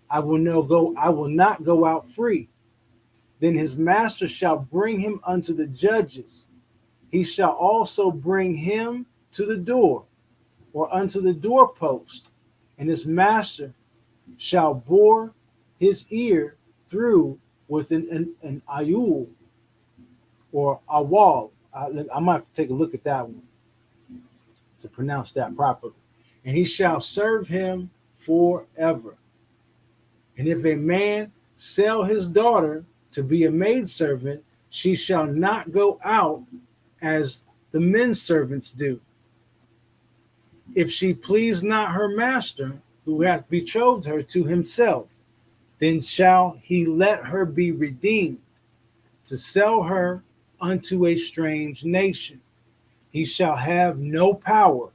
I will not go out free. Then his master shall bring him unto the judges. He shall also bring him to the door, or unto the doorpost, and his master shall bore his ear through with an ayul, or a wall. I might have to take a look at that one to pronounce that properly. And he shall serve him forever. And if a man sell his daughter to be a maidservant, she shall not go out as the men servants do. If she please not her master, who hath betrothed her to himself, then shall he let her be redeemed, to sell her unto a strange nation. He shall have no power,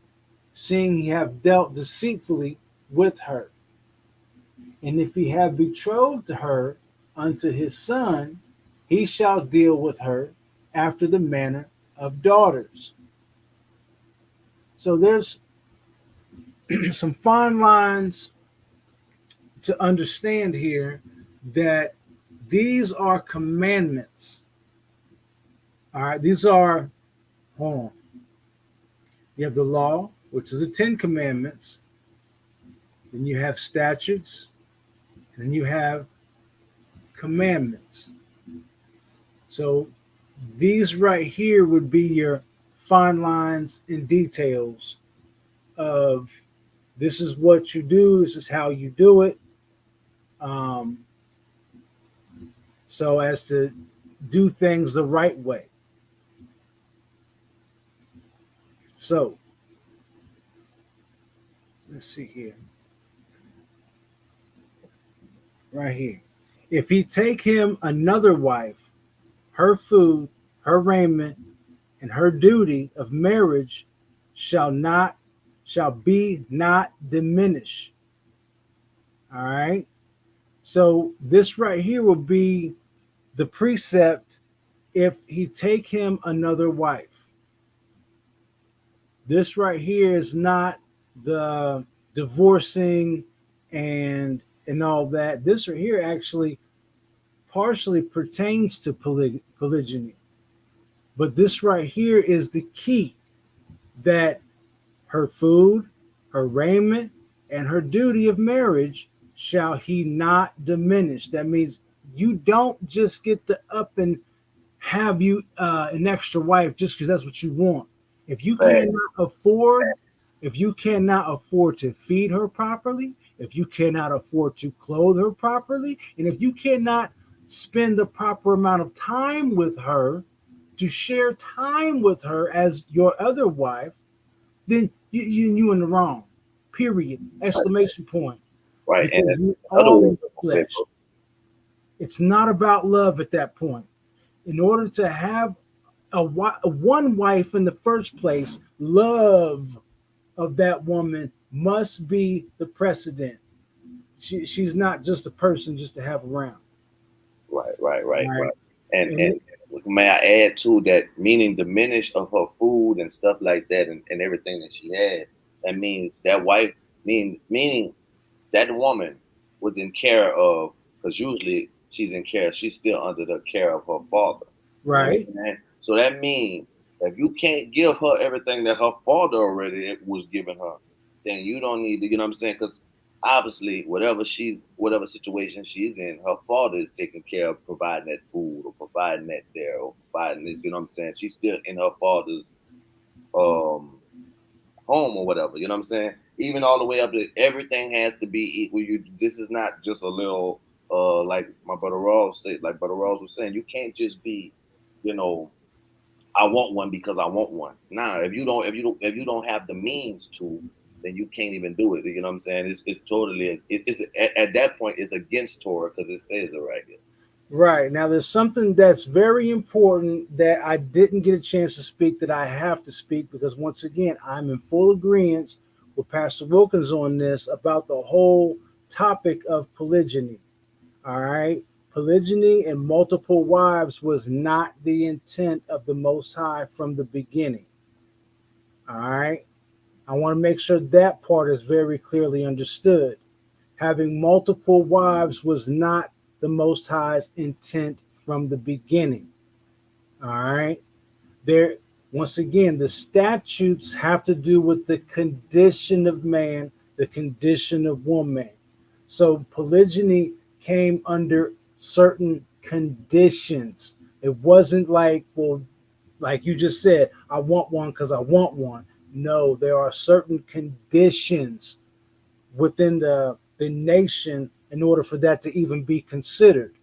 seeing he have dealt deceitfully with her. And if he have betrothed her unto his son, he shall deal with her after the manner of daughters. So there's some fine lines to understand here that these are commandments. All right, these are, hold on. You have the law, which is the 10 Commandments. Then you have statutes. And then you have commandments. So these right here would be your fine lines and details of this is what you do, this is how you do it. Um, so as to do things the right way. So let's see here. Right here. If he take him another wife, her food, her raiment, and her duty of marriage shall be not diminished. All right. So this right here will be the precept if he take him another wife. This right here is not the divorcing and all that. This right here actually partially pertains to polygyny. But this right here is the key that her food, her raiment, and her duty of marriage shall he not diminish. That means you don't just get to up and have you an extra wife just because that's what you want. If you cannot afford, if you cannot afford to feed her properly, if you cannot afford to clothe her properly, and if you cannot spend the proper amount of time with her, to share time with her as your other wife, then you in the wrong. Period. Exclamation point. Right. Because And you all in the flesh. It's not about love at that point. In order to have one wife in the first place, love of that woman must be the precedent. She's not just a person just to have around. Right. And may I add too that meaning diminish of her food and stuff like that and everything that she has. That means that wife meaning that woman was in care of, because usually she's in care, she's still under the care of her father. Right. You know what I'm saying? So that means if you can't give her everything that her father already was giving her, then you don't need to, you know what I'm saying? Because obviously, whatever situation she's in, her father is taking care of providing that food or providing that there or providing this, you know what I'm saying? She's still in her father's um home or whatever, you know what I'm saying? Even all the way up to everything has to be equal. This is not just a little like my brother Ross said, like brother Ross was saying, you can't just be, you know, I want one because I want one. Nah, if you don't have the means to, then you can't even do it. You know what I'm saying? It's totally it's at that point it's against Torah because it says it right here. Right. Now, there's something that's very important that I didn't get a chance to speak that I have to speak because, once again, I'm in full agreement with Pastor Wilkins on this about the whole topic of polygyny. All right. Polygyny and multiple wives was not the intent of the Most High from the beginning. All right. I want to make sure that part is very clearly understood. Having multiple wives was not the Most High's intent from the beginning. All right. There, once again, the statutes have to do with the condition of man, the condition of woman. So polygyny came under certain conditions. It wasn't like, well, like you just said, I want one because I want one. No, there are certain conditions within the nation in order for that to even be considered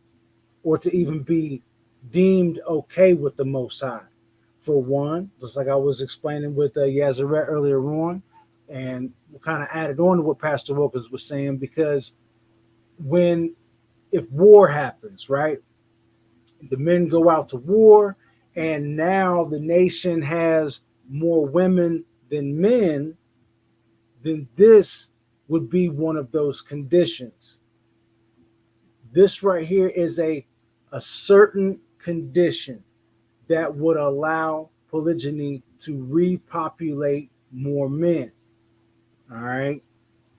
or to even be deemed okay with the Most High. For one, just like I was explaining with Yazaret earlier on, and kind of added on to what Pastor Wilkins was saying, because if war happens, right, the men go out to war and now the nation has more women than men, then this would be one of those conditions. This right here is a certain condition that would allow polygyny to repopulate more men. All right.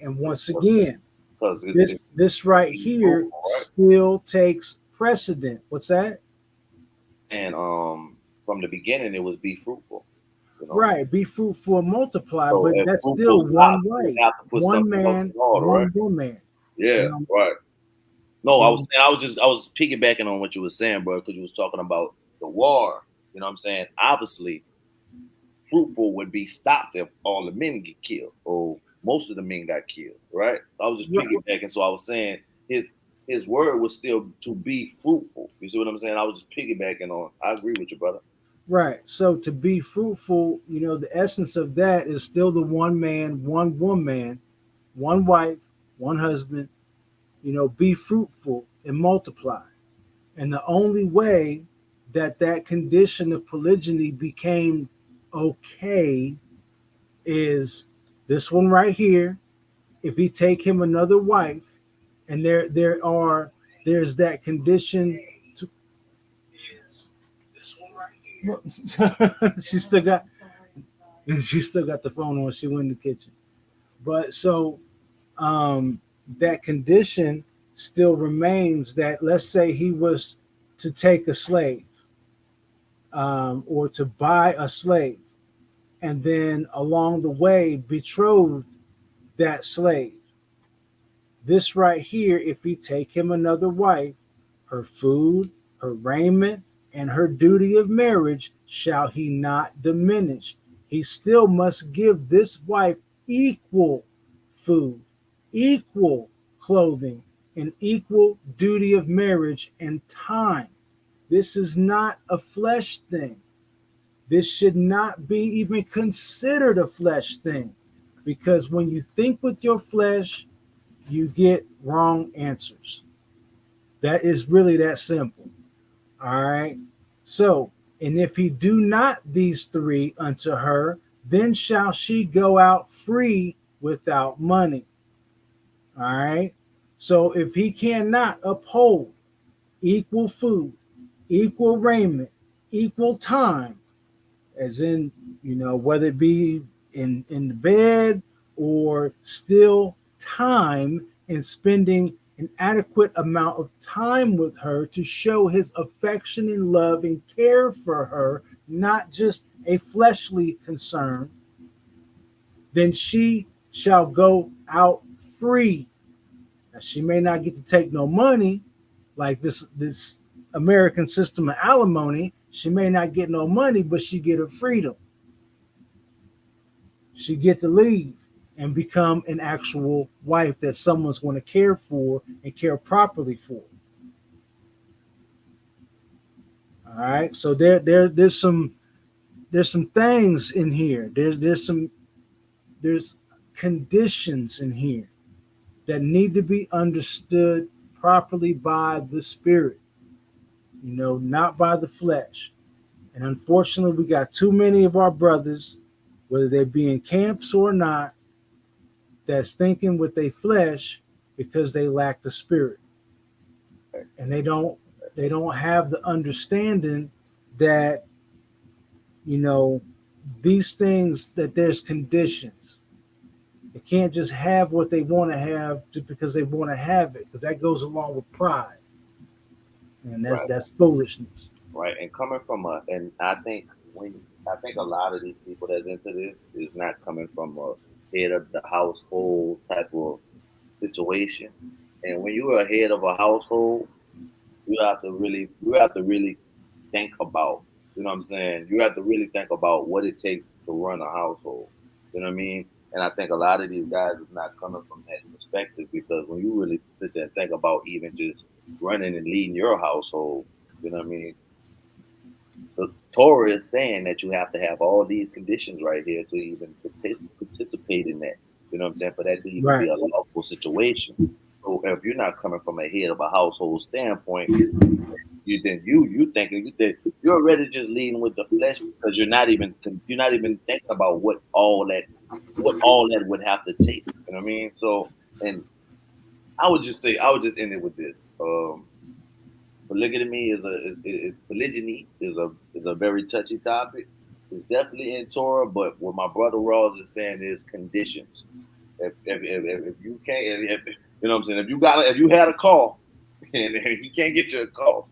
And once again, because this right here fruitful, right? still takes precedent. What's that? And from the beginning, it was be fruitful. You know, Right. Be fruitful and multiply, so but if that's fruitful still one stops, you wife, have to put one something else man, in order, right? one woman. You Yeah, know, right. No, I was and saying I was piggybacking on what you were saying, bro, because you was talking about the war. You know what I'm saying? Obviously, fruitful would be stopped if all the men get killed, or most of the men got killed, right? I was just right, piggybacking, so I was saying his word was still to be fruitful. You see what I'm saying? I was just piggybacking on. I agree with you, brother. right. So to be fruitful, the essence of that is still the one man, one woman, one wife, one husband. Be fruitful and multiply. And the only way that that condition of polygyny became okay is this one right here. If he take him another wife, and there's that condition to is this one right here. She still got the phone on. She went in the kitchen. But so that condition still remains that let's say he was to take a slave or to buy a slave and then along the way betrothed that slave. This right here, if he take him another wife, her food, her raiment, and her duty of marriage shall he not diminish. He still must give this wife equal food, equal clothing, and equal duty of marriage and time. This is not a flesh thing. This should not be even considered a flesh thing because when you think with your flesh, you get wrong answers. That is really that simple. All right. So, and if he do not these three unto her, then shall she go out free without money. All right. So, if he cannot uphold equal food, equal raiment, equal time, as in, whether it be in the bed or still time in spending an adequate amount of time with her to show his affection and love and care for her, not just a fleshly concern, then she shall go out free. Now, she may not get to take no money like this American system of alimony. She may not get no money, but she get her freedom. She get to leave and become an actual wife that someone's going to care for and care properly for. All right. So there's some things in here. There's conditions in here that need to be understood properly by the spirit, not by the flesh. And unfortunately, we got too many of our brothers, whether they be in camps or not, that's thinking with their flesh because they lack the spirit. And they don't have the understanding that, these things, that there's conditions. They can't just have what they want to have just because they want to have it, because that goes along with pride. And Right, that's foolishness. right. And coming from and I think a lot of these people that's into this is not coming from a head of the household type of situation. And when you're a head of a household, you have to really think about, you know what I'm saying? You have to really think about what it takes to run a household. You know what I mean? And I think a lot of these guys is not coming from that perspective because when you really sit there and think about even just running and leading your household, you know what I mean? The Torah is saying that you have to have all these conditions right here to even participate in that. You know what I'm saying? For that to even be Right. a lawful situation. So if you're not coming from a head of a household standpoint, you thinking you're already just leading with the flesh because you're not even thinking about what all that would have to take. You know what I mean? So, and I would just end it with this. Polygamy polygyny is a very touchy topic. It's definitely in Torah, but what my brother Rawls is saying is conditions. If you can't, you know what I'm saying, if you had a call and he can't get you a call,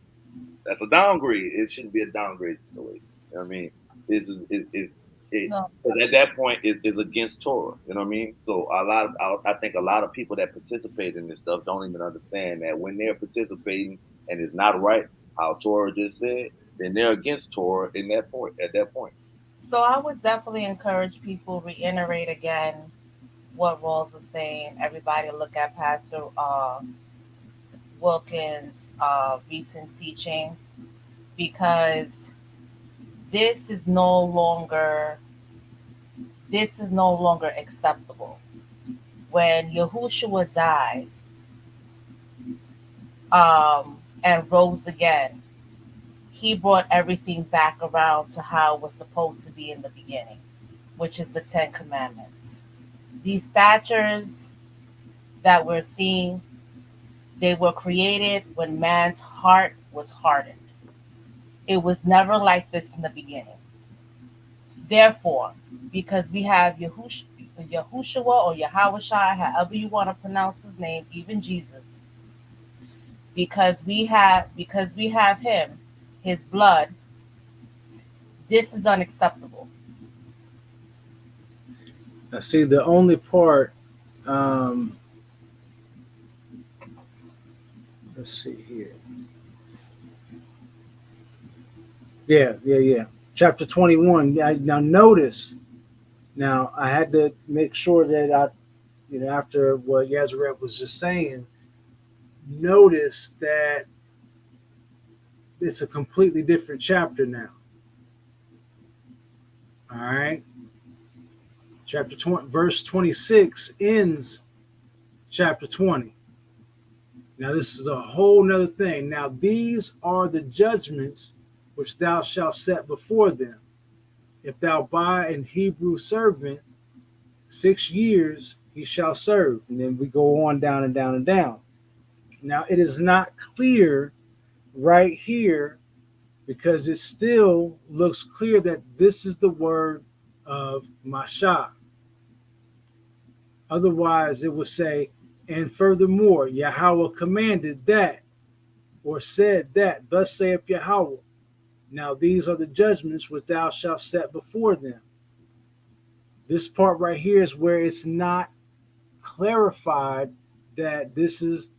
that's a downgrade. It shouldn't be a downgrade situation. You know what I mean? This is it, No. 'cause at that point is against Torah. You know what I mean? So I think a lot of people that participate in this stuff don't even understand that when they're participating and it's not right, how Torah just said, then they're against Torah in that point. At that point, So I would definitely encourage people, reiterate again what Rawls is saying. Everybody look at Pastor Wilkins' recent teaching, because this is no longer this is no longer acceptable. When Yahushua died and rose again, he brought everything back around to how it was supposed to be in the beginning, which is the Ten Commandments. These statutes that we're seeing, they were created when man's heart was hardened. It was never like this in the beginning. Therefore, because we have Yahushua or Yahawashai, however you want to pronounce his name, even Jesus, because we have him, his blood, this is unacceptable. Now, see, the only part, um, let's see here. Yeah. Chapter 21. Yeah, now notice, now I had to make sure that after what Yazarek was just saying, notice that it's a completely different chapter now. All right. Chapter 20, verse 26 ends chapter 20. Now, this is a whole nother thing. Now, these are the judgments which thou shalt set before them. If thou buy an Hebrew servant, 6 years he shall serve. And then we go on down and down and down. Now, it is not clear right here because it still looks clear that this is the word of Mashah. Otherwise, it would say, and furthermore, Yahweh commanded that, or said that, thus saith Yahweh. Now these are the judgments which thou shalt set before them. This part right here is where it's not clarified that this is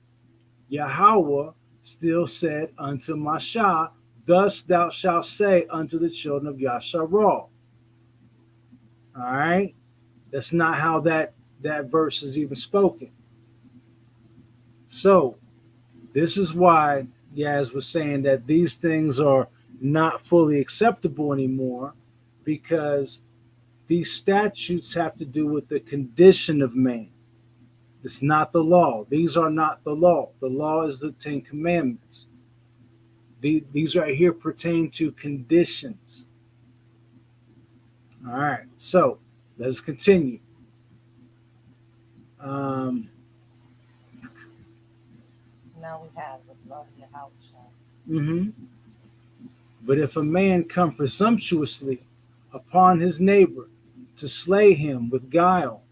Yahweh still said unto Mashah, thus thou shalt say unto the children of Yasharal. All right? That's not how that verse is even spoken. So this is why Yaz was saying that these things are not fully acceptable anymore, because these statutes have to do with the condition of man. It's not the law. These are not the law. The law is the Ten Commandments. These right here pertain to conditions. All right, so let us continue. Now we have the blood of Yahawashai. But if a man come presumptuously upon his neighbor to slay him with guile,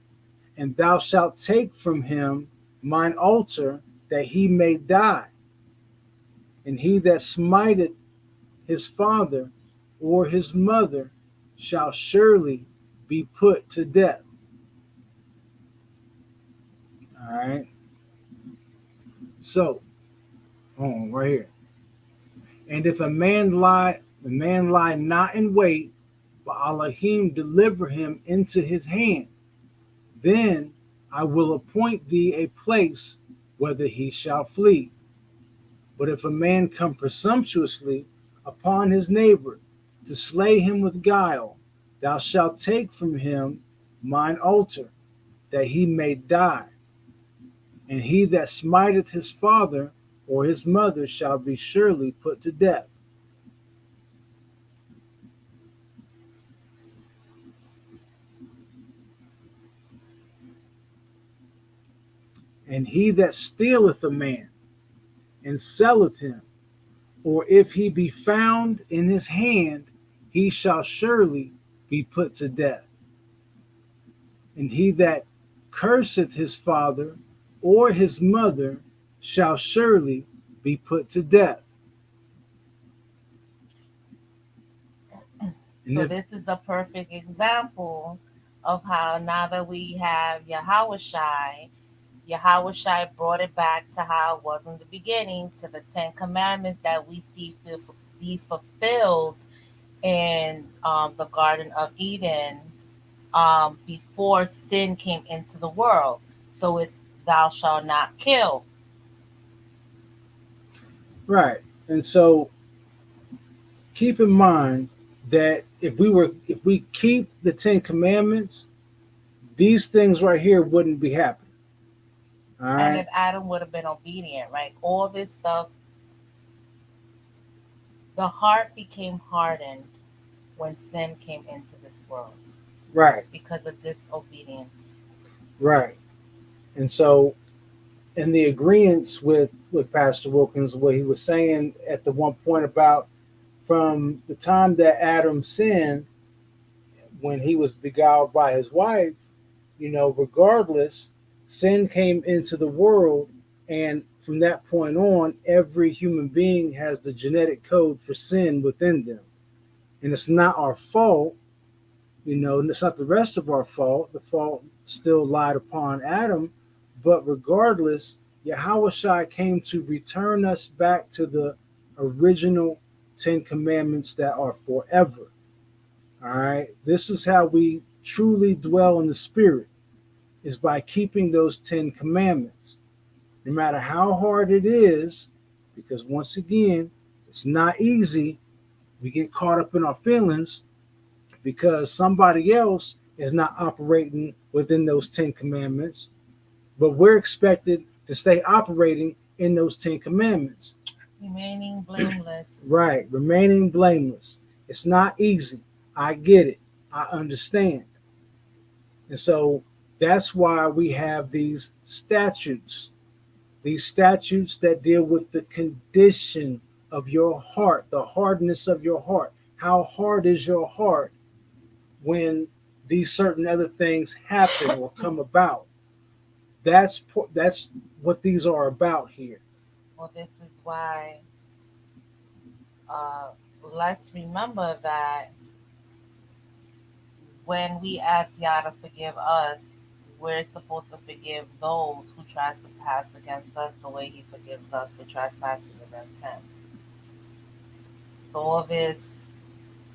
and thou shalt take from him mine altar, that he may die, and he that smiteth his father or his mother shall surely be put to death. All right. So, right here. And if a man lie not in wait, but Elohim deliver him into his hand, then I will appoint thee a place whither he shall flee. But if a man come presumptuously upon his neighbor to slay him with guile, thou shalt take from him mine altar, that he may die. And he that smiteth his father or his mother shall be surely put to death. And he that stealeth a man and selleth him, or if he be found in his hand, he shall surely be put to death. And he that curseth his father or his mother shall surely be put to death. And So if, this is a perfect example of how now that we have Yahushai brought it back to how it was in the beginning, to the Ten Commandments that we see be fulfilled in the Garden of Eden before sin came into the world. So it's thou shalt not kill. right. And so keep in mind that if we keep the Ten Commandments, these things right here wouldn't be happening. All And right. if Adam would have been obedient, right? All this stuff, the heart became hardened when sin came into this world Right. because of disobedience. Right. And so in the agreements with Pastor Wilkins, what he was saying at the one point about from the time that Adam sinned, when he was beguiled by his wife, regardless, sin came into the world, and from that point on, every human being has the genetic code for sin within them, and it's not our fault. It's not the rest of our fault. The fault still lied upon Adam, but regardless, Yahushua came to return us back to the original Ten Commandments that are forever. All right. This is how we truly dwell in the Spirit, is by keeping those Ten Commandments. No matter how hard it is, because once again, it's not easy. We get caught up in our feelings because somebody else is not operating within those Ten Commandments, but we're expected to stay operating in those Ten Commandments. Remaining blameless. Right, remaining blameless. It's not easy. I get it. I understand. And so that's why we have these statutes that deal with the condition of your heart, the hardness of your heart. How hard is your heart when these certain other things happen or come about? That's what these are about here. Well, this is why uh, let's remember that when we ask Yah to forgive us, we're supposed to forgive those who tries to pass against us the way He forgives us for trespassing against Him. So all this,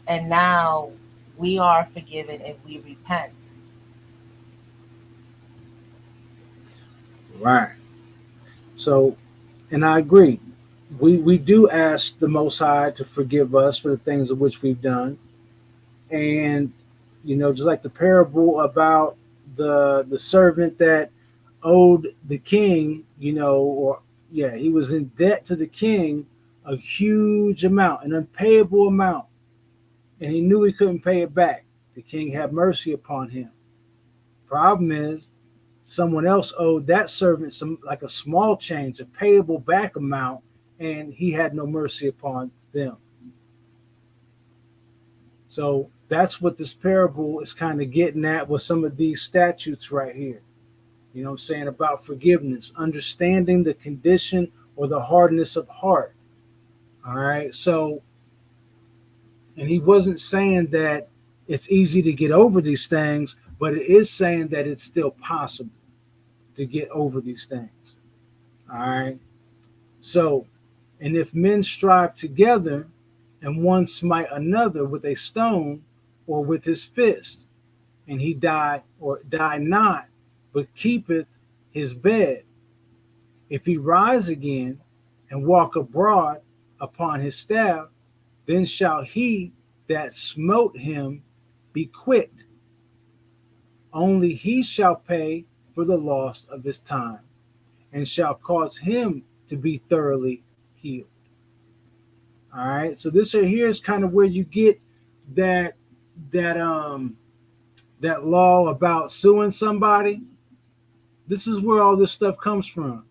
and now we are forgiven if we repent. Right. So, and I agree. We do ask the Most High to forgive us for the things of which we've done, and just like the parable about the servant that owed the king, or yeah, he was in debt to the king, a huge amount, an unpayable amount, and he knew he couldn't pay it back. The king had mercy upon him. Problem is, someone else owed that servant some, like a small change, a payable back amount, and he had no mercy upon them. So that's what this parable is kind of getting at with some of these statutes right here. You know what I'm saying, about forgiveness, understanding the condition or the hardness of heart. All right. So, and he wasn't saying that it's easy to get over these things, but it is saying that it's still possible to get over these things. All right. So, and if men strive together and one smite another with a stone or with his fist, and he die or die not, but keepeth his bed, if he rise again and walk abroad upon his staff, then shall he that smote him be quit. Only he shall pay for the loss of his time, and shall cause him to be thoroughly healed. All right. So this right here is kind of where you get that that um that law about suing somebody. This is where all this stuff comes from.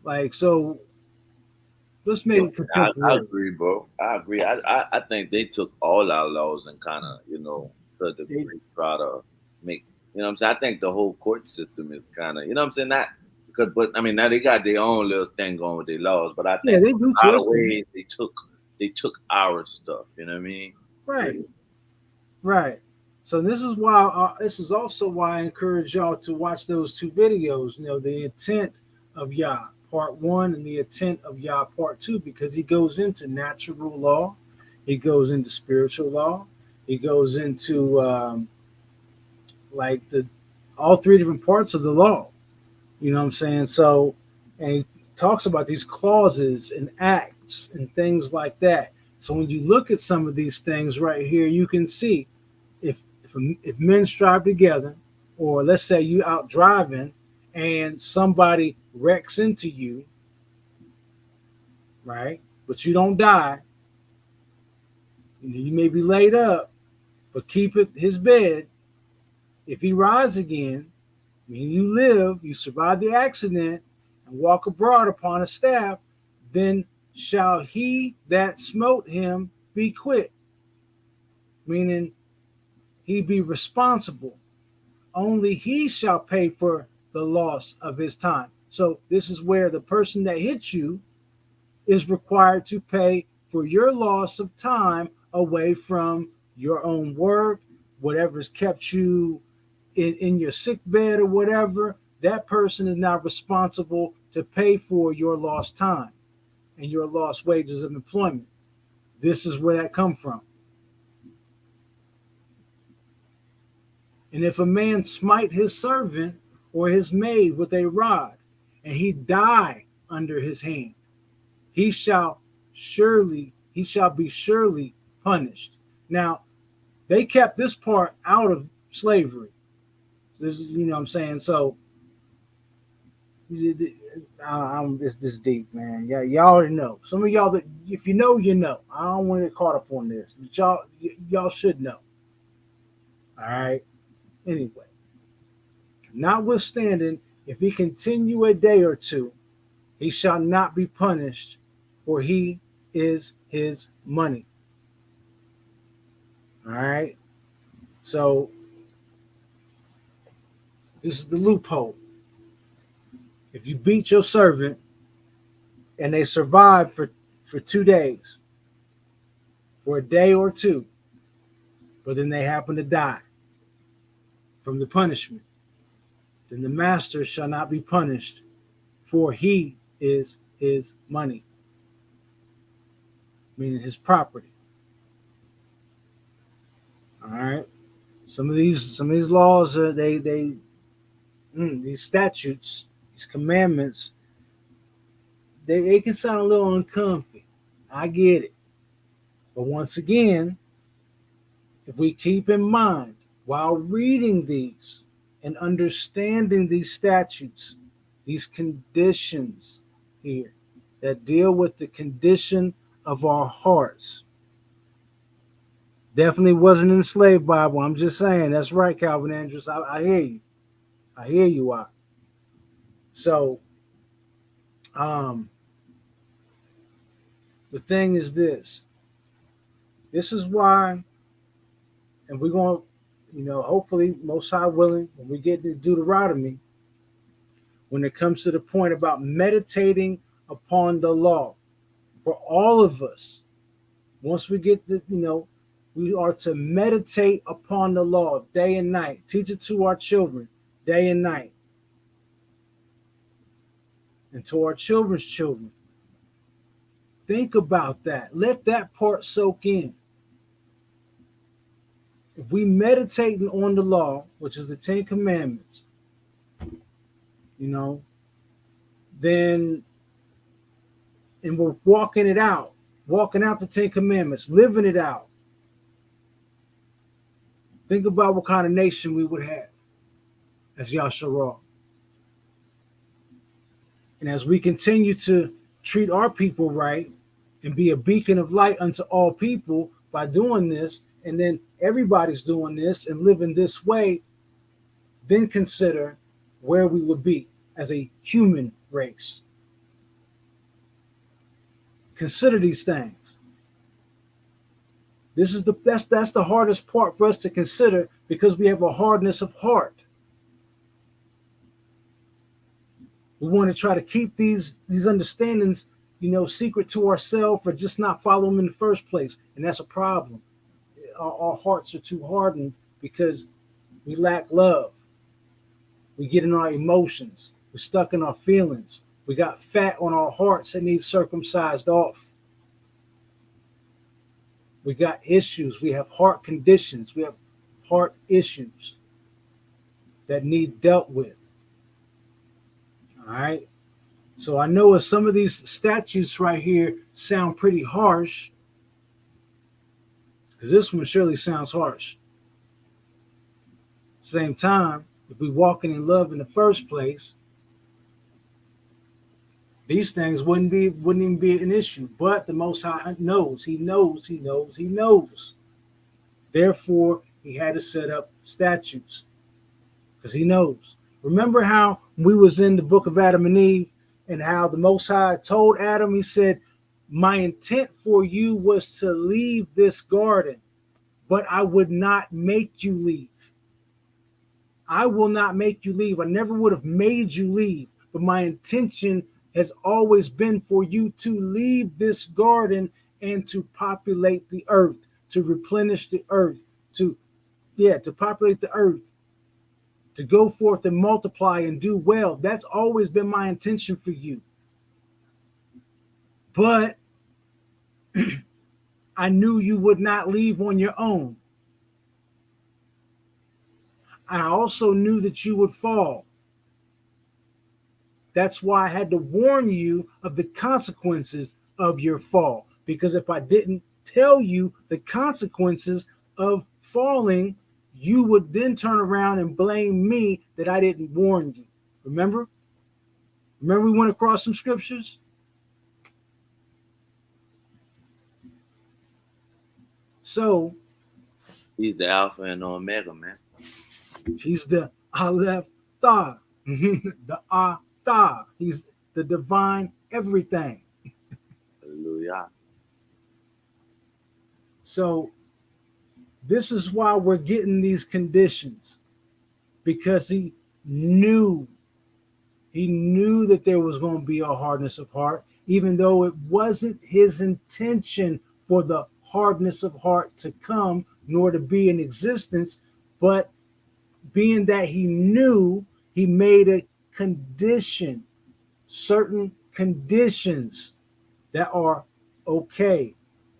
Like, so let's make Yeah, it I contemporary. agree, bro. I agree. I think they took all our laws and kind of, to a They, degree try to make, what I'm saying? I think the whole court system is kind of, what I'm saying? Not because, but I mean, now they got their own little thing going with their laws, but I yeah, think they do a lot of twist them. ways they took our stuff, you know what I mean? Right, right. So this is also why I encourage y'all to watch those two videos. The intent of Yah Part One and the intent of Yah Part Two, because he goes into natural law, he goes into spiritual law, he goes into like the all three different parts of the law. You know what I'm saying? So, and he talks about these clauses and acts and things like that. So when you look at some of these things right here, you can see if men strive together, or let's say you out driving and somebody wrecks into you, right? But you don't die. You may be laid up, but keep it his bed. If he rise again, meaning you live, you survive the accident, and walk abroad upon a staff, then shall he that smote him be quit, meaning he be responsible. Only he shall pay for the loss of his time. So this is where the person that hit you is required to pay for your loss of time away from your own work, whatever's kept you in your sick bed or whatever. That person is now responsible to pay for your lost time and your lost wages of employment. This is where that come from. And if a man smite his servant or his maid with a rod, and he die under his hand, he shall be surely punished. Now, they kept this part out of slavery. This is, what I'm saying. So, it's this deep, man. Yeah, y'all already know. Some of y'all that, if you know, you know. I don't want to get caught up on this, but y'all should know. All right. Anyway, notwithstanding, if he continue a day or two, he shall not be punished, for he is his money. All right. So this is the loophole. If you beat your servant and they survive for 2 days, for a day or two, but then they happen to die from the punishment, then the master shall not be punished, for he is his money, meaning his property. All right. Some of these laws, these statutes, these commandments, they can sound a little uncomfy. I get it. But once again, if we keep in mind while reading these and understanding these statutes, these conditions here that deal with the condition of our hearts, definitely wasn't in the slave Bible. I'm just saying. That's right, Calvin Andrews. I hear you. I hear you out. So, um, the thing is this. This is why, and we're going to, hopefully, most high willing, when we get to Deuteronomy, when it comes to the point about meditating upon the law, for all of us, once we get to, we are to meditate upon the law day and night, teach it to our children day and night, and to our children's children. Think about that. Let that part soak in. If we meditate on the law, which is the Ten Commandments, then, and we're walking out the Ten Commandments, living it out. Think about what kind of nation we would have as Yasharal. And as we continue to treat our people right and be a beacon of light unto all people by doing this, and then everybody's doing this and living this way, then consider where we would be as a human race. Consider these things. This is that's the hardest part for us to consider, because we have a hardness of heart. We want to try to keep these understandings, secret to ourselves, or just not follow them in the first place, and that's a problem. Our hearts are too hardened because we lack love. We get in our emotions. We're stuck in our feelings. We got fat on our hearts that need circumcised off. We got issues. We have heart conditions. We have heart issues that need dealt with. All right. So I know as some of these statutes right here sound pretty harsh, because this one surely sounds harsh. Same time, if we walking in love in the first place, these things wouldn't even be an issue. But the Most High knows. He knows. Therefore, he had to set up statutes, because he knows. Remember how we was in the book of Adam and Eve, and how the Most High told Adam, he said, my intent for you was to leave this garden, but I would not make you leave. I will not make you leave. I never would have made you leave, but my intention has always been for you to leave this garden and to populate the earth, to replenish the earth, to populate the earth, to go forth and multiply and do well. That's always been my intention for you. But I knew you would not leave on your own. I also knew that you would fall. That's why I had to warn you of the consequences of your fall. Because if I didn't tell you the consequences of falling, you would then turn around and blame me that I didn't warn you. Remember? Remember we went across some scriptures? So, He's the Alpha and Omega, man. he's the Aleph Tha, the Tha. He's the divine everything. Hallelujah. So this is why we're getting these conditions, because he knew that there was going to be a hardness of heart, even though it wasn't his intention for the hardness of heart to come nor to be in existence. But being that he knew, he made a condition, certain conditions that are okay,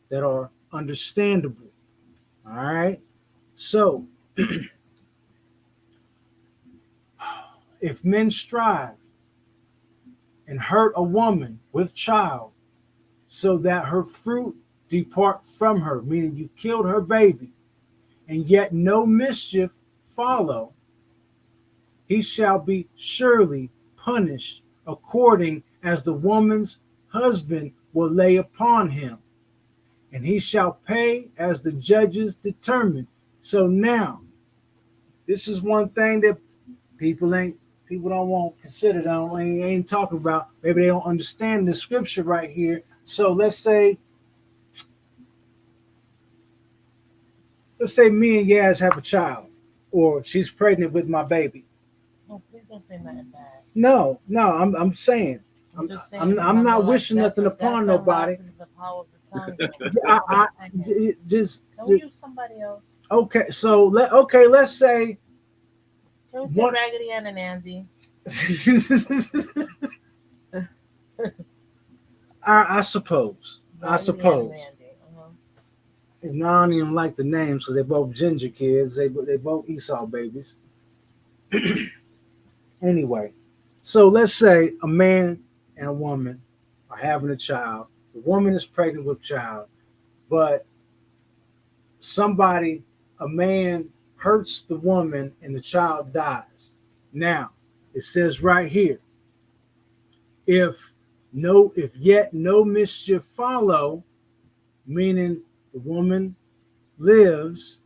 that are understandable. All right. So if men strive and hurt a woman with child, so that her fruit depart from her, meaning you killed her baby, and yet no mischief follow, he shall be surely punished according as the woman's husband will lay upon him, and he shall pay as the judges determine. So now, this is one thing that people don't want to consider. They ain't talking about. Maybe they don't understand the scripture right here. So let's say me and Yaz have a child, or she's pregnant with my baby. No, please don't say nothing bad. No, I'm saying. I'm not wishing nothing upon nobody. The power of the tongue. Just Don't use somebody else. Okay, so let's say. Can we say Raggedy Ann and Andy? I suppose. Raggedy Ann and Andy. And I don't even like the names because they're both ginger kids. They both Esau babies. Anyway, so let's say a man and a woman are having a child. The woman is pregnant with child, but a man hurts the woman and the child dies. Now, it says right here, If yet no mischief follow, meaning the woman lives,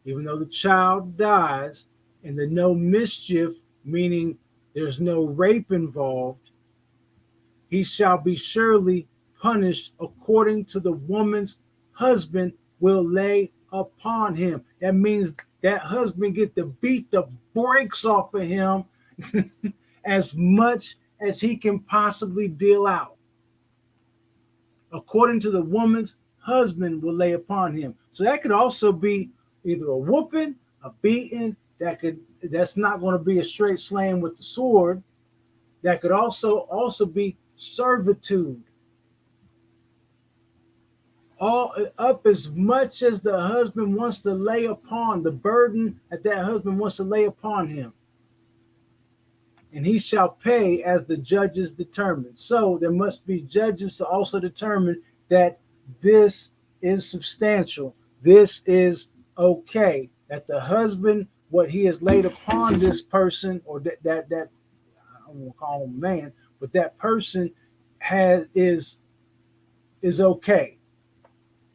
even though the child dies, and the no mischief, meaning there's no rape involved, he shall be surely punished according to the woman's husband will lay upon him. That means that husband get to beat the brakes off of him as much as he can possibly deal out. According to the woman's husband will lay upon him. So that could also be either a whooping, a beating, that's not going to be a straight slaying with the sword. That could also be servitude. All up as much as the husband wants to lay upon the burden that husband wants to lay upon him. And he shall pay as the judges determine. So there must be judges to also determine that this is substantial. This is okay. That the husband, what he has laid upon this person, or that I don't want to call him a man, but that person is okay.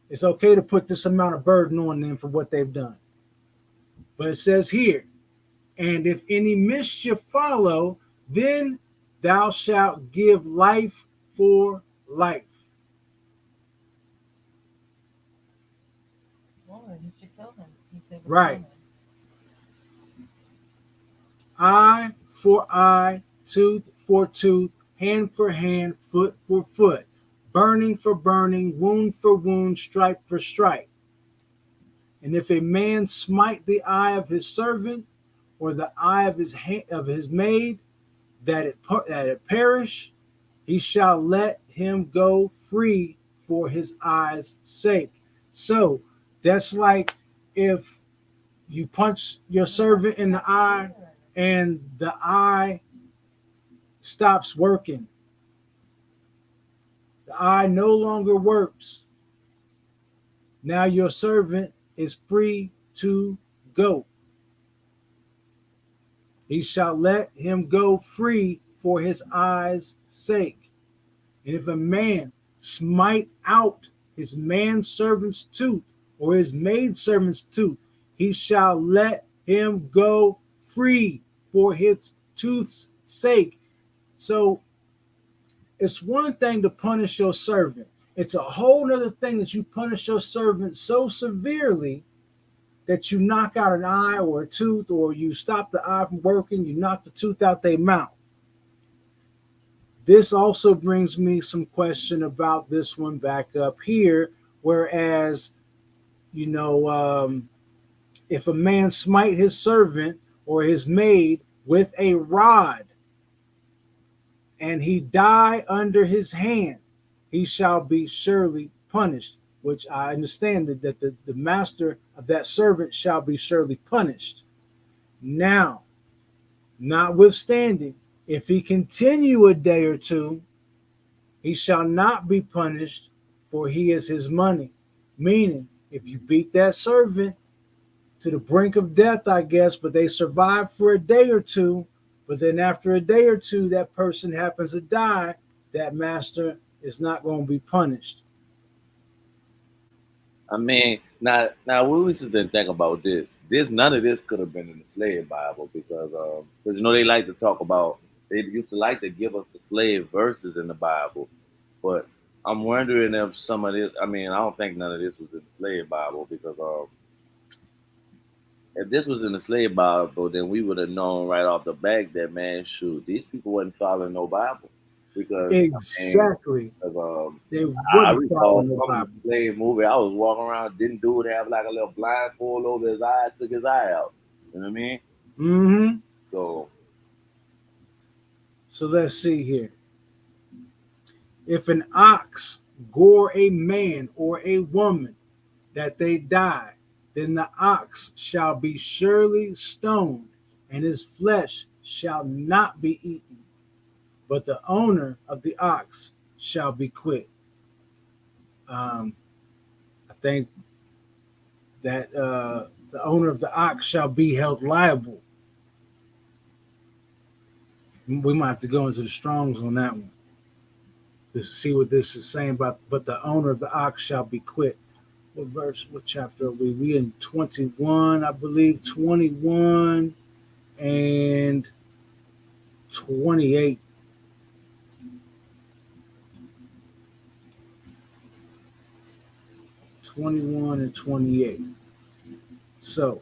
It's okay to put this amount of burden on them for what they've done. But it says here, and if any mischief follow, then thou shalt give life for life. Well, you should kill him. Right. Eye for eye, tooth for tooth, hand for hand, foot for foot, burning for burning, wound for wound, stripe for stripe. And if a man smite the eye of his servant, or the eye of his maid, that it perish, he shall let him go free for his eye's sake. So that's like if you punch your servant in the eye and the eye stops working. The eye no longer works. Now your servant is free to go. He shall let him go free for his eye's sake. And if a man smite out his manservant's tooth or his maidservant's tooth, he shall let him go free for his tooth's sake. So it's one thing to punish your servant. It's a whole other thing that you punish your servant so severely that you knock out an eye or a tooth, or you stop the eye from working, you knock the tooth out their mouth. This also brings me some question about this one back up here, whereas, if a man smite his servant or his maid with a rod, and he die under his hand, he shall be surely punished. Which I understand that the master of that servant shall be surely punished. Now, notwithstanding, if he continue a day or two, he shall not be punished, for he is his money. Meaning, if you beat that servant to the brink of death, I guess, but they survive for a day or two, but then after a day or two, that person happens to die, that master is not going to be punished. I mean, now we used to think about this. None of this could have been in the slave Bible because they like to talk about. They used to like to give us the slave verses in the Bible, but I'm wondering if some of this. I mean, I don't think none of this was in the slave Bible because if this was in the slave Bible, then we would have known right off the bat that, man, shoot, these people wasn't following no Bible. Because exactly, they I recall some slave movie. I was walking around, didn't dude have like a little blindfold over his eye, took his eye out. You know what I mean? Mm-hmm. So let's see here. If an ox gore a man or a woman that they die, then the ox shall be surely stoned, and his flesh shall not be eaten. But the owner of the ox shall be quit. I think that the owner of the ox shall be held liable. We might have to go into the Strongs on that one. To see what this is saying about, but the owner of the ox shall be quit. What verse, what chapter are we? We in 21, I believe, 21 and 28. 21 and 28. So,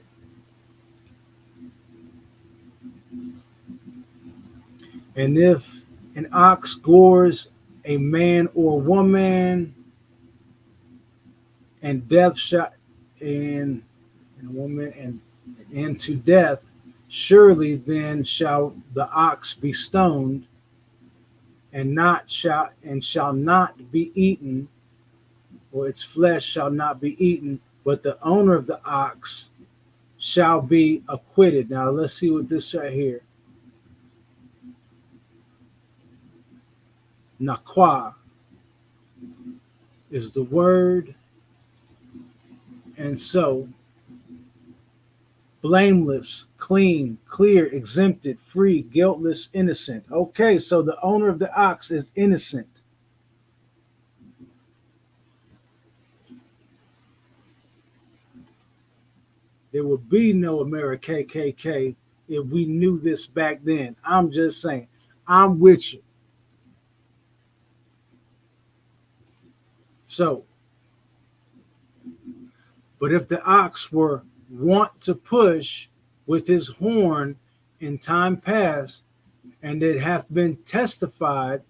and if an ox gores a man or woman, and death shall, and a woman and to death, surely then shall the ox be stoned, and shall not be eaten, or its flesh shall not be eaten, but the owner of the ox shall be acquitted. Now let's see what this right here. Naqua is the word, and so blameless, clean, clear, exempted, free, guiltless, innocent. Okay, so the owner of the ox is innocent. There would be no America KKK if we knew this back then. I'm just saying, I'm with you. So, but if the ox were wont to push with his horn in time past, and it hath been testified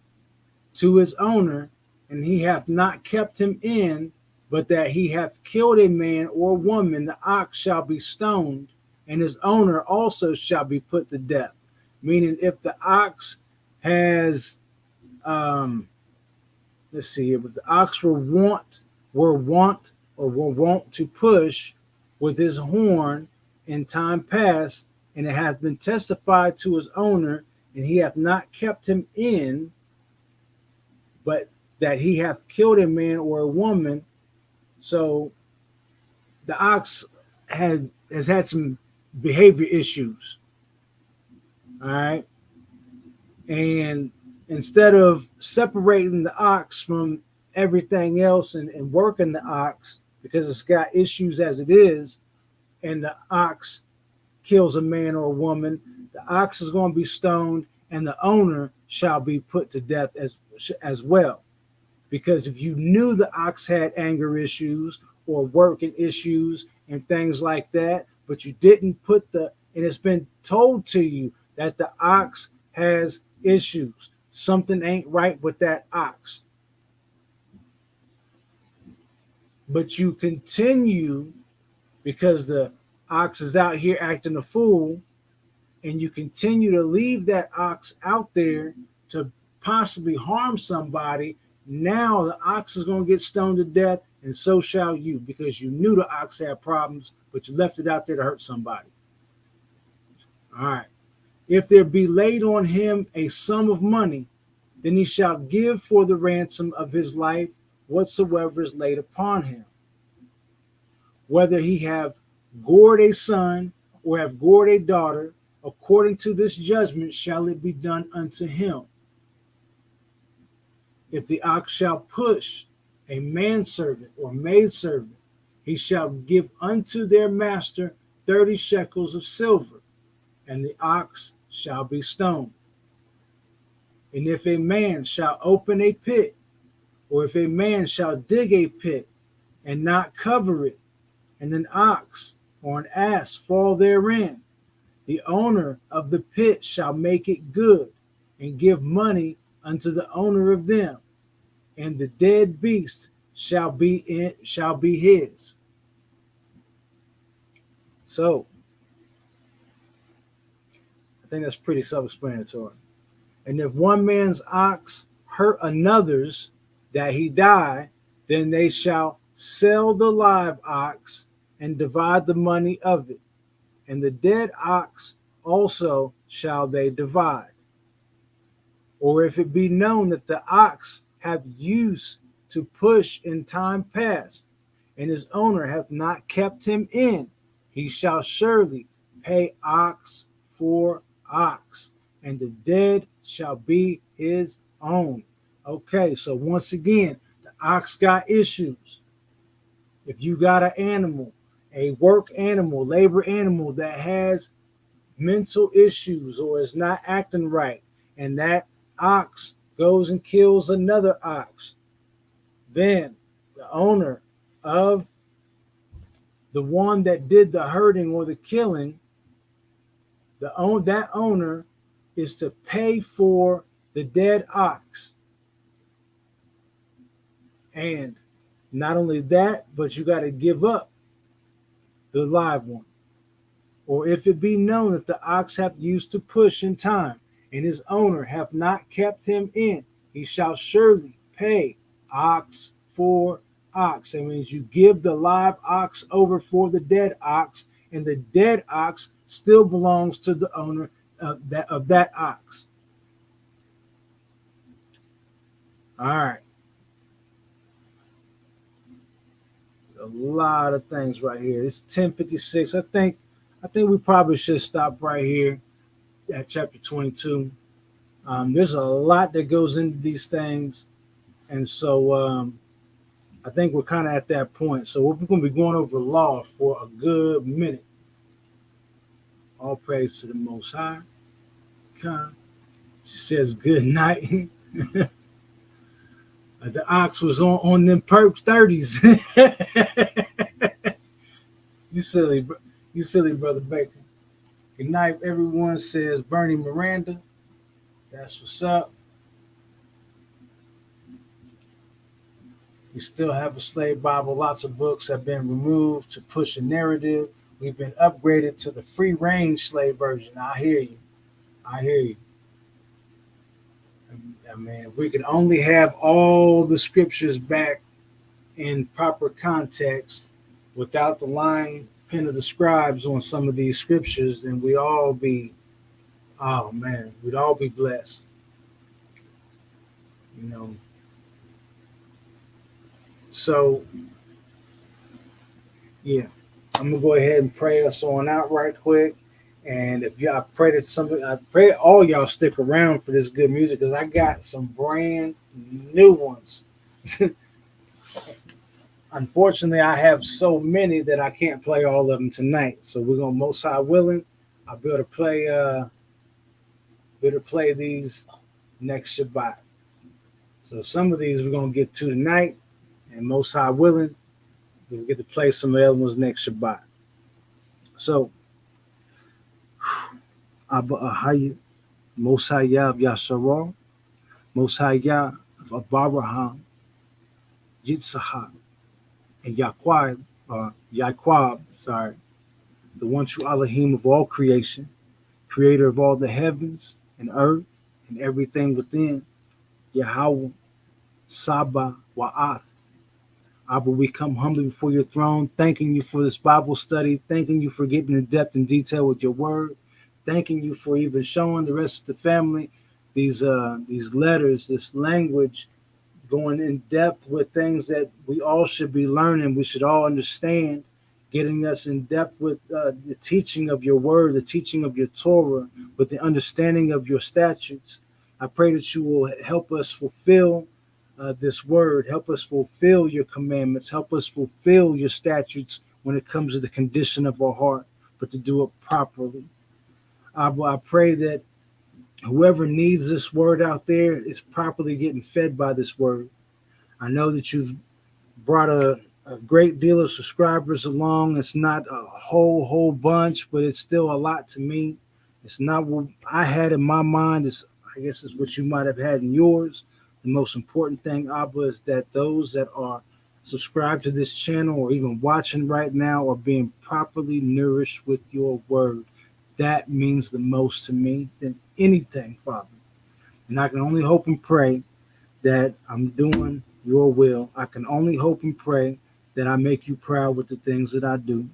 to his owner, and he hath not kept him in, but that he hath killed a man or woman, the ox shall be stoned, and his owner also shall be put to death. Meaning, if the ox has, let's see here, if the ox were wont to push with his horn in time past, and it hath been testified to his owner, and he hath not kept him in, but that he hath killed a man or a woman. So the ox has had some behavior issues. All right. And instead of separating the ox from everything else and working the ox because it's got issues as it is, and the ox kills a man or a woman, the ox is going to be stoned, and the owner shall be put to death as well. Because if you knew the ox had anger issues or working issues and things like that, but you didn't put and it's been told to you that the ox has issues, something ain't right with that ox, but you continue because the ox is out here acting a fool, and you continue to leave that ox out there to possibly harm somebody, now the ox is going to get stoned to death, and so shall you, because you knew the ox had problems, but you left it out there to hurt somebody. All right. If there be laid on him a sum of money, then he shall give for the ransom of his life whatsoever is laid upon him. Whether he have gored a son or have gored a daughter, according to this judgment shall it be done unto him. If the ox shall push a manservant or maidservant, he shall give unto their master 30 shekels of silver, and the ox shall be stoned. And if a man shall open a pit, or if a man shall dig a pit and not cover it, and an ox or an ass fall therein, the owner of the pit shall make it good, and give money unto the owner of them, and the dead beast shall be his. So I think that's pretty self-explanatory. And if one man's ox hurt another's, that he die, then they shall sell the live ox and divide the money of it, and the dead ox also shall they divide. Or if it be known that the ox hath use to push in time past, and his owner hath not kept him in, he shall surely pay ox for ox, and the dead shall be his own. Okay, so once again, the ox got issues. If you got an animal, a work animal, labor animal that has mental issues or is not acting right, and that ox goes and kills another ox, then the owner of the one that did the hurting or the killing, that owner is to pay for the dead ox. And not only that, but you got to give up the live one. Or if it be known that the ox hath used to push in time, and his owner hath not kept him in, he shall surely pay ox for ox. That means you give the live ox over for the dead ox, and the dead ox still belongs to the owner of that ox. All right. A lot of things right here. It's 10:56. I think we probably should stop right here at chapter 22. There's a lot that goes into these things, and so I think we're kind of at that point. So we're going to be going over law for a good minute. All praise to the Most High. Come. She says good night. The ox was on them perks 30s. you silly, you silly brother Baker. Good night, everyone. Says Bernie Miranda. That's what's up. We still have a slave Bible. Lots of books have been removed to push a narrative. We've been upgraded to the free range slave version. I hear you. I hear you. I mean, if we could only have all the scriptures back in proper context without the lying pen of the scribes on some of these scriptures, then we'd all be, oh man, we'd all be blessed. You know. So, yeah, I'm gonna go ahead and pray us on out right quick. And if y'all pray that somebody, I pray all y'all stick around for this good music because I got some brand new ones. Unfortunately, I have so many that I can't play all of them tonight. So we're gonna, most high willing, I'll be able to play these next Shabbat. So some of these we're gonna get to tonight, and most high willing, we'll get to play some of the other ones next Shabbat. So Abba Ahayu, Most High Yah of Yasharal, Most High Yah of Abraham, Yitzhak, and Yaquab, sorry, the one true Elohim of all creation, creator of all the heavens and earth and everything within, Yahweh, Saba, Wa'ath. Abba, we come humbly before your throne, thanking you for this Bible study, thanking you for getting in depth and detail with your word, thanking you for even showing the rest of the family these letters, this language, going in depth with things that we all should be learning. We should all understand, getting us in depth with the teaching of your word, the teaching of your Torah, with the understanding of your statutes. I pray that you will help us fulfill this word, help us fulfill your commandments, help us fulfill your statutes when it comes to the condition of our heart, but to do it properly. I pray that whoever needs this word out there is properly getting fed by this word. I know that you've brought a great deal of subscribers along. It's not a whole bunch, but it's still a lot to me. It's not what I had in my mind. I guess it's what you might have had in yours. The most important thing, Abba, is that those that are subscribed to this channel or even watching right now are being properly nourished with your word. That means the most to me than anything, Father. And I can only hope and pray that I'm doing your will. I can only hope and pray that I make you proud with the things that I do.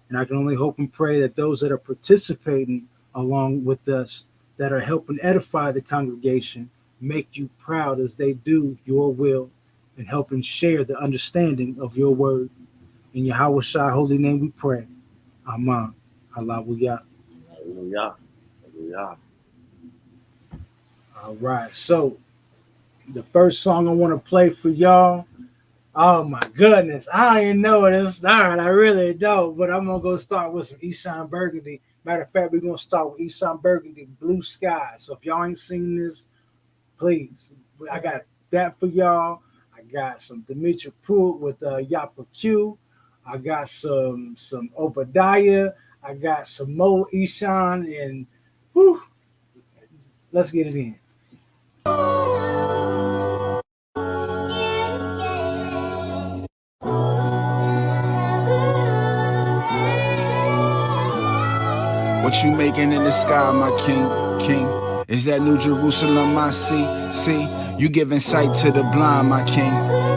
And I can only hope and pray that those that are participating along with us, that are helping edify the congregation, make you proud as they do your will and helping share the understanding of your word. In Yahweh Shai holy name we pray. Amen. Hallelujah. Hallelujah. Hallelujah. All right. So The first song I want to play for y'all. Oh my goodness, I don't even know where to start. I really don't, but I'm gonna go start with some Eshon Burgundy. Matter of fact, we're gonna start with Eshon Burgundy, Blue Sky. So if y'all ain't seen this, please, I got that for y'all. I got some Dimitri Pruitt with Yapa Q. I got some Obadiah. I got some Mo Eshon, and whew, let's get it in. What you making in the sky, my king? Is that New Jerusalem I see? You giving sight to the blind, my king.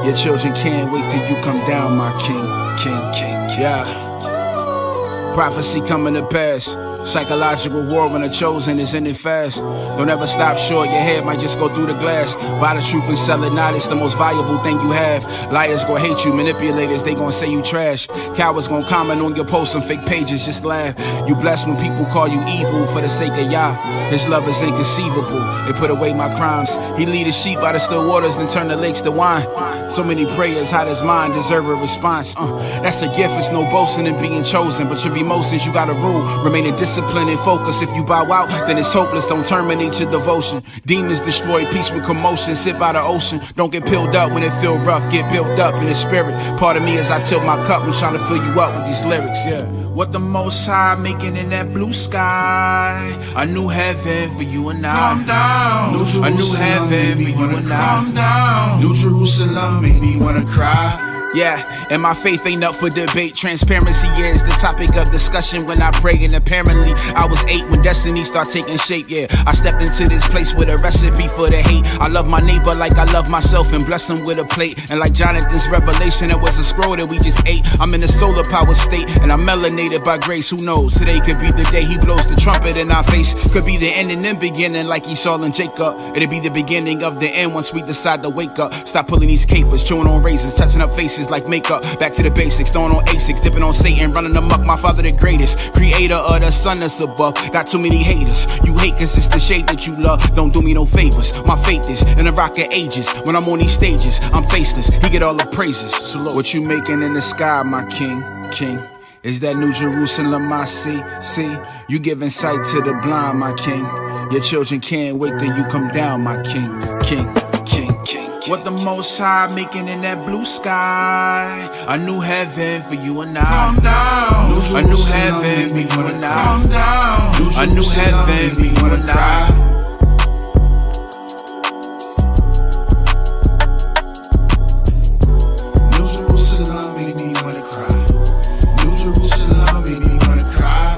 Your children can't wait till you come down, my king. Yeah. Prophecy coming to pass. Psychological war when the chosen is in it fast. Don't ever stop short, your head might just go through the glass. Buy the truth and sell it now, it's the most valuable thing you have. Liars gon' hate you, manipulators, they gon' say you trash. Cowards gon' comment on your posts on fake pages, just laugh. You blessed when people call you evil for the sake of Yah. His love is inconceivable, they put away my crimes. He lead his sheep by the still waters, then turn the lakes to wine. So many prayers, hot as mine, deserve a response. That's a gift, it's no boasting in being chosen. But your emotions, you gotta rule, remain in discipline and focus. If you bow out, then it's hopeless, don't terminate your devotion. Demons destroy peace with commotion, sit by the ocean. Don't get peeled up when it feel rough, get built up in the spirit. Part of me as I tilt my cup, I'm trying to fill you up with these lyrics, yeah. What the Most High making in that blue sky? A new heaven for you and I. Calm down. A new heaven for you and I. Calm down. New Jerusalem make me wanna cry. Yeah, and my faith ain't up for debate. Transparency is the topic of discussion when I pray. And apparently I was 8 when destiny started taking shape. Yeah, I stepped into this place with a recipe for the hate. I love my neighbor like I love myself and bless him with a plate. And like Jonathan's revelation, it was a scroll that we just ate. I'm in a solar power state and I'm melanated by grace. Who knows? Today could be the day he blows the trumpet in our face. Could be the end and then beginning like Esau and Jacob. It'll be the beginning of the end once we decide to wake up. Stop pulling these capers, chewing on raisins, touching up faces like makeup. Back to the basics, throwing on Asics, dipping on Satan, running amok. My father the greatest, creator of the sun that's above. Got too many haters. You hate cause it's the shade that you love. Don't do me no favors. My faith is in the rock of ages. When I'm on these stages, I'm faceless. He get all the praises. So look, what you making in the sky, my king? Is that New Jerusalem I see? You giving sight to the blind, my king. Your children can't wait till you come down, my king. What the Most High making in that blue sky? A new heaven for you and I. Calm down. A new heaven for you and I. Calm down. A new heaven for you and I. New Jerusalem make me wanna cry. New Jerusalem make me wanna cry.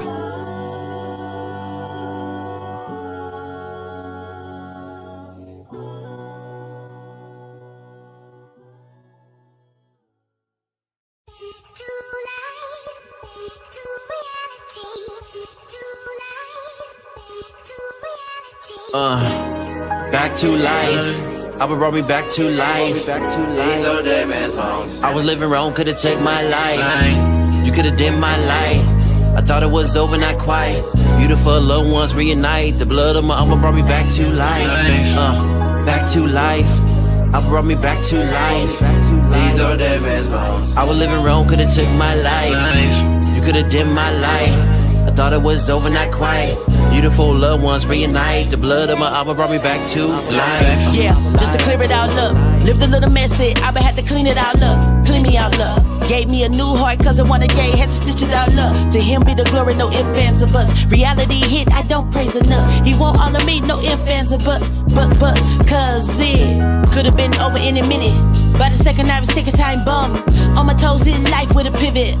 Back to life. Abba brought me back to life. I was living wrong, could've took my life. You could've dimmed my light. I thought it was over, not quite. Beautiful loved ones reunite. The blood of my Abba brought me back to life. Back to life. Abba brought me back to life. I was living wrong, could've took my life. You could've dimmed my light. I thought it was over, not quite. Beautiful loved ones reunite. The blood of my Abba brought me back to life. Yeah, just to clear it all up. Lived a little messy, Abba had to clean it all up. Clean me out, love. Gave me a new heart cause I wanted gay, had to stitch it all up. To him be the glory, no ifs, ands, or buts. Reality hit, I don't praise enough. He want all of me, no ifs, ands, or buts. But, cause it could've been over in a minute. By the second I was taking time bomb. On my toes in life with a pivot.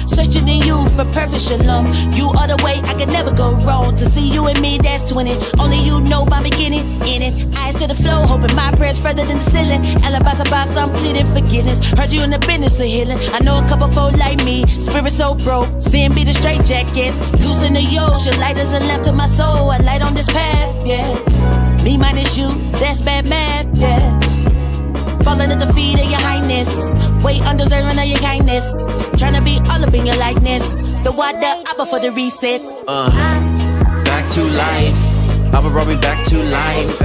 Searching in you for perfect shalom. You are the way I could never go wrong. To see you and me, that's twinning. Only you know my beginning in it. Eyes to the flow, hoping my prayers further than the ceiling. Alibis about some pleading forgiveness. Heard you in the business of healing. I know a couple folk like me. Spirit so broke. Sin be the straight jackets. Loosen the yoke. Your light is a lamp to my soul. A light on this path, yeah. Me minus you, that's bad math, yeah. Falling at the feet of your highness. Wait undeserving of your kindness. Trying to be all up in your likeness. The water, Abba for the reset. Back to life. Abba brought me back to life.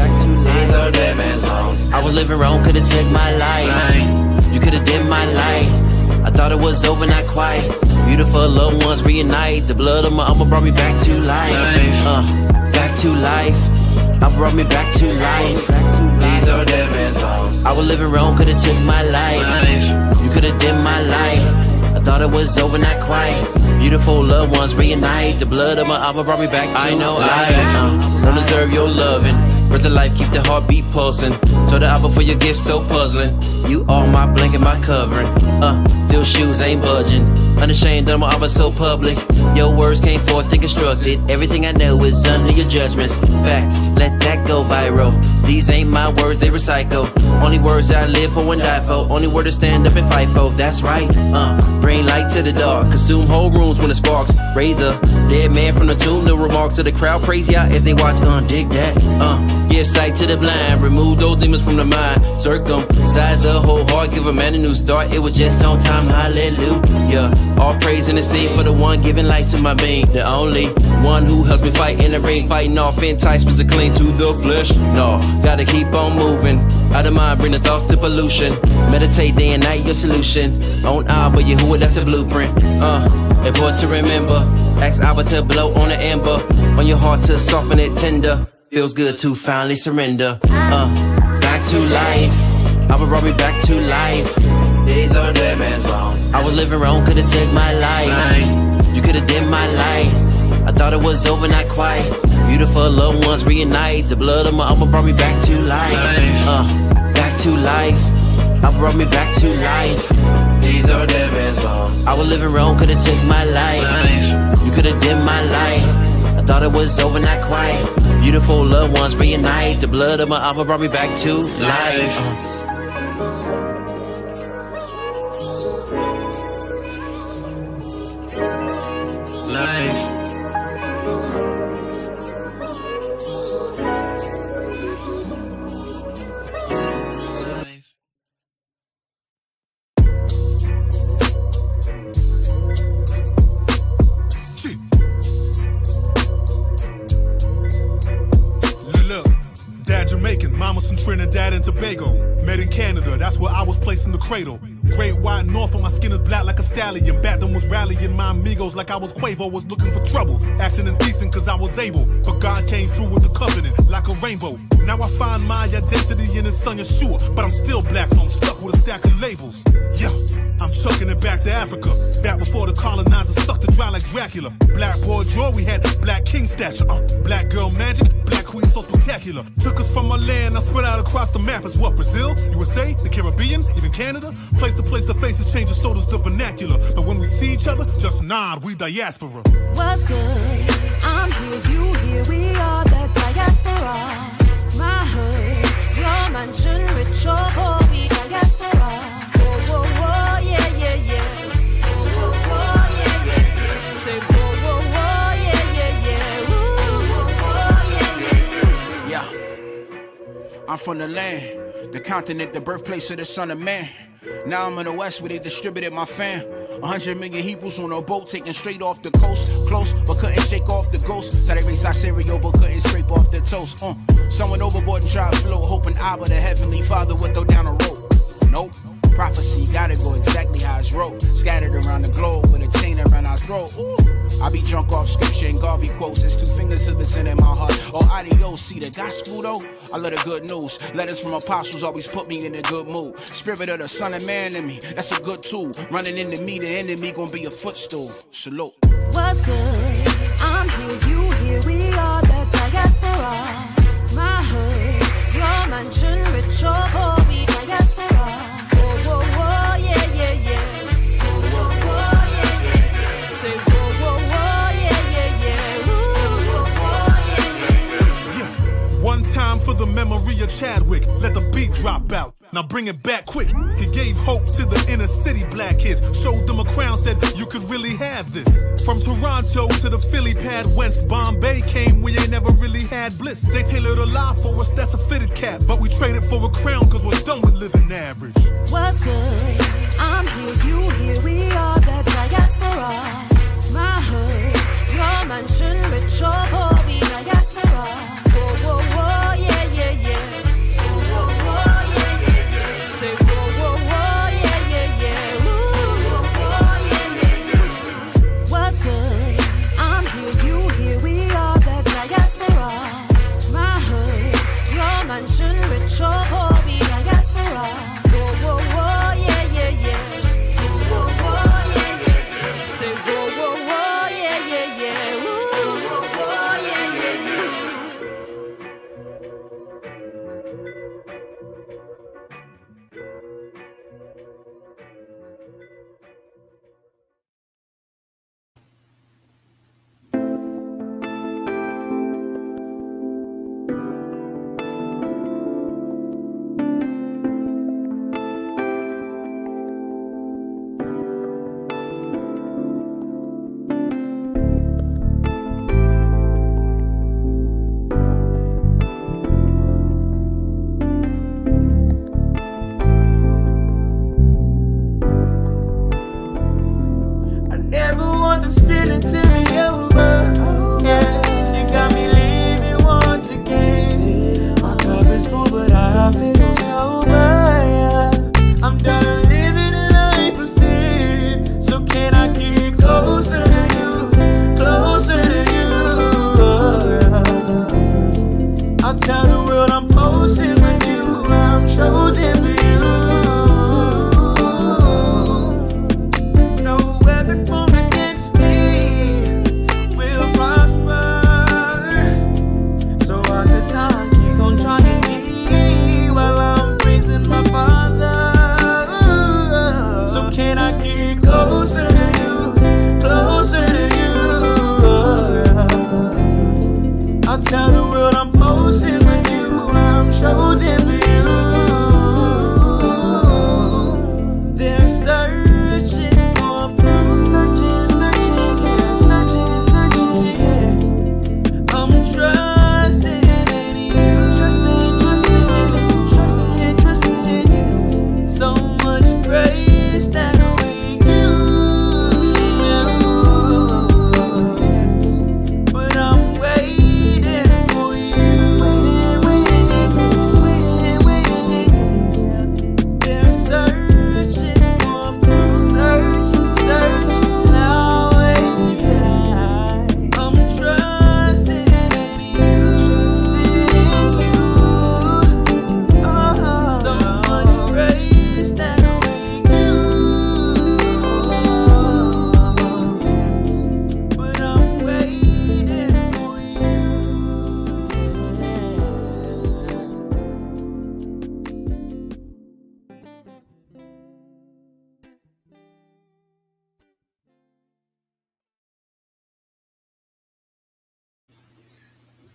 These are dead man's bones. I was living wrong, could've took my life. You could've dimmed my light. I thought it was over, not quite. Beautiful loved ones reunite. The blood of my mama brought me back to life. Back to life. I brought me back to life. These are dead man's bones. I was living wrong, could've took my life. You could've dimmed my light. I thought it was over, not quite. Beautiful loved ones reunite. The blood of my mama brought me back to I know I don't deserve your loving. Breath of life, keep the heartbeat pulsing. Told the album for your gift, so puzzling. You are my blanket, my covering. Still shoes ain't budging. Unashamed that I'm so public. Your words came forth, think constructed. Everything I know is under your judgments. Facts, let that go viral. These ain't my words, they recycle. Only words that I live for and die for. Only word to stand up and fight for. That's right. Bring light to the dark. Consume whole rooms when it sparks. Raise a dead man from the tomb. The remarks of the crowd praise ya as they watch. Dig that. Give sight to the blind. Remove those demons from the mind. Circumcise the whole heart. Give a man a new start. It was just on time. Hallelujah. All praise in the scene for the one giving life to my being. The only one who helps me fight in the ring. Fighting off enticements to cling to the flesh. No, gotta keep on moving. Out of mind, bring the thoughts to pollution. Meditate day and night, your solution. On but you who that's a blueprint. Important to remember. Ask Abba to blow on the ember. On your heart to soften it tender. Feels good to finally surrender. Back to life. Abba brought me back to life. These are dead man's bones. I was living wrong, could've took my life. You could've dimmed my light. I thought it was over, not quite. Beautiful loved ones reunite. The blood of my mama brought me back to life. Back to life. I brought me back to life. These are dead man's bones. I was living wrong, could've took my life. You could've dimmed my light. I thought it was over, not quite. Beautiful loved ones reunite. The blood of my mama brought me back to life. Trinidad and Tobago, met in Canada, that's where I was placed in the cradle. Great white north, but my skin is black like a stallion. Back then was rallying my amigos like I was Quavo, was looking for trouble. Acting indecent cause I was able, but God came through with the covenant like a rainbow. Now I find my identity in the sun, Yeshua, but I'm still black, so I'm stuck with a stack of labels. Yeah, I'm chucking it back to Africa, back before the colonizers sucked it dry like Dracula. Black boy joy, we had black king stature, black girl magic, black queen so spectacular. Took us from our land, now spread out across the map as what? Brazil, USA, the Caribbean, even Canada. Place to place, the faces change, so does the vernacular. But when we see each other, just nod, we diaspora. What's good? I'm here, you here, we are the diaspora. My hood, your mansion, rich or poor, we diaspora. Whoa, whoa, whoa, yeah, yeah, yeah. Whoa, whoa, whoa, yeah, yeah, yeah. Say whoa, whoa, whoa, yeah, yeah, yeah. Whoa, whoa, whoa, yeah, yeah, Yeah. I'm from the land, the continent, the birthplace of the son of man. Now I'm in the west where they distributed my fam. 100 million Hebrews on a boat taken straight off the coast. Close, but couldn't shake off the ghost. So they raised our cereal, but couldn't scrape off the toast. Someone overboard and tried to float, hoping Abba, the heavenly father, would throw down a rope. Nope. Prophecy gotta go exactly how it's wrote. Scattered around the globe with a chain around our throat. Ooh. I be drunk off scripture and Garvey quotes. It's 2 fingers to the sin in my heart. Oh, adios, see the gospel though? I love the good news. Letters from apostles always put me in a good mood. Spirit of the son of man in me, that's a good tool. Running into me, the enemy gon' be a footstool. Salute. what's good? I'm here, you here, we are the diaspora. My hood, your mansion, rich or poor, we diaspora. Whoa, whoa, whoa, yeah, yeah, yeah. Whoa, whoa, whoa, yeah, yeah, yeah. Say whoa, whoa, whoa, yeah, yeah, yeah. Whoa, whoa, whoa, yeah, yeah, Yeah. One time for the memory of Chadwick, let the beat drop out. Now bring it back quick. He gave hope to the inner city black kids. Showed them a crown, said you could really have this. From Toronto to the Philly pad, whence Bombay came, we ain't never really had bliss. They tailored a lie for us, that's a fitted cap. But we traded for a crown, cause we're done with living average. what's good? I'm here, you here, we are the diaspora. My hood, your mansion, rich or poor, we diaspora. Whoa, whoa, whoa, yeah, yeah, yeah.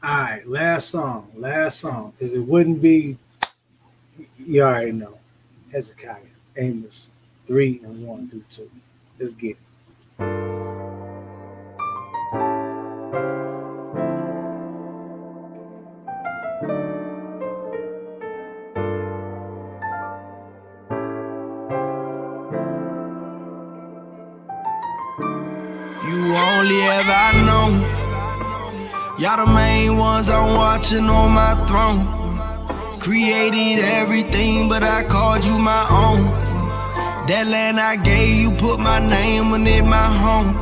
All right, last song, because it wouldn't be. You already know. Hezekiah, Amos, 3 and 1 through 2. Let's get it. You only ever know. Y'all the main ones I'm watching on my throne. Created everything, but I called you my own. That land I gave you, put my name on it, my home.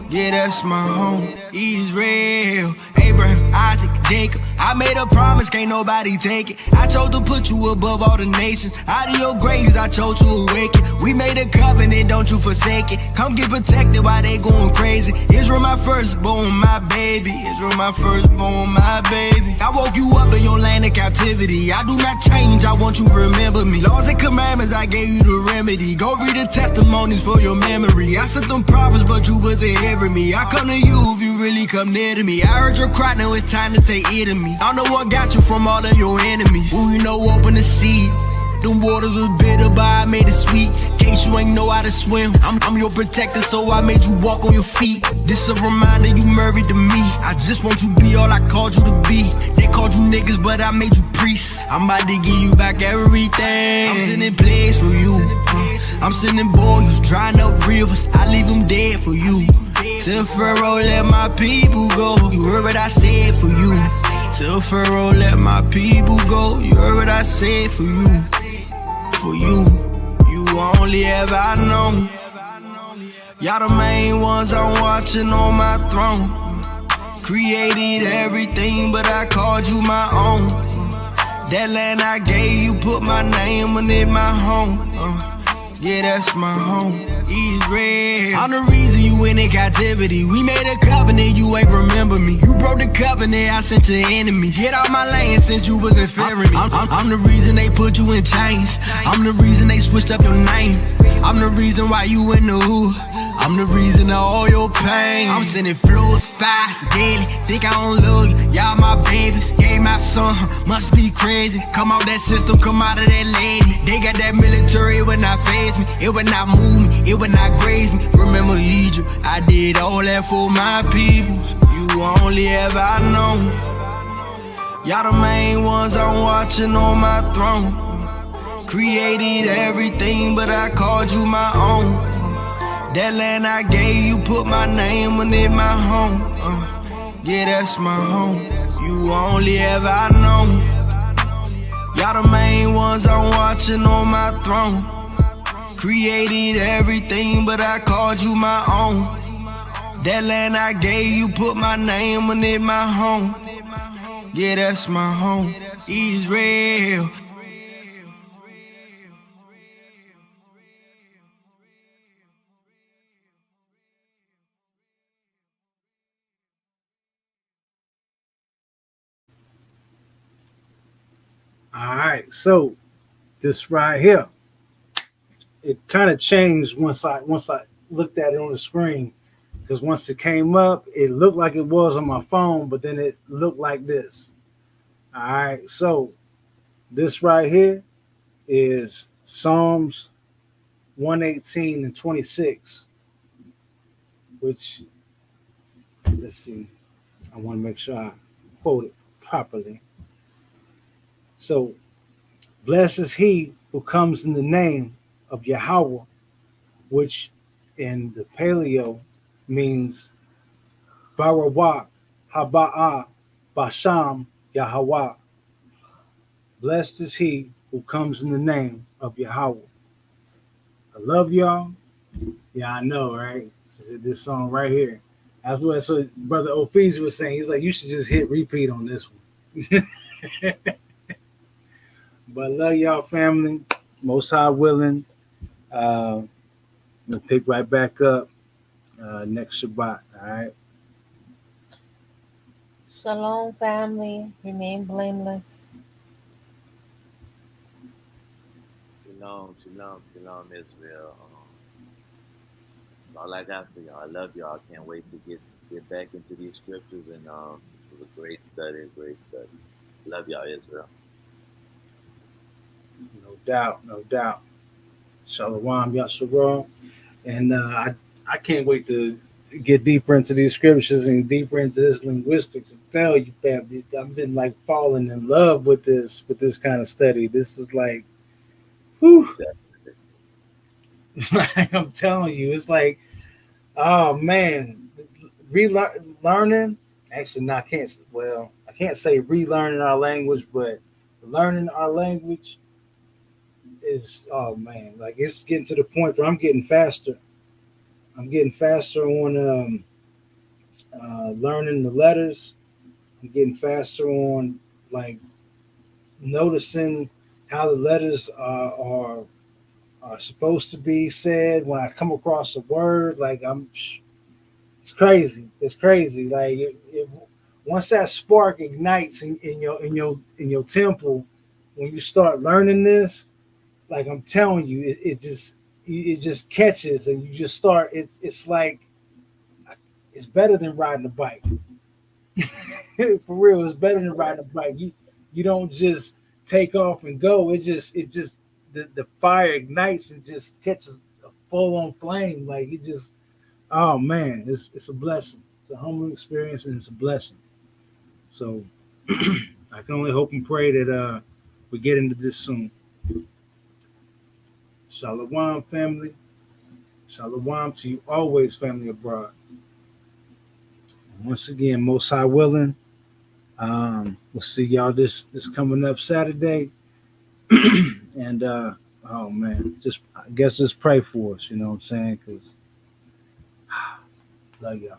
Yeah, that's my home. Israel, Abraham, Isaac, Jacob. I made a promise, can't nobody take it. I chose to put you above all the nations. Out of your graves, I chose to awaken. We made a covenant, don't you forsake it. Come get protected while they going crazy. Israel, my firstborn, my baby. Israel, my firstborn, my baby. I woke you up in your land of captivity. I do not change, I want you to remember me. Laws and commandments, I gave you the remedy. Go read the testimonies for your memory. I sent them prophets, but you wasn't hearing me. I come to you if you really come near to me. I heard your cry, now it's time to take it to me. I know what got you from all of your enemies. Who you know open the sea. Them waters was bitter, but I made it sweet. Case you ain't know how to swim, I'm your protector, so I made you walk on your feet. This a reminder you married to me. I just want you to be all I called you to be. They called you niggas, but I made you priests. I'm about to give you back everything. I'm sending plagues for you. I'm sending boys, drying up rivers. I leave them dead for you. Tell Pharaoh, let my people go. You heard what I said for you. Tell Pharaoh, let my people go. You heard what I said for you. For you, you only ever know. Y'all the main ones I'm watching on my throne. Created everything, but I called you my own. That land I gave you, put my name on it, my home. Yeah, that's my home. Israel. I'm the reason you in captivity. We made a covenant, you ain't remember me. You broke the covenant, I sent your enemy. Get out my lane since you wasn't fearing me. I'm the reason they put you in chains. I'm the reason they switched up your name. I'm the reason why you in the hood. I'm the reason of all your pain. I'm sending flows fast, daily. Think I don't love you. Y'all my babies. Gave my son, must be crazy. Come out that system, come out of that lady. They got that military, it would not phase me. It would not move me, it would not graze me. Remember Egypt, I did all that for my people. You only ever know. Y'all the main ones I'm watching on my throne. Created everything, but I called you my own. That land I gave you, put my name on it, my home. Yeah, that's my home. You only ever know. Y'all the main ones I'm watching on my throne. Created everything, but I called you my own. That land I gave you, put my name on it, my home. Yeah, that's my home. Israel. All right, so this right here, it kind of changed once I looked at it on the screen, because once it came up, it looked like it was on my phone, but then it looked like this. All right, so this right here is Psalms 118 and 26, which, let's see, I want to make sure I quote it properly. So, blessed is he who comes in the name of Yahweh, which in the Paleo means Barawak, Haba'ah, Basham, Yahweh. Blessed is he who comes in the name of Yahweh. I love y'all. Yeah, I know, right? This song right here. That's what so Brother Ophies was saying. He's like, you should just hit repeat on this one. But love y'all, family. Most High willing. We'll pick right back up next Shabbat. All right. Shalom, family. Remain blameless. Shalom, shalom, shalom, Israel. All I got for y'all. I love y'all. I can't wait to get back into these scriptures and was a great study, great study. Love y'all, Israel. No doubt, no doubt. Shalom, Yasharal. And I can't wait to get deeper into these scriptures and deeper into this linguistics. I tell you, Fab, I've been like falling in love with this kind of study. This is like, whew. I'm telling you, it's like, oh man, relearning. Actually, no, I can't. Well, I can't say relearning our language, but learning our language is, oh man, like it's getting to the point where I'm getting faster. I'm getting faster on learning the letters. I'm getting faster on like noticing how the letters are supposed to be said when I come across a word. Like it's crazy. It's crazy. Like once that spark ignites in your temple, when you start learning this, like I'm telling you, it just catches and you just start. It's like it's better than riding a bike. For real, it's better than riding a bike. You don't just take off and go. It just the fire ignites and just catches a full on flame. Like it just, oh man, it's a blessing. It's a humbling experience and it's a blessing. So I can only hope and pray that we get into this soon. Shalom, family. Shalom to you always, family abroad. And once again, most high willing. We'll see y'all this coming up Saturday. And oh man, just I guess just pray for us, you know what I'm saying? Because love y'all.